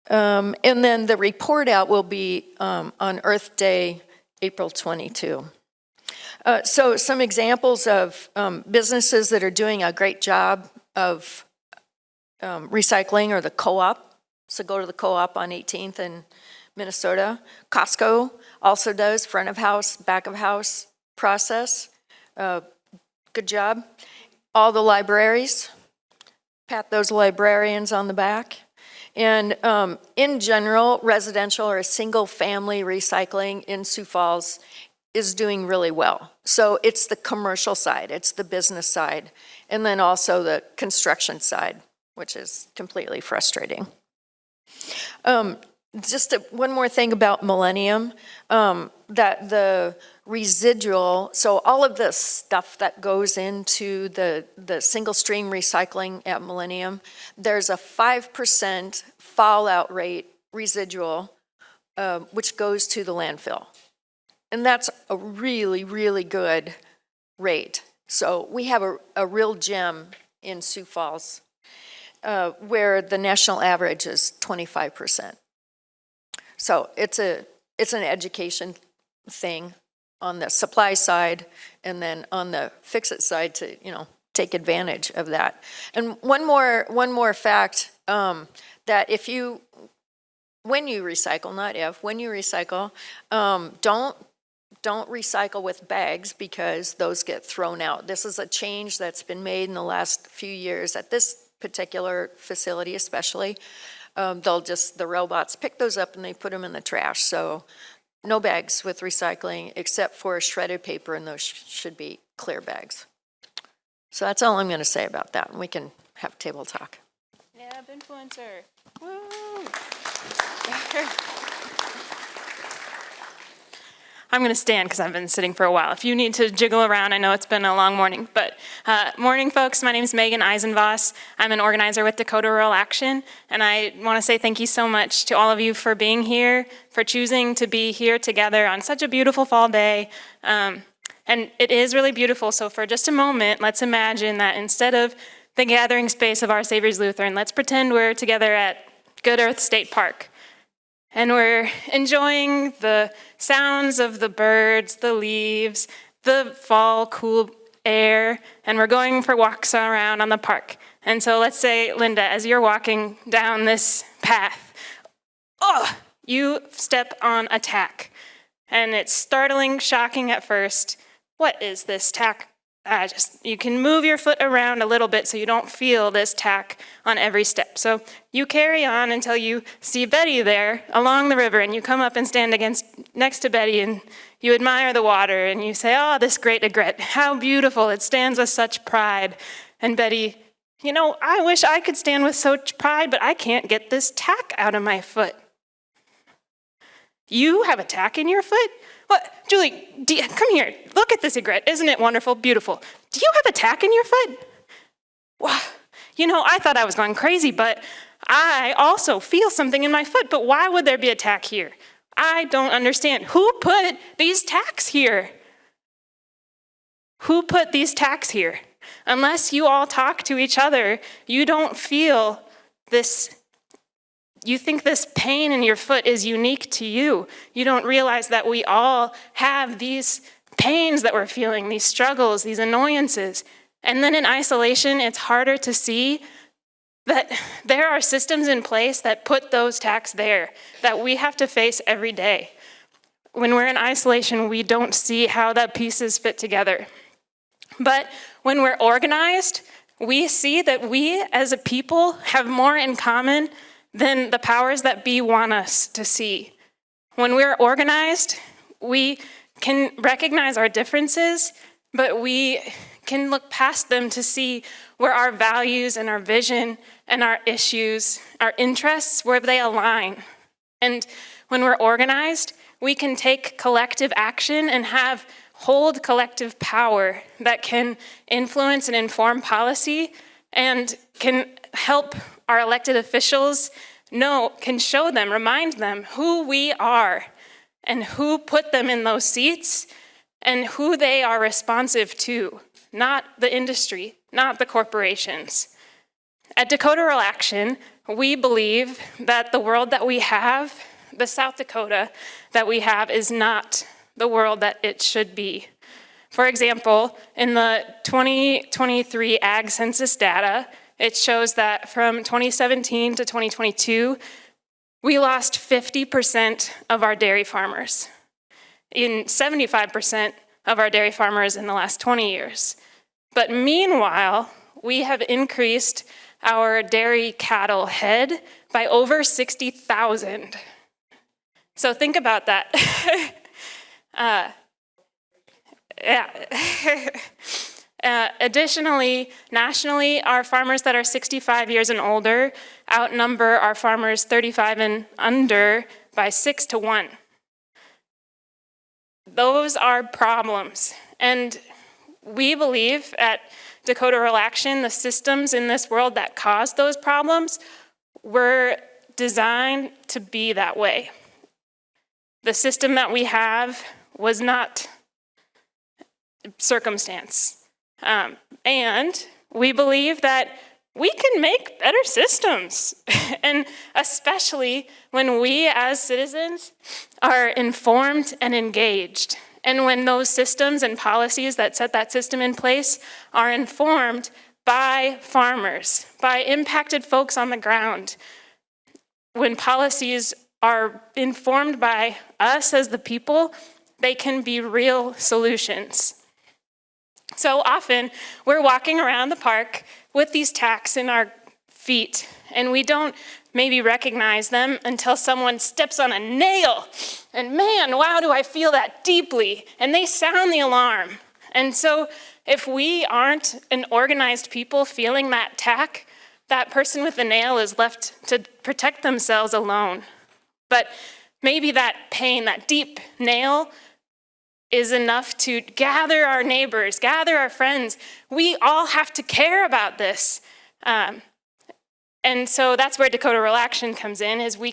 And then the report out will be on Earth Day, April 22. So some examples of businesses that are doing a great job of recycling are the co-op. So go to the co-op on 18th in Minnesota. Costco also does front of house, back of house process. Good job. All the libraries, pat those librarians on the back. And in general, residential or single family recycling in Sioux Falls is doing really well. So it's the commercial side, it's the business side, and then also the construction side, which is completely frustrating. Just one more thing about Millennium, that the residual, so all of the stuff that goes into the single stream recycling at Millennium, there's a 5% fallout rate residual, which goes to the landfill. And that's a really, really good rate. So we have a real gem in Sioux Falls where the national average is 25%. So it's an education thing on the supply side, and then on the fix-it side to take advantage of that. And one more fact that when you recycle, not if, when you recycle, don't recycle with bags because those get thrown out. This is a change that's been made in the last few years at this particular facility especially. The robots pick those up and they put them in the trash. So no bags with recycling except for shredded paper, and those should be clear bags. So that's all I'm going to say about that, and we can have table talk. Yeah, Binfluencer. Woo! I'm going to stand because I've been sitting for a while. If you need to jiggle around, I know it's been a long morning. But morning, folks. My name is Megan Eisenvoss. I'm an organizer with Dakota Rural Action. And I want to say thank you so much to all of you for being here, for choosing to be here together on such a beautiful fall day. And it is really beautiful. So for just a moment, let's imagine that instead of the gathering space of Our Savior's Lutheran, let's pretend we're together at Good Earth State Park. And we're enjoying the sounds of the birds, the leaves, the fall cool air, and we're going for walks around on the park. And so let's say, Linda, as you're walking down this path, you step on a tack. And it's startling, shocking at first. What is this tack? You can move your foot around a little bit so you don't feel this tack on every step. So you carry on until you see Betty there along the river, and you come up and stand next to Betty, and you admire the water, and you say, oh, this great egret, how beautiful, it stands with such pride. And Betty, you know, I wish I could stand with such pride, but I can't get this tack out of my foot. You have a tack in your foot? What, Julie, come here. Look at this egret. Isn't it wonderful, beautiful? Do you have a tack in your foot? Well, you know, I thought I was going crazy, but I also feel something in my foot. But why would there be a tack here? I don't understand. Who put these tacks here? Who put these tacks here? Unless you all talk to each other, you don't feel this. You think this pain in your foot is unique to you. You don't realize that we all have these pains that we're feeling, these struggles, these annoyances. And then in isolation, it's harder to see that there are systems in place that put those tacks there that we have to face every day. When we're in isolation, we don't see how the pieces fit together. But when we're organized, we see that we as a people have more in common than the powers that be want us to see. When we're organized, we can recognize our differences, but we can look past them to see where our values and our vision and our issues, our interests, where they align. And when we're organized, we can take collective action and hold collective power that can influence and inform policy and can help our elected officials can show them, remind them who we are and who put them in those seats and who they are responsive to, not the industry, not the corporations. At Dakota Rural Action, we believe that the world that we have, the South Dakota that we have, is not the world that it should be. For example, in the 2023 Ag Census data, it shows that from 2017 to 2022, we lost 50% of our dairy farmers, in 75% of our dairy farmers in the last 20 years. But meanwhile, we have increased our dairy cattle head by over 60,000. So think about that. Additionally, nationally, our farmers that are 65 years and older outnumber our farmers 35 and under by 6 to 1. Those are problems. And we believe at Dakota Rural Action, the systems in this world that cause those problems were designed to be that way. The system that we have was not circumstance. And we believe that we can make better systems, and especially when we as citizens are informed and engaged, and when those systems and policies that set that system in place are informed by farmers, by impacted folks on the ground. When policies are informed by us as the people, they can be real solutions. So often, we're walking around the park with these tacks in our feet, and we don't maybe recognize them until someone steps on a nail. And man, wow, do I feel that deeply. And they sound the alarm. And so if we aren't an organized people feeling that tack, that person with the nail is left to protect themselves alone. But maybe that pain, that deep nail, is enough to gather our neighbors, gather our friends. We all have to care about this. And so that's where Dakota Rural Action comes in, is we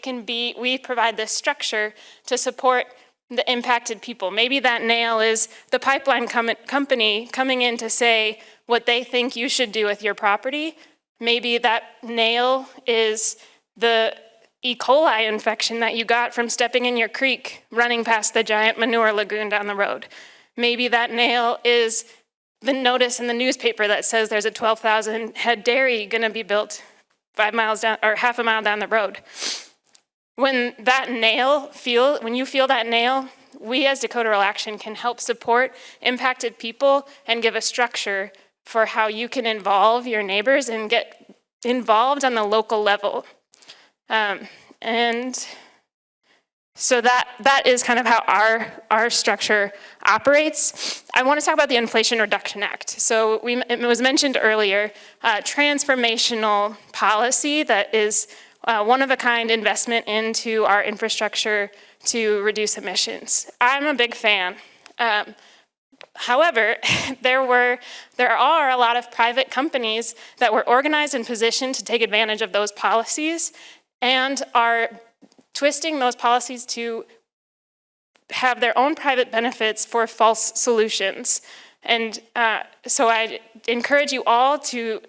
provide this structure to support the impacted people. Maybe that nail is the pipeline company coming in to say what they think you should do with your property. Maybe that nail is the E. coli infection that you got from stepping in your creek, running past the giant manure lagoon down the road. Maybe that nail is the notice in the newspaper that says there's a 12,000 head dairy going to be built 5 miles down or half a mile down the road. When you feel that nail, we as Dakota Rural Action can help support impacted people and give a structure for how you can involve your neighbors and get involved on the local level. And so that is kind of how our structure operates. I want to talk about the Inflation Reduction Act. So it was mentioned earlier, transformational policy that is one-of-a-kind investment into our infrastructure to reduce emissions. I'm a big fan. However, there are a lot of private companies that were organized and positioned to take advantage of those policies and are twisting those policies to have their own private benefits for false solutions. And so I encourage you all to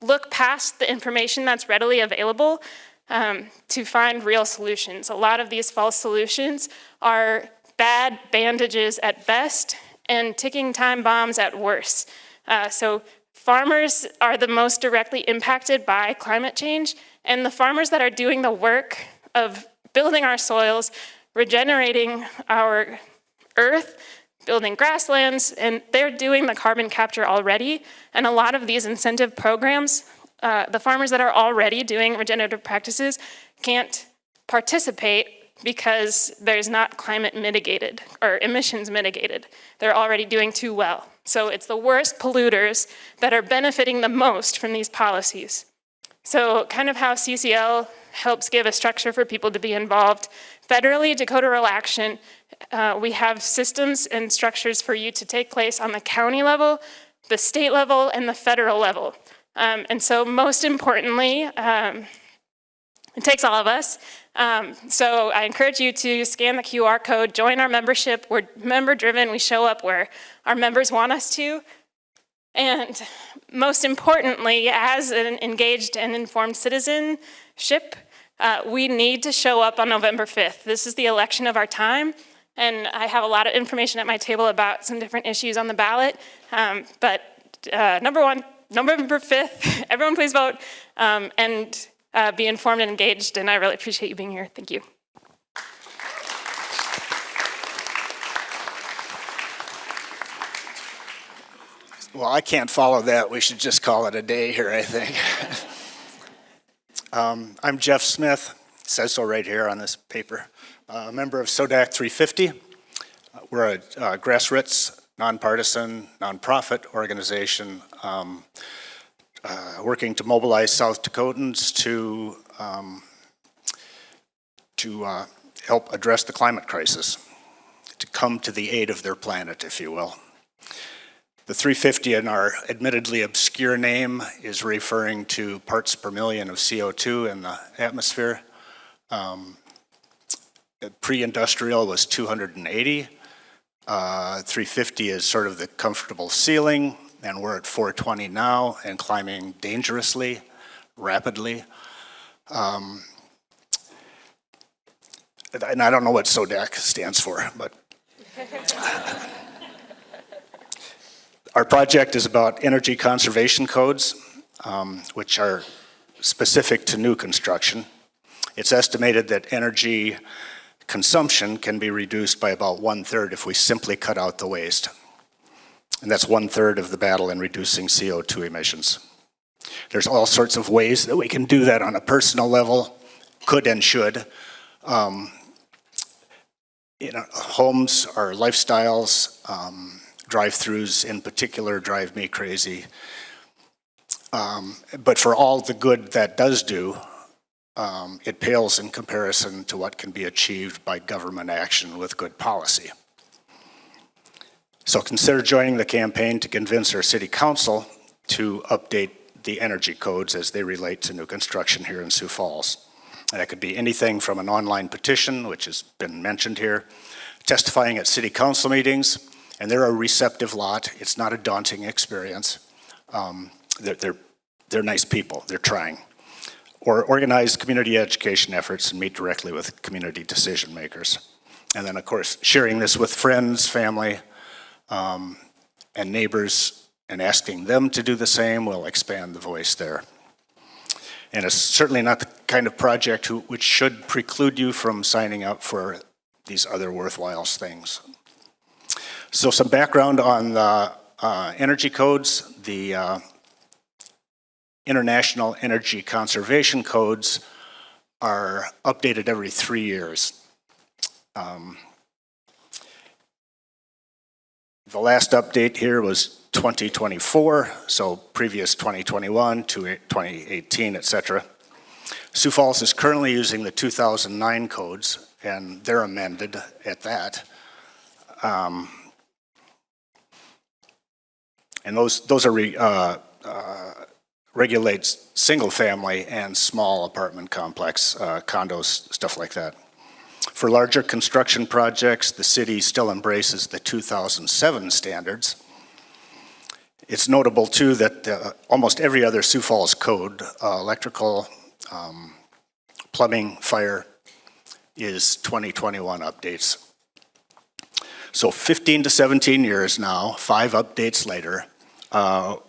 look past the information that's readily available to find real solutions. A lot of these false solutions are bad bandages at best and ticking time bombs at worst. So farmers are the most directly impacted by climate change, and the farmers that are doing the work of building our soils, regenerating our earth, building grasslands, and they're doing the carbon capture already. And a lot of these incentive programs, the farmers that are already doing regenerative practices can't participate because there's not climate mitigated or emissions mitigated. They're already doing too well. So it's the worst polluters that are benefiting the most from these policies. So kind of how CCL helps give a structure for people to be involved. Federally, Dakota Rural Action, we have systems and structures for you to take place on the county level, the state level, and the federal level. And so most importantly, it takes all of us. So I encourage you to scan the QR code, join our membership. We're member-driven. We show up where our members want us to. And most importantly, as an engaged and informed citizenship, we need to show up on November 5th. This is the election of our time, and I have a lot of information at my table about some different issues on the ballot. But number one, November 5th, everyone please vote and be informed and engaged, and I really appreciate you being here. Thank you. Well, I can't follow that. We should just call it a day here, I think. I'm Jeff Smith. It says so right here on this paper. A member of SODAC 350. We're a grassroots, nonpartisan, nonprofit organization working to mobilize South Dakotans to help address the climate crisis, to come to the aid of their planet, if you will. The 350 in our admittedly obscure name is referring to parts per million of CO2 in the atmosphere. Pre-industrial was 280. 350 is sort of the comfortable ceiling, and we're at 420 now and climbing dangerously, rapidly. And I don't know what SODAC stands for, but our project is about energy conservation codes, which are specific to new construction. It's estimated that energy consumption can be reduced by about 1/3 if we simply cut out the waste. And that's 1/3 of the battle in reducing CO2 emissions. There's all sorts of ways that we can do that on a personal level, could and should. Homes, our lifestyles, drive-throughs in particular drive me crazy. But for all the good that does do, it pales in comparison to what can be achieved by government action with good policy. So consider joining the campaign to convince our city council to update the energy codes as they relate to new construction here in Sioux Falls. And that could be anything from an online petition, which has been mentioned here, testifying at city council meetings, and they're a receptive lot. It's not a daunting experience. They're nice people, they're trying. Or organize community education efforts and meet directly with community decision makers. And then of course, sharing this with friends, family, and neighbors and asking them to do the same will expand the voice there. And it's certainly not the kind of project which should preclude you from signing up for these other worthwhile things. So some background on the energy codes. The International Energy Conservation Codes are updated every 3 years. The last update here was 2024, so previous 2021 to 2018, etc. Sioux Falls is currently using the 2009 codes, and they're amended at that. And those are regulates single-family and small apartment complex, condos, stuff like that. For larger construction projects, the city still embraces the 2007 standards. It's notable, too, that almost every other Sioux Falls code, electrical, plumbing, fire, is 2021 updates. So 15 to 17 years now, 5 updates later, the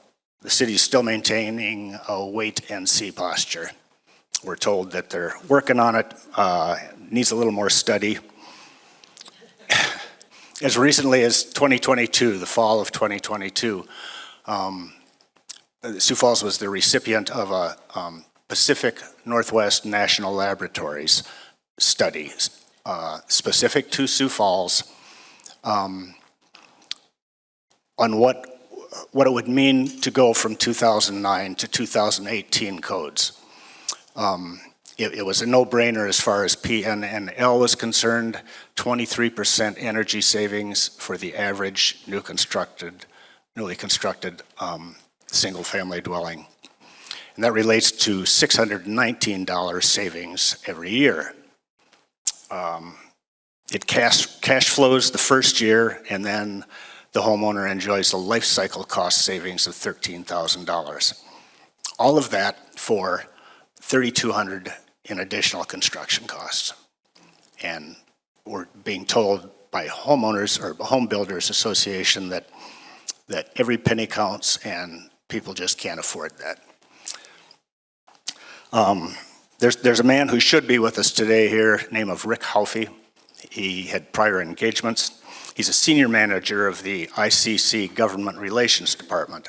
city is still maintaining a wait-and-see posture. We're told that they're working on it, needs a little more study. As recently as 2022, the fall of 2022, Sioux Falls was the recipient of a Pacific Northwest National Laboratories study specific to Sioux Falls on what it would mean to go from 2009 to 2018 codes. It was a no-brainer as far as PNNL was concerned, 23% energy savings for the average newly constructed single-family dwelling. And that relates to $619 savings every year. It cash flows the first year, and then the homeowner enjoys a life cycle cost savings of $13,000. All of that for $3,200 in additional construction costs. And we're being told by homeowners or Home Builders Association that every penny counts and people just can't afford that. There's a man who should be with us today here, named of Rick Hauffe. He had prior engagements. He's a senior manager of the ICC Government Relations Department.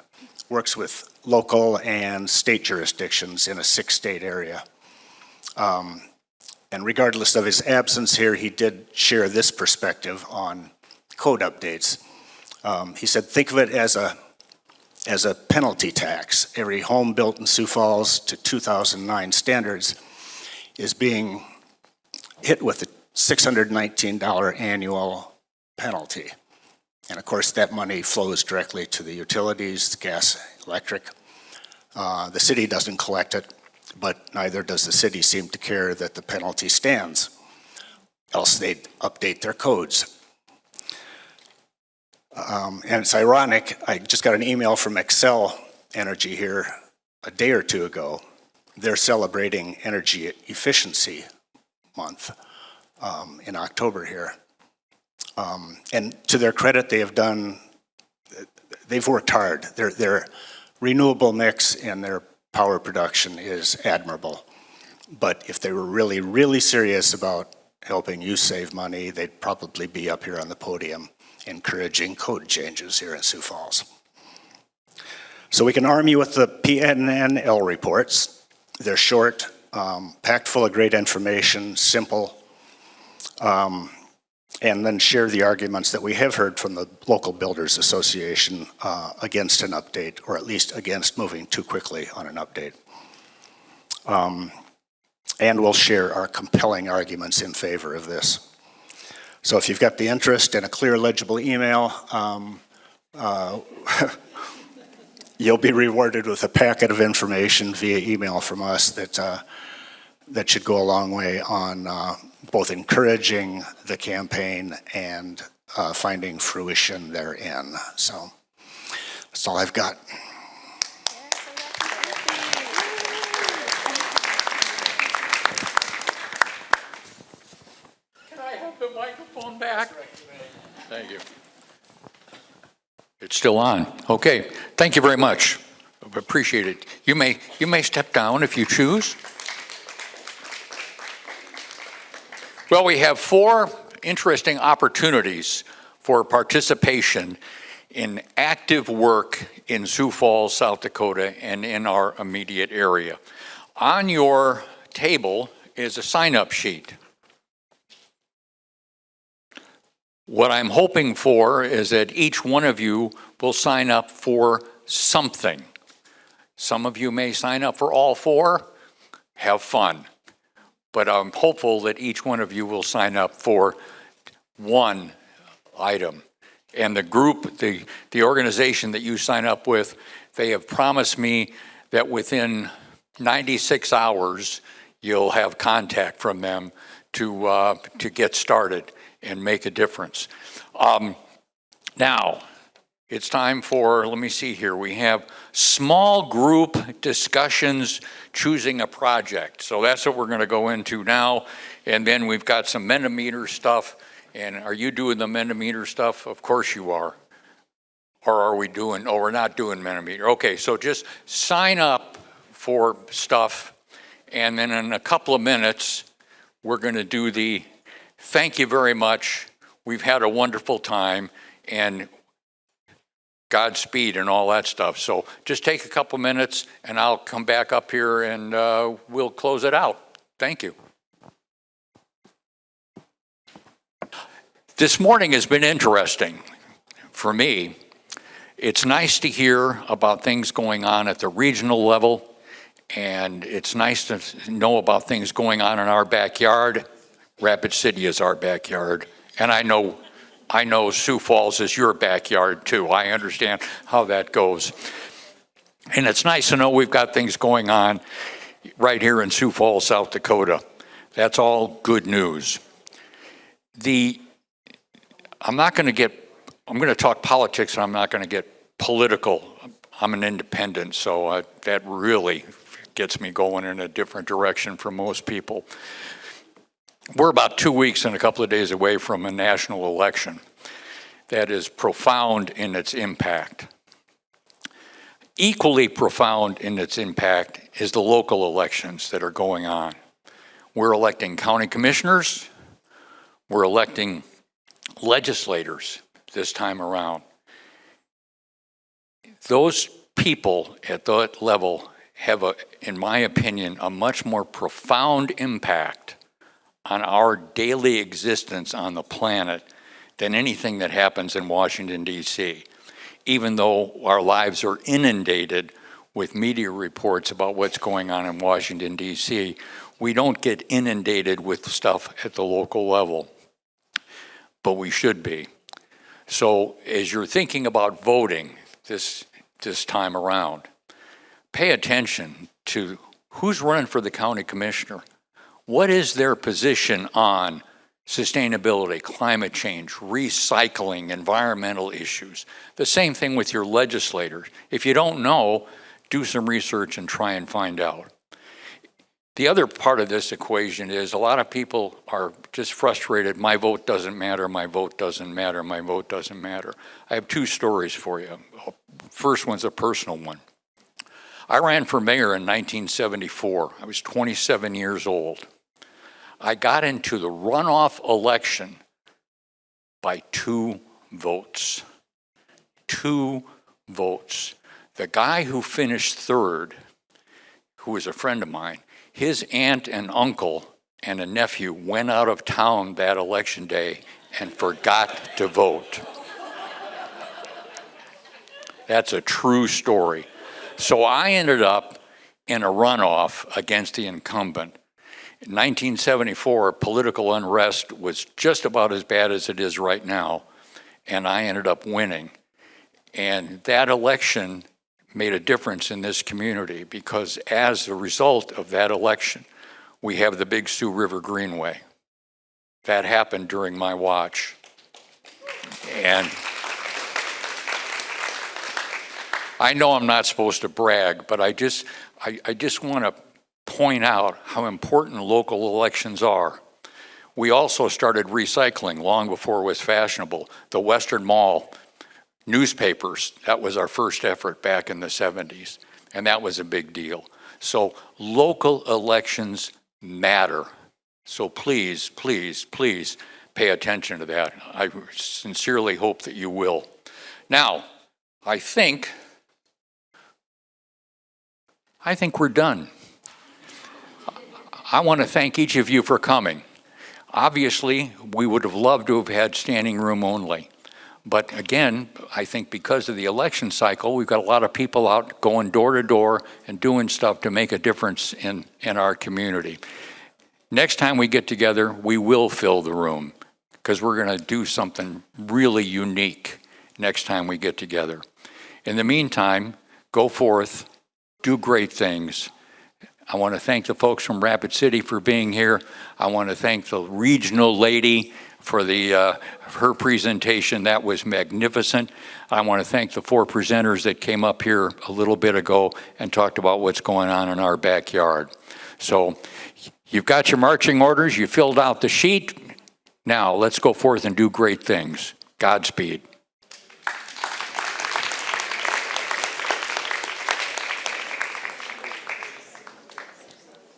Works with local and state jurisdictions in a 6-state area. And regardless of his absence here, he did share this perspective on code updates. He said, think of it as a penalty tax. Every home built in Sioux Falls to 2009 standards is being hit with a $619 annual penalty. And of course, that money flows directly to the utilities, gas, electric. The city doesn't collect it, but neither does the city seem to care that the penalty stands, else they'd update their codes. And it's ironic, I just got an email from Excel Energy here a day or two ago. They're celebrating Energy Efficiency Month in October here. And to their credit, they've worked hard. Their renewable mix and their power production is admirable. But if they were really, really serious about helping you save money, they'd probably be up here on the podium encouraging code changes here in Sioux Falls. So we can arm you with the PNNL reports. They're short, packed full of great information, simple, and then share the arguments that we have heard from the Local Builders Association against an update, or at least against moving too quickly on an update. And we'll share our compelling arguments in favor of this. So if you've got the interest in a clear, legible email, you'll be rewarded with a packet of information via email from us that should go a long way on both encouraging the campaign and finding fruition therein. So that's all I've got. Can I have the microphone back? Thank you. It's still on. Okay, thank you very much. Appreciate it. You may step down if you choose. Well, we have 4 interesting opportunities for participation in active work in Sioux Falls, South Dakota, and in our immediate area. On your table is a sign-up sheet. What I'm hoping for is that each one of you will sign up for something. Some of you may sign up for all 4. Have fun. But I'm hopeful that each one of you will sign up for one item. And the group, the organization that you sign up with, they have promised me that within 96 hours, you'll have contact from them to get started and make a difference. Now, it's time for, let me see here, we have small group discussions choosing a project. So that's what we're going to go into now. And then we've got some Mentimeter stuff. And are you doing the Mentimeter stuff? Of course you are. Or are we doing, oh, we're not doing Mentimeter. Okay, so just sign up for stuff. And then in a couple of minutes, we're going to do the thank you very much. We've had a wonderful time. And Godspeed and all that stuff. So just take a couple minutes and I'll come back up here and we'll close it out. Thank you. This morning has been interesting for me. It's nice to hear about things going on at the regional level, and it's nice to know about things going on in our backyard. Rapid City is our backyard, and I know Sioux Falls is your backyard too. I understand how that goes. And it's nice to know we've got things going on right here in Sioux Falls, South Dakota. That's all good news. I'm going to talk politics, and I'm not going to get political. I'm an independent, so that really gets me going in a different direction from most people. We're about 2 weeks and a couple of days away from a national election that is profound in its impact. Equally profound in its impact is the local elections that are going on. We're electing county commissioners, we're electing legislators this time around. Those people at that level have, in my opinion, a much more profound impact on our daily existence on the planet than anything that happens in Washington, D.C. Even though our lives are inundated with media reports about what's going on in Washington, D.C., we don't get inundated with stuff at the local level, but we should be. So as you're thinking about voting this time around, pay attention to who's running for the county commissioner. What is their position on sustainability, climate change, recycling, environmental issues? The same thing with your legislators. If you don't know, do some research and try and find out. The other part of this equation is a lot of people are just frustrated. My vote doesn't matter, my vote doesn't matter, my vote doesn't matter. I have 2 stories for you. First one's a personal one. I ran for mayor in 1974. I was 27 years old. I got into the runoff election by 2 votes. 2 votes. The guy who finished third, who was a friend of mine, his aunt and uncle and a nephew went out of town that election day and forgot to vote. That's a true story. So I ended up in a runoff against the incumbent. In 1974, political unrest was just about as bad as it is right now, and I ended up winning. And that election made a difference in this community because as a result of that election, we have the Big Sioux River Greenway. That happened during my watch. And I know I'm not supposed to brag, but I just want to point out how important local elections are. We also started recycling long before it was fashionable. The Western Mall newspapers. That was our first effort back in the 70s, and that was a big deal. So local elections matter. So please, please, please pay attention to that. I sincerely hope that you will. Now, I think we're done. I want to thank each of you for coming. Obviously, we would have loved to have had standing room only. But again, I think because of the election cycle, we've got a lot of people out going door to door and doing stuff to make a difference in our community. Next time we get together, we will fill the room because we're going to do something really unique next time we get together. In the meantime, go forth, do great things. I want to thank the folks from Rapid City for being here. I want to thank the regional lady for her presentation. That was magnificent. I want to thank the 4 presenters that came up here a little bit ago and talked about what's going on in our backyard. So you've got your marching orders, you filled out the sheet. Now let's go forth and do great things. Godspeed.